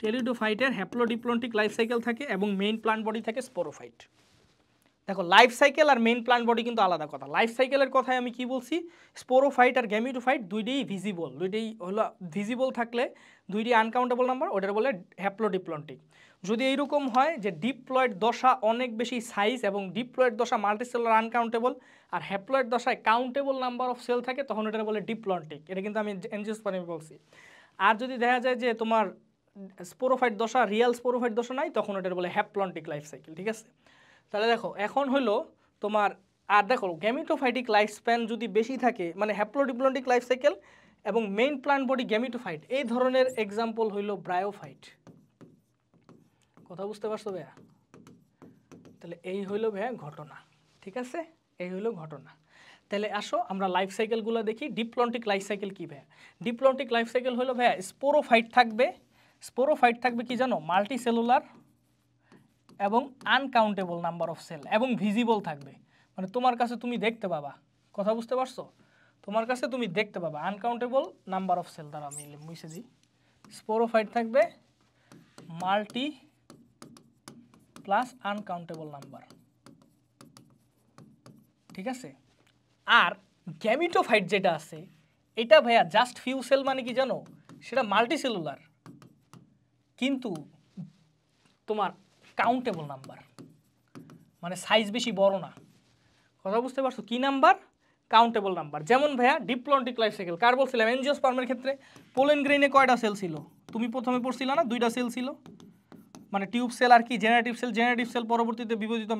টেরিডোফাইটের হ্যাপ্লোডিপ্লন্টিক লাইফ সাইকেল থাকে এবং মেইন প্লান্ট বডি থাকে স্পোরোফাইট। দেখো লাইফ সাইকেল আর মেইন প্লান্ট বডি কিন্তু আলাদা কথা। লাইফ সাইকেলের কথায় আমি কি বলছি, স্পোরোফাইট আর গ্যামিটোফাইট দুইটাই ভিজিবল, দুইটাই হলো ভিজিবল থাকলে দুইটাই আনকাউন্টেবল নাম্বার, ওটার বলে হ্যাপ্লোডিপ্লন্টিক। যদি এইরকম হয় যে ডিপ্লয়েড দশা অনেক বেশি সাইজ এবং ডিপ্লয়েড দশা মাল্টিসেলুলার আনকাউন্টেবল, আর হ্যাপ্লয়েড দশায় কাউন্টেবল নাম্বার অফ সেল থাকে, তখন এটার বলে ডিপ্লন্টিক। এটা কিন্তু আমি এনজিওস্পার্মে বলছি। আর যদি দেখা যায় যে তোমার স্পোরোফাইট দশা, রিয়েল স্পোরোফাইট দশা নাই, তখন এটার বলে হ্যাপ্লন্টিক লাইফ সাইকেল। ঠিক আছে? তাহলে দেখো এখন হলো তোমার, আর দেখো গ্যামিটোফাইটিক লাইফ স্প্যান যদি বেশি থাকে, মানে হ্যাপ্লোডিপ্লন্টিক লাইফ সাইকেল এবং মেইন প্লান্ট বডি গ্যামিটোফাইট, এই ধরনের এক্সাম্পল হইল ব্রায়োফাইট। কথা বুঝতে পারছো ভাইয়া? তাহলে এই হইলো ভাইয়া ঘটনা। ঠিক আছে? এই হইলো ঘটনা। তাহলে আসো আমরা লাইফ সাইকেলগুলো দেখি। ডিপ্লন্টিক লাইফ সাইকেল কি ভাইয়া? ডিপ্লন্টিক লাইফ সাইকেল হলো ভাইয়া স্পোরোফাইট থাকবে, স্পোরোফাইট থাকবে কি জানো, মাল্টি সেলুলার এবং আনকাউন্টেবল নাম্বার অফ সেল, এবং ভিজিবল থাকবে, মানে তোমার কাছে তুমি দেখতে পাবা। কথা বুঝতে পারছো? তোমার কাছে তুমি দেখতে পাবা আনকাউন্টেবল নাম্বার অফ সেল। দ্বারা আমি মুছে দিই, স্পোরোফাইট থাকবে মাল্টি প্লাস আনকাউন্টেবল নাম্বার। ঠিক আছে? আর গ্যামিটোফাইট যেটা আছে, এটা ভাইয়া জাস্ট ফিউ সেল, মানে কি জানো, সেটা মাল্টি সেলুলার কিন্তু তোমার কাউন্টেবল নাম্বার, মানে সাইজ বেশি বড় না। কথা বুঝতে পারছো? কি নাম্বার? Countable number. যেমন ভাইয়া ডিপ্লন্টিক লাইফ সাইকেল কার বলছিলাম, এনজিওস্পার্মের ক্ষেত্রে পোলেন গ্রেইনে কয়টা সেল ছিল? তুমি প্রথমে পড়ছিল না, দুইটা সেল ছিল, মানে টিউব সেল আর কি জেনারেটিভ সেল। জেনারেটিভ সেল পরবর্তীতে বিভাজিত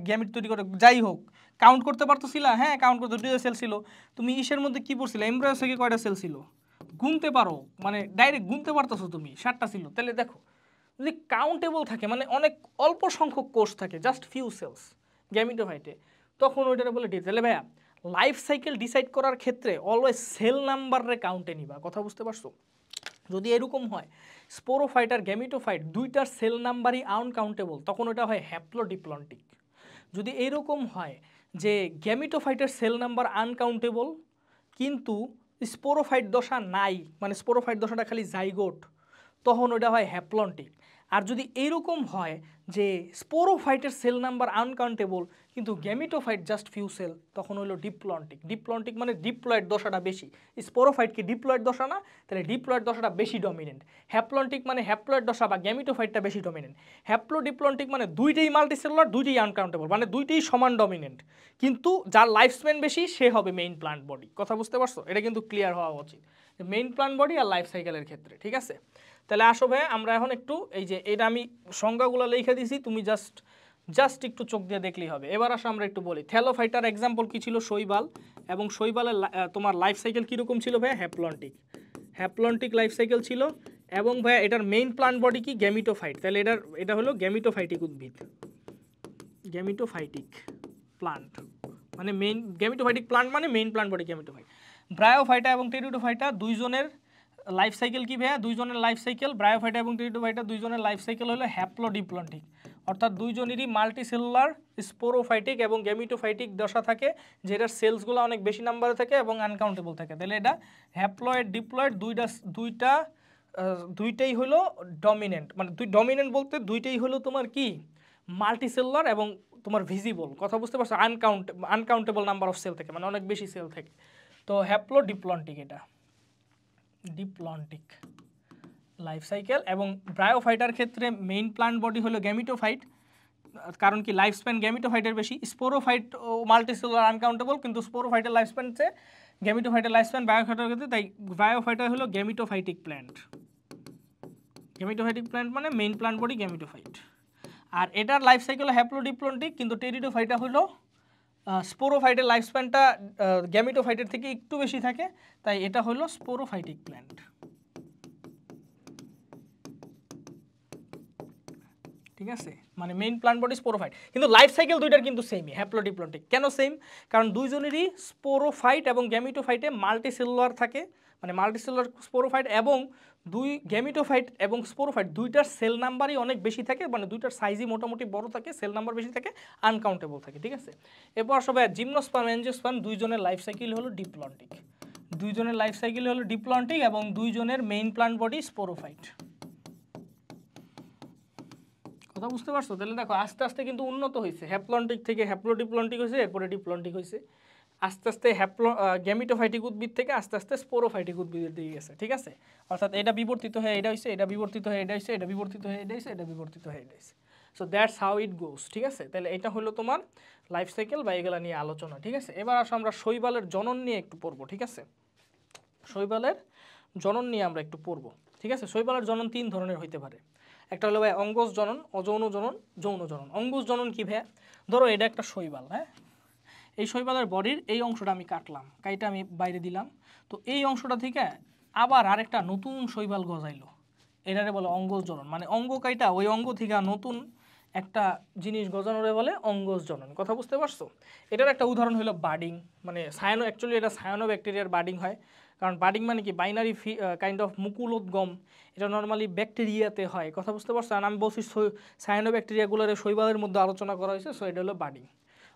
গ্যামিট তৈরি করে, যাই হোক কাউন্ট করতে পারতেছিল, হ্যাঁ কাউন্ট করতে, দুইটা সেল ছিল। তুমি ইসের মধ্যে কি পড়ছিলে, এমব্রায়ো থেকে কয়টা সেল ছিল? গুনতে পারো, মানে ডাইরেক্ট গুনতে পারতেছো তুমি, 7টা ছিল। তাহলে দেখো যদি কাউন্টেবল থাকে, মানে অনেক অল্প সংখ্যক কোষ থাকে, জাস্ট ফিউ সেলস গ্যামিটোফাইটে, তখন ওইটা বলে ডিপ। তাহলে ভাইয়া লাইফ সাইকেল ডিসাইড করার ক্ষেত্রে অলওয়েজ সেল নাম্বারে কাউন্টে নিবা। কথা বুঝতে পারছো? যদি এরকম হয় স্পোরোফাইট আর গ্যামিটোফাইট দুইটার সেল নাম্বারই আনকাউন্টেবল, তখন ওটা হয় হ্যাপ্লোডিপ্লন্টিক। যদি এইরকম হয় যে গ্যামিটোফাইটের সেল নাম্বার আনকাউন্টেবল কিন্তু স্পোরোফাইট দশা নাই, মানে স্পোরোফাইট দশাটা খালি জাইগোট, তখন ওটা হয় হ্যাপ্লন্টিক। আর যদি এইরকম হয় যে স্পোরোফাইটের সেল নাম্বার আনকাউন্টেবল কিন্তু গ্যামিটোফাইট জাস্ট ফিউ সেল, তখন হলো ডিপ্লন্টিক। ডিপ্লন্টিক মানে ডিপ্লয়েড দশাটা বেশি। স্পোরোফাইট কি ডিপ্লয়েড দশা না? তাহলে ডিপ্লয়েড দশাটা বেশি ডমিনেন্ট। হ্যাপ্লন্টিক মানে হ্যাপ্লয়েড দশা বা গ্যামিটোফাইটটা বেশি ডমিনেন্ট। হ্যাপ্লোডিপ্লন্টিক মানে দুইটাই মাল্টিসেলুলার, দুইটাই আনকাউন্টেবল, মানে দুইটাই সমান ডমিনেন্ট, কিন্তু যার লাইফ স্প্যান বেশি সে হবে মেইন প্লান্ট বডি। কথা বুঝতে পারছো? এটা কিন্তু ক্লিয়ার হওয়া উচিত মেইন প্লান্ট বডি আর লাইফ সাইকেলের ক্ষেত্রে। ঠিক আছে? তাহলে আসো ভাই আমরা এখন একটু এই যে এটা আমি সংজ্ঞাগুলো লিখে দিয়েছি, তুমি জাস্ট একটু চোখ দিয়ে দেখলেই হবে। এবার আসো আমরা একটু বলি থ্যালোফাইটার এক্সাম্পল কি ছিল, শৈবাল, এবং শৈবালের তোমার লাইফ সাইকেল কীরকম ছিল ভাইয়া, হ্যাপ্লন্টিক লাইফ সাইকেল ছিল, এবং ভাইয়া এটার মেইন প্লান্ট বডি কি, গ্যামিটোফাইট। তাহলে এটা হলো গ্যামিটোফাইটিক উদ্ভিদ, গ্যামিটোফাইটিক প্লান্ট মানে মেইন গ্যামিটোফাইটিক প্লান্ট মানে main plant body gametophyte. Bryophyta এবং টেরিডোফাইটা দুইজনের লাইফ সাইকেল কি ভাইয়া, দুইজনের লাইফ সাইকেল ব্রায়োফাইটা এবং টেরিডোফাইটা দুইজনের লাইফ সাইকেল হলো হ্যাপ্লোডিপ্লন্টিক, অর্থাৎ দুইজনেরই মাল্টিসেলুলার স্পোরোফাইটিক এবং গ্যামিটোফাইটিক দশা থাকে, যেটার সেলসগুলো অনেক বেশি নাম্বারে থাকে এবং আনকাউন্টেবল থাকে। তাহলে এটা হ্যাপ্লয়েড ডিপ্লয়েড দুইটাই হলো ডমিনেন্ট, মানে ডমিনেন্ট বলতে দুইটাই হলো তোমার কি মাল্টিসেলুলার এবং তোমার ভিজিবল, কথা বুঝতে পারছো, আনকাউন্টেবল নাম্বার অফ সেল থাকে, মানে অনেক বেশি সেল থাকে। তো হ্যাপ্লোডিপ্লন্টিক এটা ডিপ্লন্টিক লাইফ সাইকেল। এবং ব্রায়োফাইটার ক্ষেত্রে মেইন প্লান্ট বডি হলো গ্যামিটোফাইট, কারণ কি লাইফ স্প্যান গ্যামিটোফাইটের বেশি। স্পোরোফাইট ও মাল্টিসেলুলার আনকাউন্টেবল, কিন্তু স্পোরোফাইটের লাইফ স্প্যান চেয়ে গ্যামিটোফাইটের লাইফ স্প্যান ব্রায়োফাইটার ক্ষেত্রে, তাই ব্রায়োফাইটার হলো গ্যামিটোফাইটিক প্ল্যান্ট। গ্যামিটোফাইটিক প্ল্যান্ট মানে মেইন প্লান্ট বডি গ্যামিটোফাইট। আর এটার লাইফ সাইকেল হ্যাপ্লোডিপ্লন্টিক, কিন্তু টেরিডোফাইটা হলো স্পোরোফাইটের লাইফ স্প্যানটা গ্যামিটোফাইটের থেকে একটু বেশি থাকে, তাই এটা হলো স্পোরোফাইটিক প্ল্যান্ট। ঠিক আছে, মানে মেইন প্লান্ট বডি স্পোরোফাইট, কিন্তু লাইফ সাইকেল দুইটার কিন্তু সেমই হ্যাপ্লোডিপ্লন্টিক। কেন সেম? কারণ দুইজনেরই স্পোরোফাইট এবং গ্যামিটোফাইটে মাল্টিসেলুলার থাকে, মানে মাল্টিসেলুলার স্পোরোফাইট, এবং দুই গ্যামিটোফাইট এবং স্পোরোফাইট দুইটার সেল নাম্বারই অনেক বেশি থাকে, মানে দুইটার সাইজই মোটামুটি বড় থাকে, সেল নাম্বার বেশি থাকে, আনকাউন্টেবল থাকে। ঠিক আছে, এরপর সবাই জিমনোস্পার্ম এনজিওস্পার্ম দুইজনের লাইফ সাইকেল হলো ডিপ্লন্টিক, দুইজনের লাইফ সাইকেল হলো ডিপ্লন্টিক এবং দুইজনের মেইন প্লান্ট বডি স্পোরোফাইট। কথা বুঝতে পারছো? তাহলে দেখো আস্তে আস্তে কিন্তু উন্নত হয়েছে, হ্যাপ্লন্টিক থেকে হ্যাপ্লোডিপ্লন্টিক হয়েছে, এরপরে ডিপ্লন্টিক হয়েছে, আস্তে আস্তে গ্যামিটোফাইটিক উদ্ভিদ থেকে আস্তে আস্তে স্পোরোফাইটিক উদ্ভিদের দিকে গেছে। ঠিক আছে, অর্থাৎ এটা বিবর্তিত হয়ে এটা হয়েছে, এটা বিবর্তিত হয়ে এটা হয়েছে, এটা বিবর্তিত হয়ে এটা হয়েছে, এটা বিবর্তিত হয়ে এটা হয়েছে। সো দ্যাটস হাউ ইট গোস। ঠিক আছে, তাহলে এটা হলো তোমার লাইফ সাইকেল বা এগুলা নিয়ে আলোচনা। ঠিক আছে, এবার আসো আমরা শৈবালের জনন নিয়ে একটু পড়বো। ঠিক আছে, শৈবালের জনন নিয়ে আমরা একটু পড়বো। ঠিক আছে, শৈবালের জনন তিন ধরনের হইতে পারে। একটা হলো ভাই অঙ্গজ জনন, অযৌন জনন, যৌন জনন। অঙ্গজ জনন কি ভাই? ধরো এটা একটা শৈবাল, হ্যাঁ, এই শৈবালের বডির এই অংশটা আমি কাটলাম, কাইটা আমি বাইরে দিলাম, তো এই অংশটা থেকে আবার আরেকটা নতুন শৈবাল গজাইলো, এটারে বলে অঙ্গজ জনন। মানে অঙ্গ কাইটা ওই অঙ্গ থেকে নতুন একটা জিনিস গজানোরে বলে অঙ্গজ জনন। কথা বুঝতে পারছো? এটার একটা উদাহরণ হলো বার্ডিং, মানে অ্যাকচুয়ালি এটা সায়ানো ব্যাকটেরিয়ার বার্ডিং হয়, কারণ বার্ডিং মানে কি বাইনারি কাইন্ড অফ মুকুলোদ্গম, এটা নর্মালি ব্যাকটেরিয়াতে হয়। কথা বুঝতে পারছো? আর আমি বলছি সায়ানো ব্যাকটেরিয়াগুলোর শৈবালের মধ্যে আলোচনা করা হয়েছে, সো এটা হলো বার্ডিং।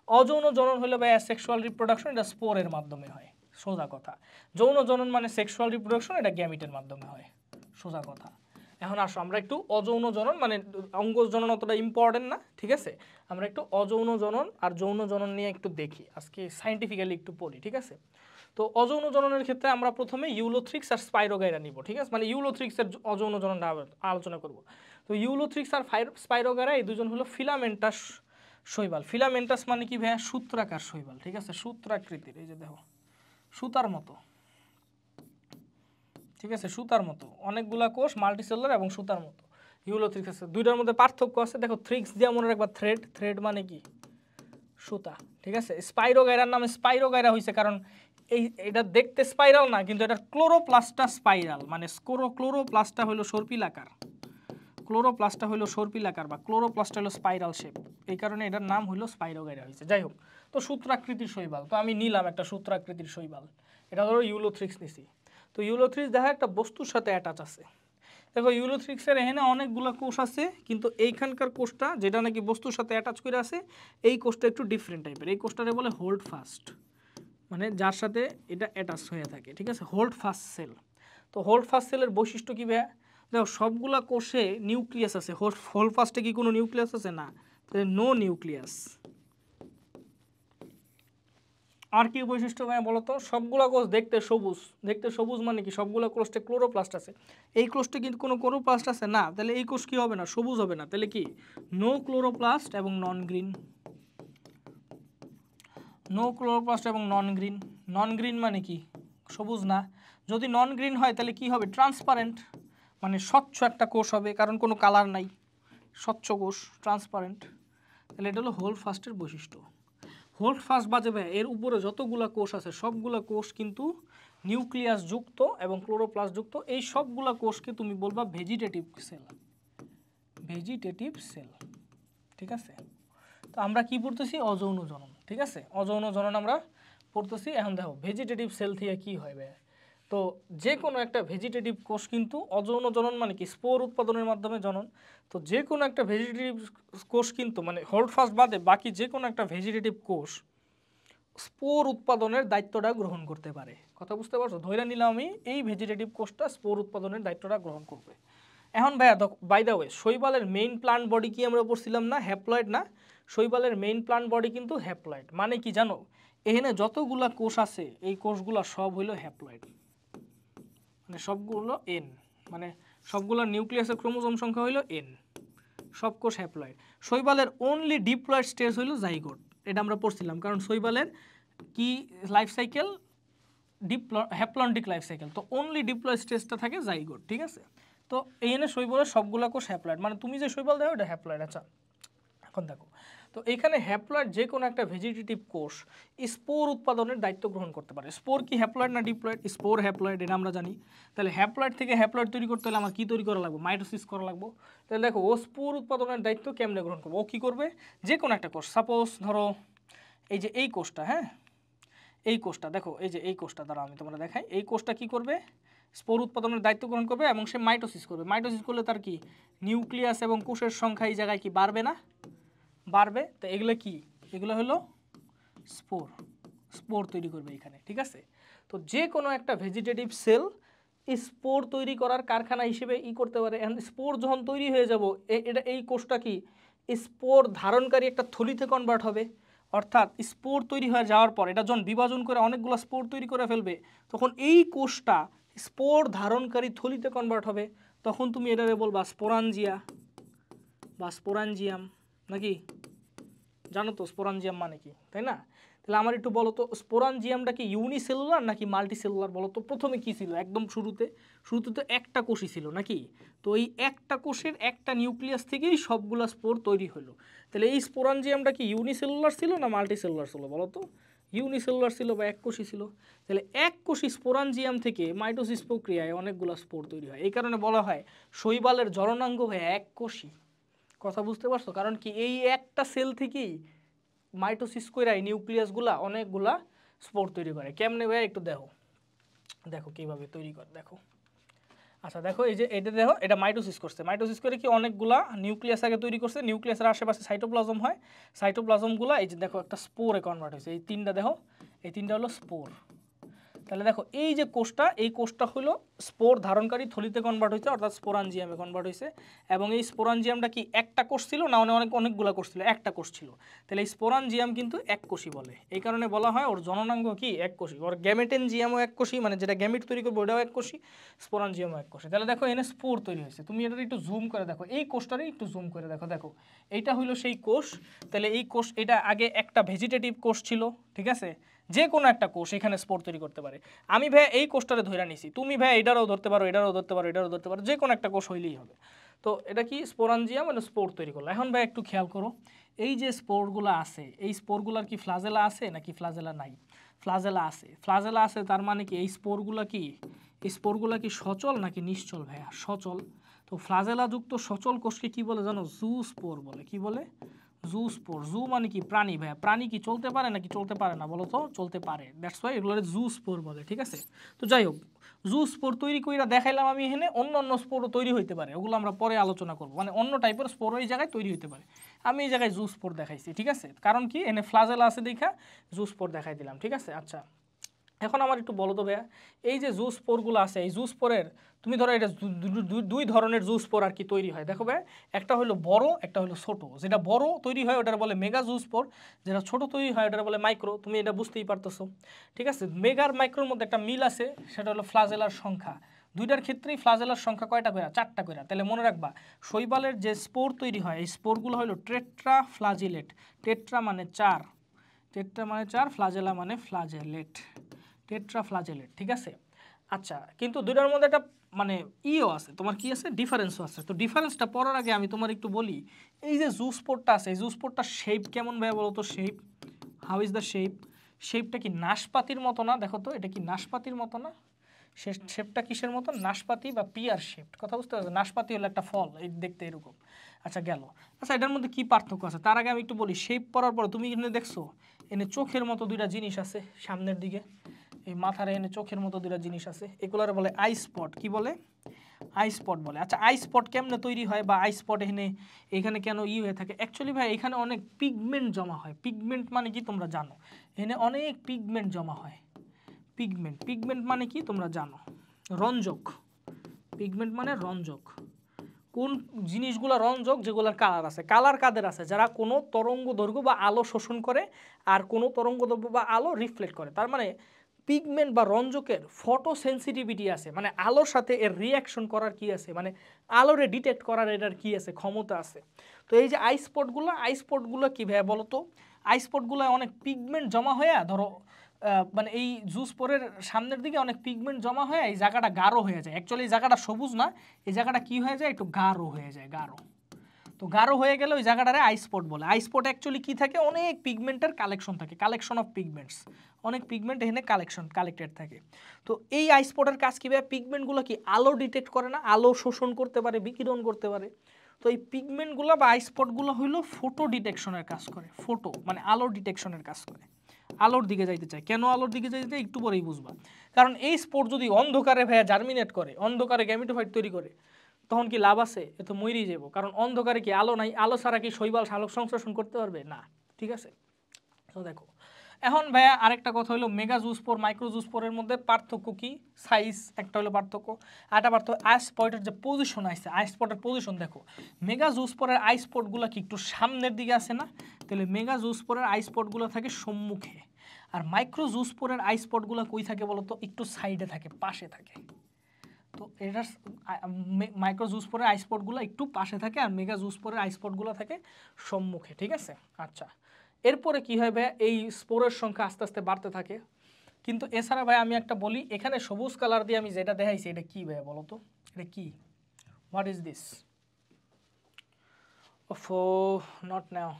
অযৌন জনন হলো বা সেক্সুয়াল রিপ্রোডাকশন, এটা স্পোরের মাধ্যমে হয়, সোজা কথা। যৌন জনন মানে সেক্সুয়াল রিপ্রোডাকশন, এটা গ্যামিটের মাধ্যমে হয়, সোজা কথা। এখন আসো আমরা একটু অযৌন জনন, মানে অঙ্গজ জনন অতটা ইম্পর্টেন্ট না, ঠিক আছে, আমরা একটু অযৌন জনন আর যৌন জনন নিয়ে একটু দেখি, আজকে সাইন্টিফিক্যালি একটু পড়ি। ঠিক আছে, তো অযৌন জননের ক্ষেত্রে আমরা প্রথমে ইউলোথ্রিক্স আর স্পাইরোগাইরা নিব। ঠিক আছে, মানে ইউলোথ্রিক্সের অযৌন জননটা আলোচনা করব। তো ইউলোথ্রিক্স আর স্পাইরোগাইরা এই দুজন হলো ফিলামেন্টাস শৈবাল। ফিলামেন্টাস মানে কি ভাইয়া? সূত্রাকার শৈবাল। ঠিক আছে, সূত্রাকৃতির, এই যে দেখো সুতার মতো। ঠিক আছে, সুতার মতো অনেকগুলা কোষ, মাল্টিসেলুলার এবং সুতার মতো। ইউলোথ্রিক্স আছে, দুইটার মধ্যে পার্থক্য আছে। দেখো থ্রিক্স দিয়ে মনে রাখবা, থ্রেড মানে কি? সুতা। ঠিক আছে, স্পাইরোগাইরার নামে স্পাইরোগাইরা হয়েছে কারণ এটা দেখতে স্পাইরাল না, কিন্তু এটা ক্লোরোপ্লাস্টটা স্পাইরাল, মানে ক্লোরোপ্লাস্টটা হলো সর্পিলাকার, ক্লোরোপ্লাস্টটা হলো সর্পিলাকার বা ক্লোরোপ্লাস্টটা হলো স্পাইরাল শেপ, এই কারণে এটার নাম হলো স্পাইরোগাইরা হয়েছে। যাই হোক, তো সূত্রাকৃতির শৈবাল, তো আমি নিলাম একটা সূত্রাকৃতির শৈবাল, এটা ধরো ইউলোথ্রিক্স নিছি। তো ইউলোথ্রিক্স দেখা একটা বস্তুর সাথে অ্যাটাচ আছে। দেখো ইউলোথ্রিক্সের এখানে অনেকগুলো কোষ আছে, কিন্তু এইখানকার কোষটা যেটা নাকি বস্তুর সাথে অ্যাটাচ করে আছে, এই কোষটা একটু ডিফারেন্ট টাইপের। এই কোষটারে বলে হোল্ড ফাস্ট, মানে যার সাথে এটা অ্যাটাচ হয়ে থাকে। ঠিক আছে, হোল্ড ফাস্ট সেল। তো হোল্ড ফাস্ট সেলের বৈশিষ্ট্য কী ভাইয়া? দেখো সবগুলা কোষে নিউক্লিয়াস আছে। হোল্ড ফাস্টে কি কোনো নিউক্লিয়াস আছে? না, নো নিউক্লিয়াস। আর কি বৈশিষ্ট্য ভাই বলো তো? সবগুলা কোষ দেখতে সবুজ। দেখতে সবুজ মানে কি? সবগুলা কোষে ক্লোরোপ্লাস্ট আছে। এই কোষে কিন্তু কোনো ক্লোরোপ্লাস্ট আছে না, তাহলে এই কোষ কি হবে না? সবুজ হবে না। তাহলে কি? নো ক্লোরোপ্লাস্ট এবং নন গ্রিন। নো ক্লোরোপ্লাস্ট এবং নন গ্রিন। নন গ্রিন মানে কি? সবুজ না। যদি নন গ্রিন হয় তাহলে কি হবে? ট্রান্সপারেন্ট, মানে স্বচ্ছ একটা কোষ হবে, কারণ কোনো কালার নাই, স্বচ্ছ কোষ, ট্রান্সপারেন্ট। তাহলে এটা হলো হোল্ড ফাস্টের বৈশিষ্ট্য। হোল্ড ফাস্ট বাজে ভাই এর উপরে যতগুলা কোষ আছে সবগুলা কোষ কিন্তু নিউক্লিয়াস যুক্ত এবং ক্লোরোপ্লাস্ট যুক্ত। এই সবগুলা কোষকে তুমি বলবা ভেজিটেটিভ সেল, ভেজিটেটিভ সেল। ঠিক আছে, তো আমরা কি পড়তেছি? অযৌন জনন। ঠিক আছে, অযৌন জনন আমরা পড়তেছি। এখন দেখো ভেজিটেটিভ সেল থেকে কি হয় ভাই? তো যে কোনো একটা ভেজিটেটিভ কোষ কিন্তু অযৌন জনন মানে কি স্পোর উৎপাদনের মাধ্যমে জনন। তো যে কোনো একটা ভেজিটেটিভ কোষ কিন্তু মানে হোল্ডফাস্ট বাদে বাকি যে কোনো একটা ভেজিটেটিভ কোষ স্পোর উৎপাদনের দায়িত্বটা গ্রহণ করতে পারে। কথা বুঝতে পারছো? ধরে নিলাম আমি এই ভেজিটেটিভ কোষটা স্পোর উৎপাদনের দায়িত্বটা গ্রহণ করবে। এখন ভাইয়া বাই দ্য ওয়ে, শৈবালের মেইন প্লান্ট বডি কি আমরা পড়ছিলাম না? হ্যাপ্লয়েড না? শৈবালের মেইন প্লান্ট বডি কিন্তু হ্যাপ্লয়েড। মানে কি জানো? এখানে যতগুলা কোষ আছে এই কোষগুলা সব হইল হ্যাপ্লয়েড, মানে সবগুলো এন, মানে সবগুলো নিউক্লিয়াসের ক্রোমোজোম সংখ্যা হইল এন, সব কোষ হ্যাপ্লয়েড। শৈবালের অনলি ডিপ্লয়েড স্টেজ হইল জাইগোট, এটা আমরা পড়ছিলাম, কারণ শৈবালের কি life cycle haplontic life cycle, তো অনলি ডিপ্লয়েড স্টেজটা থাকে জাইগোট, ঠিক আছে? তো এইখানে শৈবালের সবগুলা কোষ হ্যাপ্লয়েড, মানে তুমি যে শৈবাল দেখো এটা হ্যাপ্লয়েড। আচ্ছা এখন দেখো, তো এখানে হ্যাপ্লয়েড যে কোনো একটা ভেজিটেটিভ কোষ স্পোর উৎপাদনের দায়িত্ব গ্রহণ করতে পারে। স্পোর কি হ্যাপ্লয়েড না ডিপ্লয়েড? স্পোর হ্যাপ্লয়েড, এটা আমরা জানি। তাহলে হ্যাপ্লয়েড থেকে হ্যাপ্লয়েড তৈরি করতে হলে আমার কি তৈরি করা লাগবে? মাইটোসিস করা লাগবে। তাহলে দেখো ও স্পোর উৎপাদনের দায়িত্ব কেমনে গ্রহণ করবে? ও কী করবে? যে কোনো একটা কোষ, সাপোজ ধরো এই যে এই কোষটা, হ্যাঁ এই কোষটা দেখো, এই যে এই কোষটা দ্বারা আমি তোমরা দেখাই, এই কোষটা কি করবে? স্পোর উৎপাদনের দায়িত্ব গ্রহণ করবে এবং সে মাইটোসিস করবে। মাইটোসিস করলে তার কি নিউক্লিয়াস এবং কোষের সংখ্যা এই জায়গায় কি বাড়বে না? বাড়বে। তো এগুলো কি? এগুলো হলো স্পোর, স্পোর তৈরি করবে এখানে, ঠিক আছে? তো যে কোনো একটা ভেজিটেটিভ সেল স্পোর তৈরি করার কারখানা হিসেবে করতে পারে। এখন স্পোর যখন তৈরি হয়ে যাব, এটা এই কোষটা কি স্পোর ধারণকারী একটা থলিতে কনভার্ট হবে। অর্থাৎ স্পোর তৈরি হয়ে যাওয়ার পর এটা যখন বিভাজন করে অনেকগুলো স্পোর তৈরি করে ফেলবে, তখন এই কোষটা স্পোর ধারণকারী থলিতে কনভার্ট হবে। তখন তুমি এটারে বলবা স্পোরাঞ্জিয়া বা স্পোরাঞ্জিয়াম, নাকি? জানো তো স্পোরাঞ্জিয়াম মানে কি, তাই না? তাহলে আমার একটু বলো তো স্পোরাঞ্জিয়ামটা কি ইউনিসেলুলার নাকি মাল্টিসেলুলার বলো তো? প্রথমে কি ছিল? একদম শুরুতে তো একটা কোষই ছিল, নাকি? তো এই একটা কোষের একটা নিউক্লিয়াস থেকেই সবগুলা স্পোর তৈরি হলো। তাহলে এই স্পোরাঞ্জিয়ামটা কি ইউনিসেলুলার ছিল না মাল্টিসেলুলার ছিল বলো তো? ইউনিসেলুলার ছিল বা এক কোষই ছিল। তাহলে এক কোষী স্পোরাঞ্জিয়াম থেকে মাইটোসিস প্রক্রিয়ায় অনেকগুলো স্পোর তৈরি হয়। এই কারণে বলা হয় শৈবালের জননাঙ্গ হয় এক কোষী। কথা বুঝতে পারছো? কারণ কি এই একটা সেল থেকেই মাইটোসিস কইরা এই নিউক্লিয়াসগুলা অনেকগুলা স্পোর তৈরি করে। কেমনে ভাই একটু দেখো, দেখো কিভাবে তৈরি করে দেখো। আচ্ছা দেখো, এই যে এটা দেখো, এটা মাইটোসিস করছে। মাইটোসিস করে কি অনেকগুলা নিউক্লিয়াস আগে তৈরি করছে। নিউক্লিয়াসের আশেপাশে সাইটোপ্লাজম হয়। সাইটোপ্লাজমগুলা এই যে দেখো একটা স্পোরে কনভার্ট হয়েছে। এই তিনটা দেখো, এই তিনটা হলো স্পোর। তাহলে দেখো এই যে কোষটা, এই কোষটা হলো স্পোর ধারণকারী থলিতে কনভার্ট হয়েছে, অর্থাৎ স্পোরাঞ্জিয়ামে কনভার্ট হয়েছে। এবং এই স্পোরাঞ্জিয়ামটা কি একটা কোষ ছিল না অনেকগুলো কোষ ছিল? একটা কোষ ছিল। তাহলে এই স্পোরাঞ্জিয়াম কিন্তু এক কোষই বলে। এই কারণে বলা হয় ওর জননাঙ্গ কি এক কোষই। ওর গ্যামেটেনজিয়ামও এক কোষই, মানে যেটা গ্যামিট তৈরি করবে ওটাও এক কোষই, স্পোরাঞ্জিয়ামও এক কোষই। তাহলে দেখো এনে স্পোর তৈরি হয়েছে। তুমি এটা একটু জুম করে দেখো, এই কোষটারই একটু জুম করে দেখো। দেখো এইটা হইলো সেই কোষ। তাহলে এই কোষ, এটা আগে একটা ভেজিটেটিভ কোষ ছিল, ঠিক আছে? যে কোনো একটা কোষ এখানে স্পোর তৈরি করতে পারে। আমি ভাই এই কোষটারে ধরে নিছি, তুমি ভাই এটারও ধরতে পারো, এটারও ধরতে পারো, এটারও ধরতে পারো, যে কোনো একটা কোষ হইলেই হবে। তো এটা কি স্পোরাঞ্জিয়াম, মানে স্পোর তৈরি করলো। এখন ভাই একটু খেয়াল করো, এই যে স্পোরগুলো আছে, এই স্পোরগুলোর কি ফ্লাজেলা আছে নাকি ফ্লাজেলা নাই? ফ্লাজেলা আছে। ফ্লাজেলা আছে, তার মানে কি এই স্পোরগুলো কি সচল নাকি নিশ্চল ভাইয়া? সচল। তো ফ্লাজেলা যুক্ত সচল কোষকে কি বলে জানো? জু স্পোর বলে। কি বলে? জু স্পোর। জু মানে কি প্রাণী ভাইয়া। প্রাণী কি চলতে পারে নাকি চলতে পারে না বলো তো? চলতে পারে, দ্যাটস ওয়াই এগুলো জু স্পোর বলে, ঠিক আছে? তো যাই হোক, জু স্পোর তৈরি কইরা দেখাইলাম আমি এখানে। অন্য স্পোরও তৈরি হইতে পারে, ওগুলো আমরা পরে আলোচনা করবো। মানে অন্য টাইপের স্পোর এই জায়গায় তৈরি হইতে পারে। আমি এই জায়গায় জু স্পোর দেখাইছি, ঠিক আছে? কারণ কি এনে ফ্লাজেলা আছে দেখা জু স্পোর দেখাই দিলাম, ঠিক আছে? আচ্ছা এখন আমার একটু বলো তো ভাইয়া, এই যে জু স্পোরগুলো আছে, এই জু স্পোরের তুমি ধরো এটা দুই ধরনের জু স্পোর আর কি তৈরি হয়। দেখো ভাই, একটা হলো বড়, একটা হলো ছোট। যেটা বড় তৈরি হয় ওটার বলে মেগা জু স্পোর, যেটা ছোট তৈরি হয় ওটার বলে মাইক্রো। তুমি এটা বুঝতেই পারতেছো, ঠিক আছে? মেগার মাইক্রোর মধ্যে একটা মিল আছে, সেটা হলো ফ্লাজেলার সংখ্যা। দুইটার ক্ষেত্রেই ফ্লাজেলার সংখ্যা কয়টা করে? 4টা করে। তাহলে মনে রাখবা, শৈবালের যে স্পোর তৈরি হয় এই স্পোরগুলো হলো টেট্রা ফ্লাজিলেট। টেট্রা মানে 4, টেট্রা মানে 4, ফ্লাজেলা মানে ফ্লাজেলেট, টেট্রাফ্লাজেলেট, ঠিক আছে? আচ্ছা, কিন্তু দুইটার মধ্যে একটা মানে ইও আছে, তোমার কি আছে? ডিফারেন্সও আছে। তো ডিফারেন্সটা পড়ার আগে আমি তোমার একটু বলি, এই যে জু স্পোরটা আছে, এই জু স্পোরটার শেপ কেমন ভাই বলো তো? Shape, how is the shape? শেপটা কি নাশপাতির মতো না? দেখো তো, এটা কি নাশপাতির মতো না? শেপটা কিসের মতো? নাশপাতি বা পিয়ার শেপ। কথা বুঝতে পারছো? নাশপাতি হলো একটা ফল, এই দেখতে এরকম। আচ্ছা গেল। আচ্ছা এটার মধ্যে কি পার্থক্য আছে তার আগে আমি একটু বলি। শেপ পড়ার পর তুমি এখানে দেখছো এনে চোখের মতো দুইটা জিনিস আছে সামনের দিকে, এই মাথার এখানে চোখের মতো দুটো জিনিস আছে, এগুলোর বলে আই স্পট। কি বলে? আই স্পট বলে। আচ্ছা আই স্পট কেমনে তৈরি হয় বা আই স্পট এখানে কেন হয়ে থাকে? অ্যাকচুয়ালি ভাই এখানে অনেক পিগমেন্ট জমা হয়। পিগমেন্ট মানে কি তোমরা জানো, এখানে অনেক পিগমেন্ট জমা হয়। পিগমেন্ট মানে কি তোমরা জানো? রঞ্জক। পিগমেন্ট মানে রঞ্জক। কোন জিনিসগুলো রঞ্জক? যেগুলোর কালার আছে। কালার কাদের আছে? যারা কোনো তরঙ্গ দৈর্ঘ্য বা আলো শোষণ করে আর কোনো তরঙ্গ দৈর্ঘ্য বা আলো রিফ্লেক্ট করে। তার মানে পিগমেন্ট বা রঞ্জকের ফটো সেন্সিটিভিটি আছে, মানে আলোর সাথে এর রিয়াকশন করার কি আছে, মানে আলোরে ডিটেক্ট করার এটার কি আছে, ক্ষমতা আছে। তো এই যে আই স্পটগুলো কি ভাই বলো তো? আই স্পটগুলো অনেক পিগমেন্ট জমা হয়ে ধরো মানে এই জুস পোরের সামনের দিকে অনেক পিগমেন্ট জমা হয়ে এই জায়গাটা গাঢ় হয়ে যায়। অ্যাকচুয়ালি এই জায়গাটা সবুজ না, এই জায়গাটা কি হয়ে যায়, একটু গাঢ় হয়ে যায়, গাঢ়। তো গাঢ় হয়ে গেলে ওই জায়গাটারে আই স্পট বলে। আই স্পট অ্যাকচুয়ালি কি থাকে? অনেক পিগমেন্টের কালেকশন থাকে, কালেকশন অফ পিগমেন্টস। অনেক পিগমেন্ট এখানে কালেক্টেড থাকে। তো এই আই স্পটের কাজ কী? পিগমেন্টগুলো কি আলো ডিটেক্ট করে না, আলো শোষণ করতে পারে, বিকিরণ করতে পারে। তো এই পিগমেন্টগুলো বা আই স্পটগুলো হইলো ফটো ডিটেকশনের কাজ করে। ফটো মানে আলোর ডিটেকশনের কাজ করে, আলোর দিকে যাইতে চায়। কেন আলোর দিকে যাইতে চায় একটু পরেই বুঝবা। কারণ এই স্পোর যদি অন্ধকারে ভাইয়া জার্মিনেট করে, অন্ধকারে গ্যামিটোফাইট তৈরি করে, তখন কি লাভ আছে? এ তো মরেই যাবো। কারণ অন্ধকারে কি আলো নাই? আলো ছাড়া কি শৈবাল সালোক সংশ্লেষণ করতে পারবে না? ঠিক আছে। তো দেখো এখন ভাইয়া আরেকটা কথা হলো মেগা জুস্পোর মাইক্রো জুস্পোরের মধ্যে পার্থক্য কি? সাইজ একটা হলো পার্থক্য, আরেকটা পার্থক্য আই স্পটের যে পজিশন আছে, আই স্পটের পজিশন দেখো। মেগা জুস্পোরের আই স্পটগুলো কি একটু সামনের দিকে আছে না? তাহলে মেগা জুস্পোরের আই স্পটগুলো থাকে সম্মুখে। আর মাইক্রো জুস্পোরের আই স্পটগুলো কই থাকে বলো তো? একটু সাইডে থাকে, পাশে থাকে। তো এটার মাইক্রো জুস্পোরের আই স্পটগুলো একটু পাশে থাকে আর মেগা জুস্পোরের আই স্পটগুলো থাকে সম্মুখে। ঠিক আছে। আচ্ছা এরপরে কি হয় ভাই? এই স্পোরের সংখ্যা আস্তে আস্তে বাড়তে থাকে। কিন্তু এছাড়া ভাই আমি একটা বলি, এখানে সবুজ কালার দিয়ে আমি যেটা দেখাইছি এটা কি ভাই বলো তো? এটা কি? What is this? ওফো, নট নাও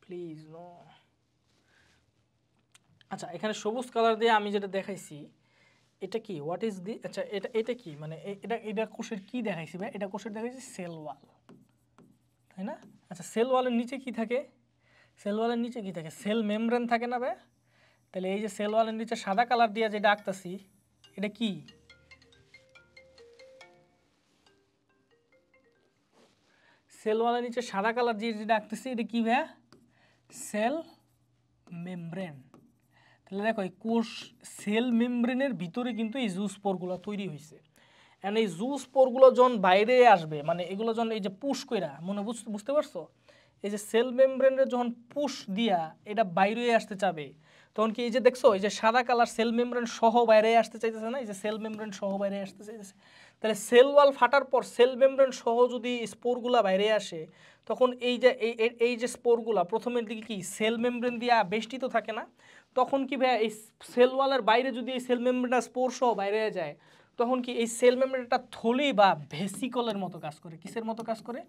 প্লিজ, নো। আচ্ছা এখানে সবুজ কালার দিয়ে আমি যেটা দেখাইছি এটা কি? What is the? আচ্ছা এটা কি মানে এটা কোষের কি দেখাইছি ভাই? এটা কোষের দেখাইছি সেল ওয়াল, তাই না? আচ্ছা সেল ওয়ালের নিচে কি থাকে? সেল ওয়ালের নিচে কি থাকে? সেল মেমব্রেন থাকে না ভাই? তাহলে এই যে সেল ওয়ালের নিচে সাদা কালার দিয়ে যেটা আঁকতেছি এটা কি? সেল ওয়ালের নিচে সাদা কালার দিয়ে যেটা আঁকতেছি এটা কি ভাইয়া? Cell membrane. তাহলে দেখো এই কোষ সেল মেমব্রেনের ভিতরে কিন্তু এই জুস পোরগুলো তৈরি হয়েছে। এন্ড এই জুস পোরগুলো যখন বাইরে আসবে, মানে এগুলো যখন এই যে পুশ কইরা, মনে বুঝতে পারছো? এই যে সেল মেমব্রেনের যখন পুশ দিয়া এটা বাইরে আসতে চাবে, তখন কি এই যে দেখছো এই যে সাদা কালার সেল মেমব্রেন সহ বাইরে আসতে চাইতেছে না? এই যে সেল মেমব্রেন সহ বাইরে আসতে চাইতেছে। তাহলে সেল ওয়াল ফাটার পর সেল মেমব্রেন সহ যদি স্পোরগুলা বাইরে আসে, তখন এই যে স্পোরগুলা প্রথমের দিকে কি সেল মেমব্রেন দিয়া বেষ্টিত থাকে না? তখন কি ভাইয়া এই সেল ওয়ালের বাইরে যদি এই সেল মেমব্রেনটা স্পোর সহ বাইরে যায়, তখন কি এই সেল মেমব্রেনটা থলি বা ভেসিকলের মতো কাজ করে। কিসের মতো কাজ করে?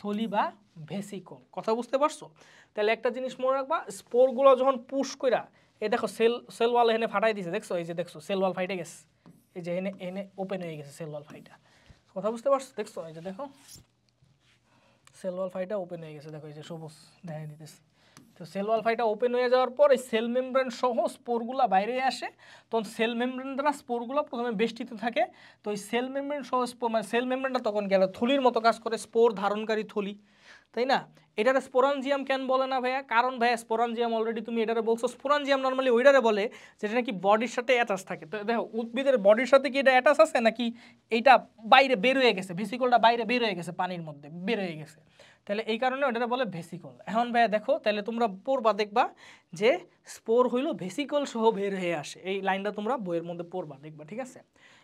থলি বা ভেসিকল। কথা বুঝতে পারছো? তাহলে একটা জিনিস মনে রাখবা, স্পোরগুলো যখন পুশ কইরা এই দেখো সেল ওয়াল এখানে ফাটাই দিছে, দেখছো? এই যে দেখছো সেল ওয়াল ফাইটে গেছে, এই যে এনে ওপেন হয়ে গেছে সেল ওয়াল ফাইটা। কথা বুঝতে পারছো? দেখছো এই যে দেখো সেল ওয়াল ফাইটা ওপেন হয়ে গেছে, দেখো এই যে সবুজ দেখাই দিতেছে। তো সেল ওয়াল ফাইটা ওপেন হয়ে যাওয়ার পর এই সেল মেমব্রেন সহ স্পোরগুলো বাইরে আসে, তখন সেল মেমব্রেন দ্বারা স্পোরগুলো প্রথমে বেষ্টিত থাকে। তো এই সেল মেমব্রেন সহ মানে সেল মেমব্রেনটা তখন গেল থলির মতো কাজ করে, স্পোর ধারণকারী থলি, তাই না? এটারে স্পোরাঞ্জিয়াম কেন বলে না ভাইয়া? কারণ ভাইয়া স্পোরাঞ্জিয়াম অলরেডি তুমি এটারে বলছো। স্পোরাঞ্জিয়াম নর্মালি ওইটারে বলে যেটা নাকি বডির সাথে অ্যাটাচ থাকে। তো দেখো উদ্ভিদের বডির সাথে কি এটা অ্যাটাচ আছে নাকি এইটা বাইরে বের হয়ে গেছে, ভেসিকলটা বাইরে বের হয়ে গেছে, পানির মধ্যে বের হয়ে গেছে, তাহলে এই কারণে ওটা বলে ভেসিকল। এখন ভাইয়া দেখো তাহলে তোমরা পড়বা, দেখবা যে স্পোর হইলো ভেসিকল সহ বের হয়ে আসে। এই লাইনটা তোমরা বইয়ের মধ্যে পড়বা, দেখবা। ঠিক আছে।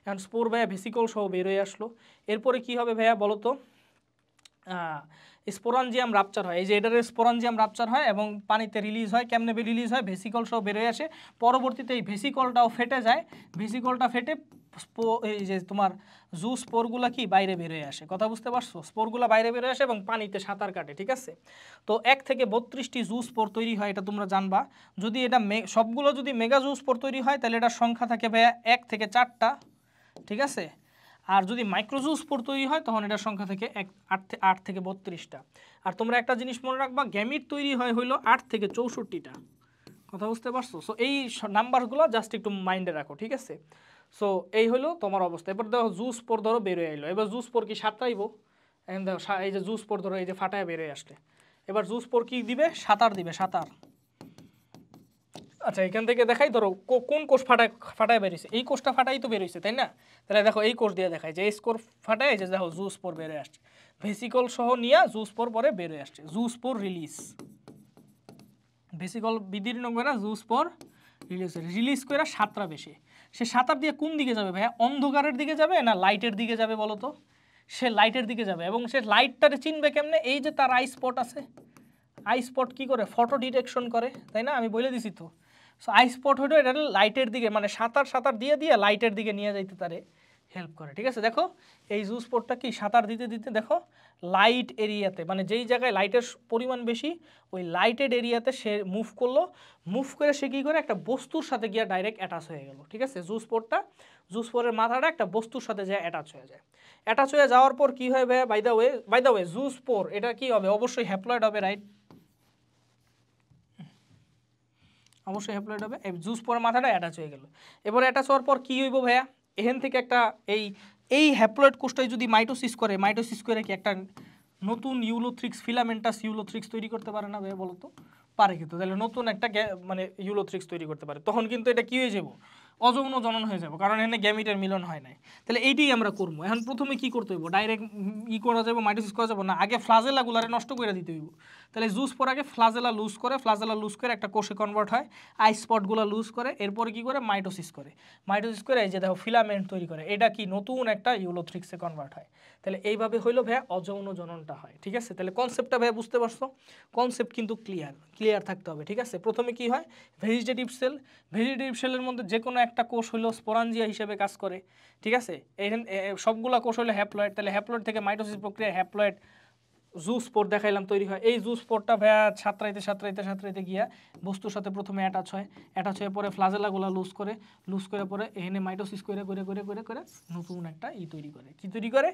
এখন স্পোর ভাইয়া ভেসিকল সহ বের হয়ে আসলো, এরপরে কি হবে ভাইয়া বলো তো? স্পোরাঞ্জিয়াম রাপচার হয়। এই যে এটার স্পোরাঞ্জিয়াম রাপচার হয় এবং পানিতে রিলিজ হয়। কেমনে রিলিজ হয়? ভেসিকল সহ বের হয়ে আসে। পরবর্তীতে এই ভেসিকলটাও ফেটে যায়, ভেসিকলটা ফেটে এই যে তোমার জু স্পোরগুলো কি বাইরে বের হয়ে আসে। কথা বুঝতে পারছো? স্পোরগুলো বাইরে বের হয়ে আসে এবং পানিতে সাঁতার কাটে। ঠিক আছে। তো 1 থেকে 32টি জু স্পোর তৈরি হয়, এটা তোমরা জানবা। যদি এটা সবগুলো যদি মেগা জু স্পোর তৈরি হয় তাহলে এটার সংখ্যা থাকে ভাইয়া 1 থেকে 4টা। ঠিক আছে। আর যদি মাইক্রোজু স্পোর তৈরি হয় তখন এটার সংখ্যা থেকে 8 থেকে 32টা। আর তোমরা একটা জিনিস মনে রাখবা, গ্যামিট তৈরি হয় হইলো 8 থেকে 64টা। কথা বুঝতে পারছো? সো এই নাম্বারগুলো জাস্ট একটু মাইন্ডে রাখো, ঠিক আছে? সো এই হলো তোমার অবস্থা। এবার দেখো জুস পর ধরো বেরোয় আইলো, এবার জুস পর কি সাঁতরাইবো? এখন দেখো এই যে জুস পর ধরো এই যে ফাটায় বেরোয় আসলে, এবার জুস পর কি দিবে? সাঁতার দিবে, সাঁতার। আচ্ছা এখান থেকে দেখাই, ধরো কোন কোষ ফাটায় ফাটায় বেরিয়েছে, এই কোষটা ফাটাই তো বেরিয়েছে তাই না? তাহলে দেখো এই কোষ দিয়ে দেখায় যে এই স্কোর ফাটায়, এই যে দেখো জুস পর বেরোয় আসছে, ভেসিকল সহ নিয়ে জুস পর পরে বেরোয় আসছে, জুস পর রিলিজ, ভেসিকল বিদীর্ণ করে জুস পর রিলিজ করে সাতটা বেশি। সে সাঁতার দিয়ে কোন দিকে যাবে ভাইয়া? অন্ধকারের দিকে যাবে না লাইটের দিকে যাবে বলো তো? সে লাইটের দিকে যাবে, এবং সে লাইটটারে চিনবে কেমনে? এই যে তার আই স্পট আছে, আই স্পট কী করে? ফটো ডিটেকশন করে তাই না? আমি বলে দিছি তো। সো আই স্পট হইলো এটা লাইটের দিকে, মানে সাঁতার দিয়ে দিয়ে লাইটের দিকে নিয়ে যাইতে তারে হেল্প করে, ঠিক আছে? দেখো এই জুস স্পটটা কি সাঁতার দিতে দিতে দেখো লাইট এরিয়াতে, মানে যেই জায়গায় লাইটের পরিমাণ বেশি ওই লাইটেড এরিয়াতে সে মুভ করলো, মুভ করে সে কী করে? একটা বস্তুর সাথে গিয়ে ডাইরেক্ট অ্যাটাচ হয়ে গেল, ঠিক আছে? জুস স্পোরের মাথাটা একটা বস্তুর সাথে যায় অ্যাটাচ হয়ে যায়। অ্যাটাচ হয়ে যাওয়ার পর কী হয় ভাইয়া? By the way zoospore এটা কী হবে? অবশ্যই হ্যাপ্লয়েড হবে, রাইট? অবশ্যই হ্যাপ্লয়েড হবে। এই জুস পরের মাথাটা অ্যাটাচ হয়ে গেল। এবার অ্যাটাচ হওয়ার পর কী হইব ভাইয়া? এখান থেকে একটা এই হ্যাপ্লয়েড কোষটাই যদি মাইটোসিস করে কি একটা নতুন ইউলোথ্রিক্স, ফিলামেন্টাস ইউলোথ্রিক্স তৈরি করতে পারে না ভাইয়া? বলো তো পারে কিন্তু। তাহলে নতুন একটা মানে ইউলোথ্রিক্স তৈরি করতে পারে, তখন কিন্তু এটা কী হয়ে যাব? অযৌন জনন হয়ে যাবে, কারণ এখানে গ্যামিটের মিলন হয় নাই। তাহলে এইটাই আমরা করবো। এখন প্রথমে কি করতে হইব? ডাইরেক্ট করা যাবে, মাইটোসিস করা যাবে না, আগে ফ্লাজেলাগুলারে নষ্ট করে দিতে হইব। তাহলে জুস পর আগে ফ্লাজেলা লুজ করে একটা কোষে কনভার্ট হয়, আই স্পটগুলো লুজ করে, এরপরে কি করে? মাইটোসিস করে এই যে দেখো ফিলামেন্ট তৈরি করে, এটা কি নতুন একটা ইউলোথ্রিক্সে কনভার্ট হয়। তাহলে এইভাবে হইলো ভাইয়া অযৌন জননটা হয়, ঠিক আছে? তাহলে কনসেপ্টটা ভাইয়া বুঝতে পারছো? কনসেপ্ট কিন্তু ক্লিয়ার থাকতে হবে, ঠিক আছে? প্রথমে কি হয়? ভেজিটেটিভ সেলের মধ্যে যে কোনো একটা কোষ হলো স্পোরাঞ্জিয়া হিসেবে কাজ করে, ঠিক আছে? সবগুলা কোষ হলো হ্যাপ্লয়েড, তাহলে হ্যাপ্লয়েড থেকে মাইটোসিস প্রক্রিয়া হ্যাপ্লয়েড জুস স্পোর দেখাইলাম তৈরি হয়। এই জুস স্পোরটা ভাইয়া সাঁতরাইতে গিয়া বস্তুর সাথে প্রথমে অ্যাটাচ হয়ে পরে ফ্লাজেলাগুলো লুজ করে পরে এখানে মাইটোসিস করে নতুন একটা তৈরি করে। কি তৈরি করে?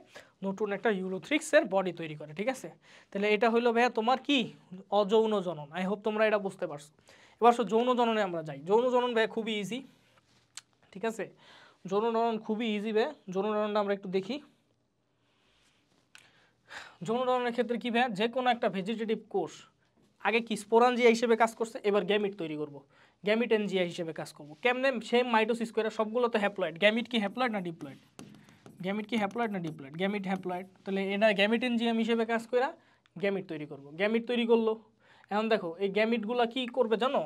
নতুন একটা ইউলোথ্রিক্সের বডি তৈরি করে, ঠিক আছে? তাহলে এটা হইলো ভাইয়া তোমার কি? অযৌন জনন। আই হোপ তোমরা এটা বুঝতে পারছো। এবার যৌন জননে আমরা যাই। যৌন জনন ভাইয়া খুবই ইজি, ঠিক আছে? যৌন জনন খুবই ইজি ভাইয়া। যৌন জননটা আমরা একটু দেখি। যৌন জননের ক্ষেত্রে কি ভাইয়া? যে কোনো একটা ভেজিটেটিভ কোষ আগে কি স্পোরাঞ্জিয়া হিসেবে কাজ করছে, এবার গ্যামিট তৈরি করব, গ্যামিট এনজিয়া হিসেবে কাজ করব। কেমনে? সেম মাইটোসিস করে, সবগুলো তো হ্যাপ্লয়েড। গ্যামিট কি হ্যাপ্লয়েড না ডিপ্লয়েড? গ্যামিট হ্যাপ্লয়েড। তাহলে এটা গ্যামিট এনজিয়াম হিসেবে কাজ করে গ্যামিট তৈরি করব। গ্যামিট তৈরি করলো। এখন দেখো এই গ্যামিটগুলো কি করবে জানো?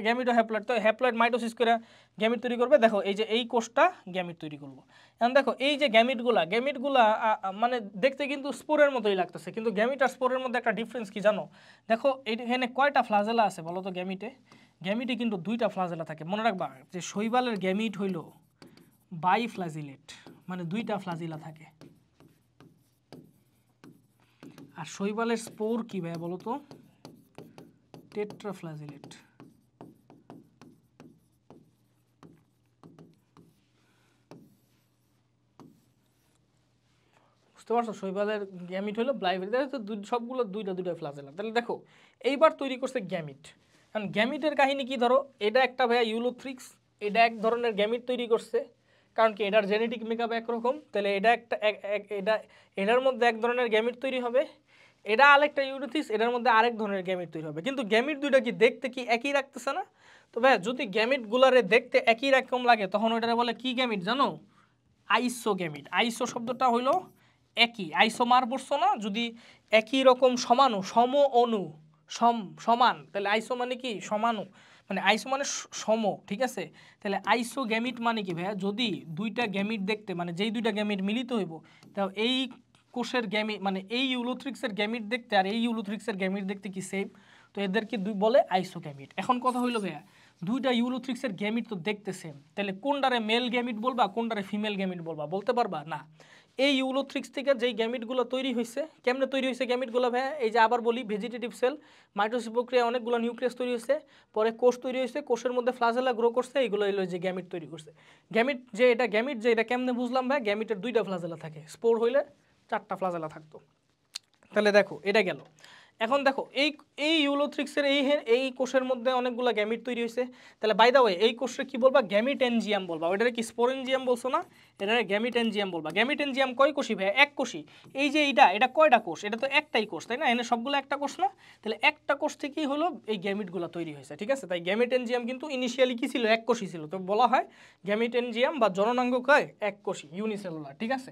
গ্যামিট ও হ্যাপ্লয়েড, তো হ্যাপ্লয়েড মাইটোসিস করে গ্যামিট তৈরি করবে। দেখো এই যে এই কোষটা গ্যামিট তৈরি করবো। এখন দেখো এই যে গ্যামিটগুলা মানে দেখতে কিন্তু স্পোরের মতোই লাগতেছে, কিন্তু গ্যামিট আর স্পোরের মধ্যে একটা ডিফারেন্স কি জানো? দেখো এখানে কয়টা ফ্লাজেলা আছে বলো তো? গ্যামিটে কিন্তু দুইটা ফ্লাজেলা থাকে। মনে রাখবা যে শৈবালের গ্যামিট হইল বাইফ্লাজিলেট, মানে দুইটা ফ্লাজিলা থাকে। আর শৈবালের স্পোর কি ভাই বলো তো? টেট্রাফ্লাজিলেট। বুঝতে পারছো? শৈবালের গ্যামিট হলো তো সবগুলো দুইটা ফ্লাজেলা। তাহলে দেখো এইবার তৈরি করছে গ্যামিট। কারণ গ্যামিটের কাহিনী কি? ধরো এটা একটা ভাইয়া ইউলোথ্রিক্স, এটা এক ধরনের গ্যামিট তৈরি করছে, কারণ কি এটার জেনেটিক মেকআপ একরকম। তাহলে এটা একটা এটার মধ্যে এক ধরনের গ্যামিট তৈরি হবে, এটা আরেকটা ইউলোথ্রিক্স, এটার মধ্যে আরেক ধরনের গ্যামিট তৈরি হবে। কিন্তু গ্যামিট দুইটা কি দেখতে কি একই রাখতেছে না? তো ভাইয়া যদি গ্যামিটগুলারে দেখতে একই রকম লাগে তখন ওইটারে বলে কি গ্যামিট জানো? আইসোগ্যামিট। আইসো শব্দটা হইলো একই, আইসোমার বলছো না? যদি একই রকম সমান, তাহলে আইসো মানে কি? সমানু, মানে আইসো মানে সম, ঠিক আছে? তাহলে আইসোগ্যামিট মানে কি ভাইয়া? যদি দুইটা গ্যামিট দেখতে, মানে যেই দুইটা গ্যামিট মিলিত হইব, তাও এই কোষের গ্যামিট, মানে এই ইউলোথ্রিক্সের গ্যামিট দেখতে আর এই ইউলোথ্রিক্সের গ্যামিট দেখতে কি সেম, তো এদেরকে বলে আইসোগ্যামিট। এখন কথা হইলো ভাইয়া দুইটা ইউলোথ্রিক্সের গ্যামিট তো দেখতে সেম, তাহলে কোনটারে মেল গ্যামিট বলবা কোনটারে ফিমেল গ্যামিট বলবা? বলতে পারবা না। এই ইউলোথ্রিক্স থেকে যেই গ্যামিটগুলো তৈরি হয়েছে, কেমনে তৈরি হয়েছে গ্যামিটগুলো ভাইয়া? এই যে আবার বলি, ভেজিটেটিভ সেল মাইটোসিস প্রক্রিয়া অনেকগুলো নিউক্লিয়াস তৈরি হয়েছে, পরে কোষ তৈরি হয়েছে, কোষের মধ্যে ফ্লাজেলা গ্রো করছে, এইগুলো হলো যে গ্যামিট তৈরি করছে। গ্যামিট যে এটা কেমনে বুঝলাম ভাই? গ্যামিটের দুইটা ফ্লাজেলা থাকে, স্পোর হইলে চারটা ফ্লাজেলা থাকতো। তাহলে দেখো এটা গেল। এখন দেখো এই এই ইউলোথ্রিক্সের এই কোষের মধ্যে অনেকগুলো গ্যামিট তৈরি হয়েছে। তাহলে বাই দ্য ওয়ে এই কোষে কি বলবা? গ্যামিটেনজিয়াম বলবা। ওইটারে কি স্পোরেনজিয়াম বলছো না? এটারে গ্যামিটেনজিয়াম বলবা। গ্যামিটেনজিয়াম কয় কোষী ভাই? এক কোষী। এই যে এটা কয়টা কোষ? এটা তো একটাই কোষ, তাই না? এনে সবগুলো একটা কোষ না? তাহলে একটা কোষ থেকেই হলো এই গ্যামিটগুলো তৈরি হয়েছে, ঠিক আছে? তাই গ্যামিটেনজিয়াম কিন্তু ইনিশিয়ালি কি ছিল? এক কোষী ছিল। তো বলা হয় গ্যামিটেনজিয়াম বা জননাঙ্গ কয় এক কোষী, ইউনিসেলুলার, ঠিক আছে?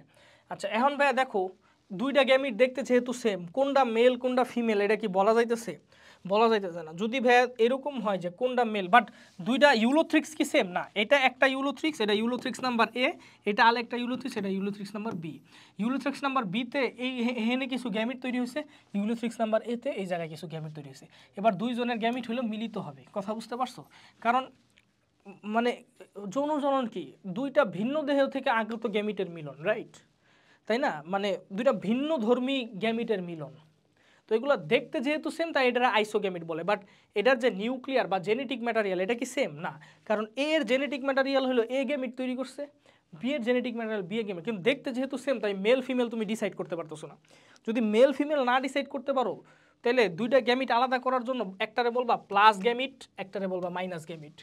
আচ্ছা এখন ভাইয়া দেখো দুইটা গ্যামিট দেখতে যেহেতু সেম, কোনটা মেল কোনটা ফিমেল এটা কি বলা যাইতেছে? বলা যাইতেছে না। যদি ভাইয়া এরকম হয় যে কোনটা মেল বাট দুইটা ইউলোথ্রিক্স কি সেম না, এটা একটা ইউলোথ্রিক্স, এটা ইউলোথ্রিক্স নাম্বার এ, এটা আরেকটা ইউলোথ্রিক্স, এটা Ulothrix number B. Ulothrix number বিতে এই এখানে কিছু গ্যামিট তৈরি হয়েছে, ইউলোথ্রিক্স নাম্বার এতে এই জায়গায় কিছু গ্যামিট তৈরি হয়েছে। এবার দুইজনের গ্যামিট হলো মিলিত হবে। কথা বুঝতে পারছো? কারণ মানে যৌন জনন কি দুইটা ভিন্ন দেহ থেকে আগত গ্যামিটের মিলন, রাইট? তাই না? মানে দুইটা ভিন্ন ধর্মী গ্যামিটের মিলন। তো এগুলো দেখতে যেহেতু সেম তাই এটা আইসোগ্যামিট বলে। বাট এটার যে নিউক্লিয়ার বা জেনেটিক ম্যাটেরিয়াল এটা কি সেম না? কারণ এ এর জেনেটিক ম্যাটেরিয়াল হলো এ গ্যামিট তৈরি করছে, বি এর জেনেটিক ম্যাটেরিয়াল বি এ গ্যামিট, কিন্তু দেখতে যেহেতু সেম তাই মেল ফিমেল তুমি ডিসাইড করতে পারতেছো না। যদি মেল ফিমেল না ডিসাইড করতে পারো তাহলে দুইটা গ্যামিট আলাদা করার জন্য একটারে বলবা প্লাস গ্যামিট, একটারে বলবা মাইনাস গ্যামিট।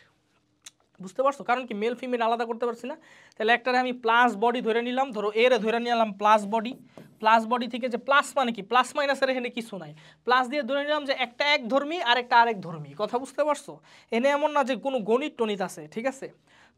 বুঝতে পারছো? কারণ কি মেল ফিমেল আলাদা করতে পারছি না। তাহলে একটারে আমি প্লাস বডি ধরে নিলাম, ধরো এর ধরে নিলাম প্লাস বডি। প্লাস বডি থেকে যে প্লাস মানে কি প্লাস মাইনাসের এখানে কিছু নাই, প্লাস দিয়ে ধরে নিলাম যে একটা এক ধর্মী আর একটা আরেক ধর্মী। কথা বুঝতে পারছো? এনে এমন না যে কোনো গণিত টনিত আছে, ঠিক আছে?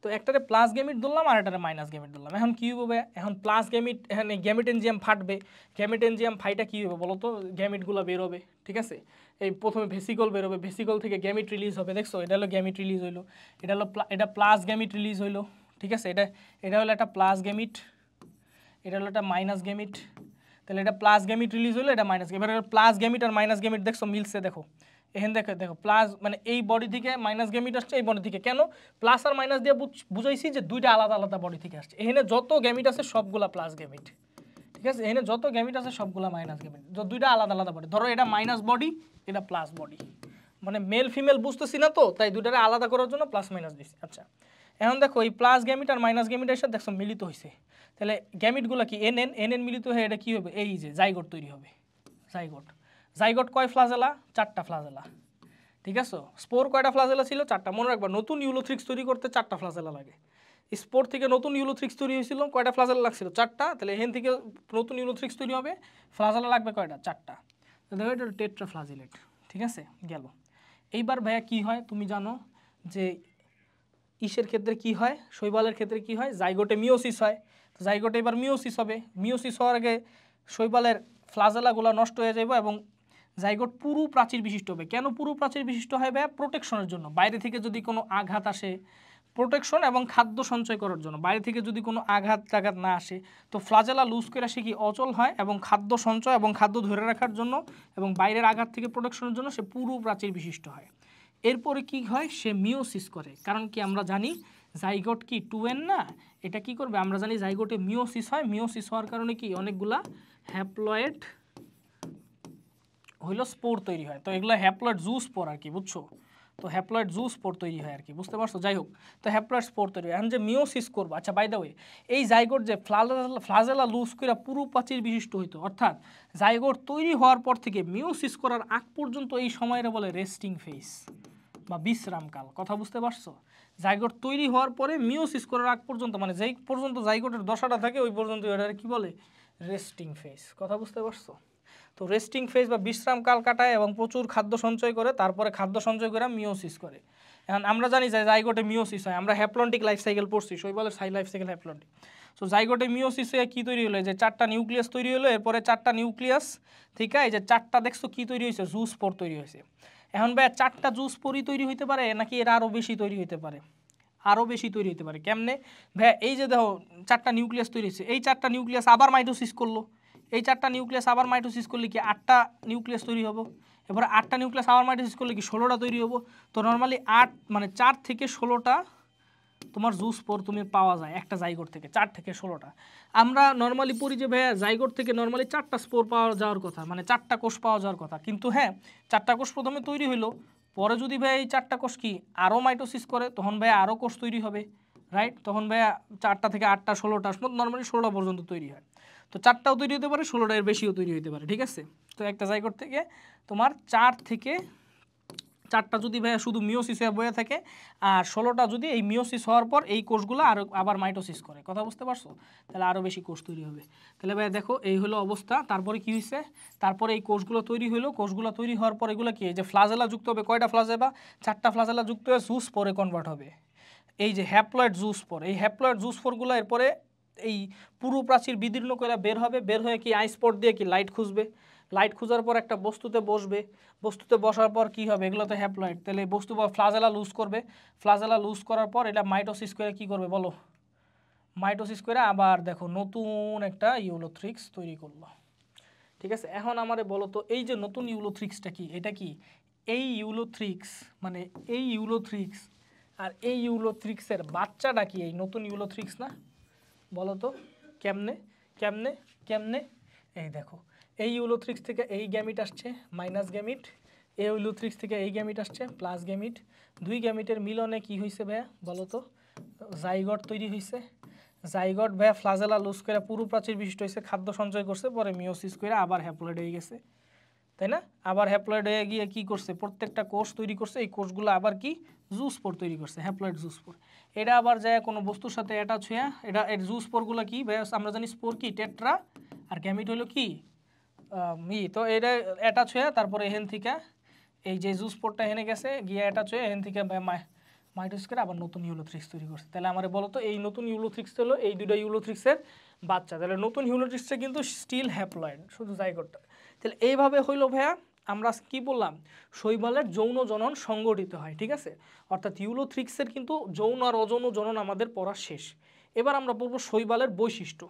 তো একটারে প্লাস গ্যামিট ধরলাম আর একটারে মাইনাস গ্যামিট ধরলাম। এখন কী হবে? এখন প্লাস গ্যামিট এখানে গ্যামিটেনজিয়াম ফাটবে। গ্যামিটেনজিয়াম ফাইটা কী হবে বলো তো? গ্যামিটগুলো বেরোবে, ঠিক আছে? এই প্রথমে ভেসিকল বেরোবে, ভেসিকল থেকে গ্যামিট রিলিজ হবে। দেখছো এটা হলো গ্যামিট রিলিজ হইলো, এটা হলো এটা প্লাস গ্যামিট রিলিজ হইলো, ঠিক আছে? এটা হলো একটা প্লাস গ্যামিট, এটা হলো একটা মাইনাস গ্যামিট। তাহলে এটা প্লাস গ্যামিট রিলিজ হলো, এটা মাইনাস গ্যামিট। এবার প্লাস গ্যামিট আর মাইনাস গ্যামিট দেখছো মিলছে, দেখো এখানে দেখো দেখো প্লাস মানে এই বডি থেকে মাইনাস গ্যামিট আসছে এই বডি থেকে। কেন প্লাস আর মাইনাস দিয়ে বুঝাইছি যে দুইটা আলাদা আলাদা বডি থেকে আসছে। এখানে যত গ্যামিট আছে সবগুলা প্লাস গ্যামিট, ঠিক আছে? এখানে যত গ্যামিট আছে সবগুলা মাইনাস গ্যামিট, দুইটা আলাদা আলাদা বডি। ধরো এটা মাইনাস বডি, এটা প্লাস বডি, মানে মেল ফিমেল বুঝতেছি না তো তাই দুইটারে আলাদা করার জন্য প্লাস মাইনাস দিচ্ছি। আচ্ছা এখন দেখো এই প্লাস গ্যামিট আর মাইনাস গ্যামিটের সাথে দেখছো মিলিত হয়েছে। তাহলে গ্যামিটগুলো কি এন এন এন এন মিলিত হয়ে এটা কী হবে? এই যে জাইগোট তৈরি হবে। জাইগোট, জাইগোট কয় ফ্লাজেলা? 4টা ফ্লাজেলা, ঠিক আছে? স্পোর কয়টা ফ্লাজেলা ছিল? 4টা। মনে রাখবা নতুন ইউলোথ্রিক্স তৈরি করতে 4টা ফ্লাজেলা লাগে। স্পোর থেকে নতুন ইউলোথ্রিক্স তৈরি হয়েছিল, কয়টা ফ্লাজেলা লাগছিল? 4টা। তাহলে এখান থেকে নতুন ইউলোথ্রিক্স তৈরি হবে, ফ্লাজেলা লাগবে কয়টা? 4টা। দেখো এটা টেট্রাফ্লাজিলেট, ঠিক আছে? গেল। এইবার ভাইয়া কি হয় তুমি জানো যে ইসের ক্ষেত্রে কি হয়, শৈবালের ক্ষেত্রে কি হয়? জাইগোটে মিওসিস হয়। তো জাইগোটে এবার মিওসিস হবে। মিওসিস হওয়ার আগে শৈবালের ফ্লাজেলাগুলো নষ্ট হয়ে যাবে এবং জাইগোট পুরু প্রাচীর বিশিষ্ট হবে। কেন পুরু প্রাচীর বিশিষ্ট হয় ভাইয়া? প্রোটেকশনের জন্য। বাইরে থেকে যদি কোনো আঘাত আসে, প্রোটেকশন এবং খাদ্য সঞ্চয় করার জন্য। বাইরে থেকে যদি কোনো আঘাত না আসে তো ফ্লাজেলা লুজ করে সে কি অচল হয় এবং খাদ্য সঞ্চয় এবং খাদ্য ধরে রাখার জন্য এবং বাইরের আঘাত থেকে প্রোটেকশনের জন্য সে পুরু প্রাচীর বিশিষ্ট হয়। এরপরে কি হয়? সে মিওসিস করে। কারণ কি আমরা জানি জাইগোট কি 2n না, এটা কি করবে? আমরা জানি জাইগোটে মিওসিস হয়। মিওসিস হওয়ার কারণে কি অনেকগুলা হ্যাপ্লয়েড হইলো স্পোর তৈরি হয়। তো এগুলো হ্যাপ্লয়েড জু স্পোর আর কি, বুঝছো? তো হ্যাপ্লয়েড জু স্পোর তৈরি হয় আর কি, বুঝতে পারছো? যাই হোক, তো হ্যাপ্লয়েড স্পোর তৈরি হয়। এখন যে মিওসিস করবো, আচ্ছা বাই দ্য ওয়ে এই জাইগোট যে ফ্লাজেলা লুজ করে পুরু প্রাচীর বিশিষ্ট হইতো, অর্থাৎ জাইগোট তৈরি হওয়ার পর থেকে মিওসিস করার আগ পর্যন্ত এই সময়টা বলে রেস্টিং ফেজ বা বিশ্রামকাল। কথা বুঝতে পারছো? জাইগোট তৈরি হওয়ার পরে মিওসিস করার আগ পর্যন্ত, মানে যেই পর্যন্ত জাইগোটের দশাটা থাকে ওই পর্যন্ত এটা কি বলে? Resting phase. কথা বুঝতে পারছো? তো রেস্টিং ফেজ বা বিশ্রামকাল কাটায় এবং প্রচুর খাদ্য সঞ্চয় করে, তারপরে খাদ্য সঞ্চয় করে মিওসিস করে। এখন আমরা জানি যে জাইগোটে মিওসিস হয়, আমরা হ্যাপ্লন্টিক লাইফ সাইকেল পড়ছি, শৈবালের লাইফ সাইকেল হ্যাপ্লন্টিক। সো জাইগোটে মিওসিস হয়ে কী তৈরি হলো? যে 4টা নিউক্লিয়াস তৈরি হলো, এরপরে 4টা নিউক্লিয়াস, ঠিক আছে? এই যে 4টা দেখছো কী তৈরি হয়েছে? জু স্পোর তৈরি হয়েছে। এখন ভাই 4টা জু স্পোরই তৈরি হইতে পারে নাকি এর আরও বেশি তৈরি হইতে পারে? আরও বেশি তৈরি হতে পারে। কেমনে ভাই? এই যে দেখো 4টা নিউক্লিয়াস তৈরি হয়েছে, এই 4টা নিউক্লিয়াস আবার মাইটোসিস করলো, এই 4টা নিউক্লিয়াস আবার মাইটোসিস করলে কি 8টা নিউক্লিয়াস তৈরি হবো। এবার 8টা নিউক্লিয়াস আবার মাইটোসিস করলে কি 16টা তৈরি হবো। তো নর্মালি 8 মানে 4 থেকে 16টা তোমার জু স্পোর তুমি পাওয়া যায় একটা জাইগোট থেকে, 4 থেকে 16টা। আমরা নর্মালি পড়ি যে ভাইয়া জাইগোট থেকে নর্মালি 4টা স্পোর পাওয়া যাওয়ার কথা, মানে 4টা কোষ পাওয়া যাওয়ার কথা। কিন্তু হ্যাঁ 4টা কোষ প্রথমে তৈরি হইলো, পরে যদি ভাই এই 4টা কোষ কি আরও মাইটোসিস করে তখন ভাইয়া আরও কোষ তৈরি হবে, রাইট? তখন ভাইয়া 4টা থেকে 8টা 16টা নর্মালি 16টা পর্যন্ত তৈরি হয়। তো 4টাও তৈরি হতে পারে, 16টা এর বেশিও তৈরি হতে পারে, ঠিক আছে। তো একটা জাইগোট থেকে তোমার 4টা যদি ভাইয়া শুধু মিওসিসে বয়ে থাকে, আর 16টা যদি এই মিওসিস হওয়ার পর এই কোষগুলো আবার মাইটোসিস করে, কথা বুঝতে পারছো? তাহলে আরও বেশি কোষ তৈরি হবে। তাহলে ভাইয়া দেখো এই হলো অবস্থা। তারপরে কি হয়েছে, তারপরে এই কোষগুলো তৈরি হলো, কোষগুলো তৈরি হওয়ার পর এগুলো কি, এই যে ফ্লাজেলা যুক্ত হবে, কয়টা ফ্লাজেলা, 4টা ফ্লাজেলা যুক্ত হয়ে জুস পরে কনভার্ট হবে, এই যে হ্যাপ্লয়েড জুস পর। এই হ্যাপ্লয়েড জুস পরগুলো এরপরে এই পুরো প্রাচীর বিদীর্ণ করে বের হবে, বের হয়ে কি আইস্পট দিয়ে কি লাইট খুঁজবে, লাইট খোঁজার পর একটা বস্তুতে বসবে, বস্তুতে বসার পর কি হবে, এগুলো তো হ্যাপ্লয়েড, তাহলে এই বস্তু ফ্লাজেলা লুজ করবে, ফ্লাজেলা লুজ করার পর এটা মাইটোসিস করে কি করবে বলো, মাইটোসিস করে আবার দেখো নতুন একটা ইউলোথ্রিক্স তৈরি করলো, ঠিক আছে। এখন আমারে বলো তো এই যে নতুন ইউলোথ্রিক্সটা কি, এটা কি এই ইউলোথ্রিক্স, মানে এই ইউলোথ্রিক্স আর এই ইউলোথ্রিক্সের বাচ্চাটা কি এই নতুন ইউলোথ্রিক্স না, বলো তো কেমনে কেমনে কেমনে, এই দেখো এই ইউলোথ্রিক্স থেকে এই গ্যামিট আসছে মাইনাস গ্যামিট, এই ইউলোথ্রিক্স থেকে এই গ্যামিট আসছে প্লাস গ্যামিট, দুই গ্যামিটের মিলনে কি হয়েছে ভাইয়া বলো তো, জাইগট তৈরি হয়েছে, জাইগট ভাইয়া ফ্লাজেলা লুজ করে পুরো প্রাচীর বিশিষ্ট হয়েছে, খাদ্য সঞ্চয় করছে, পরে মিওসিস করে আবার হ্যাপ্লয়েড হয়ে গেছে, তাই না। আবার হ্যাপ্লয়েড হয়ে গিয়ে কি করছে, প্রত্যেকটা কোষ তৈরি করছে, এই কোষগুলো আবার কি জুস্পোর তৈরি করছে, হ্যাপ্লয়েড জুস্পোর। এটা আবার যায় কোনো বস্তুর সাথে অ্যাটাচ হয়ে, এটা এর জুস্পোরগুলো কি আমরা জানি স্পোর কি টেট্রা, আর গ্যামিট হলো কি তো এটা অ্যাটাচ হয়ে তারপরে এখান থেকে এই যে জুস্পোরটা এনে গেছে গিয়ে অ্যাটাচ হয়ে এখান থেকে মাইটোসিস করে আবার নতুন ইউলোথ্রিক্স তৈরি করছে। তাহলে আমার বলো তো এই নতুন ইউলোথ্রিক্স হলো এই দুটো ইউলোথ্রিক্সের বাচ্চা, তাহলে নতুন ইউলোথ্রিক্সটা কিন্তু স্টিল হ্যাপ্লয়েড, শুধু জাইগোটটা। তাহলে এইভাবে হইলো ভাইয়া আমরা কি বললাম, শৈবালের যৌন জনন সংগঠিত হয়, ঠিক আছে। অর্থাৎ ইউলোথ্রিক্সের কিন্তু যৌন আর অযৌন জনন আমাদের পড়া শেষ। এবার আমরা পড়বো শৈবালের বৈশিষ্ট্য।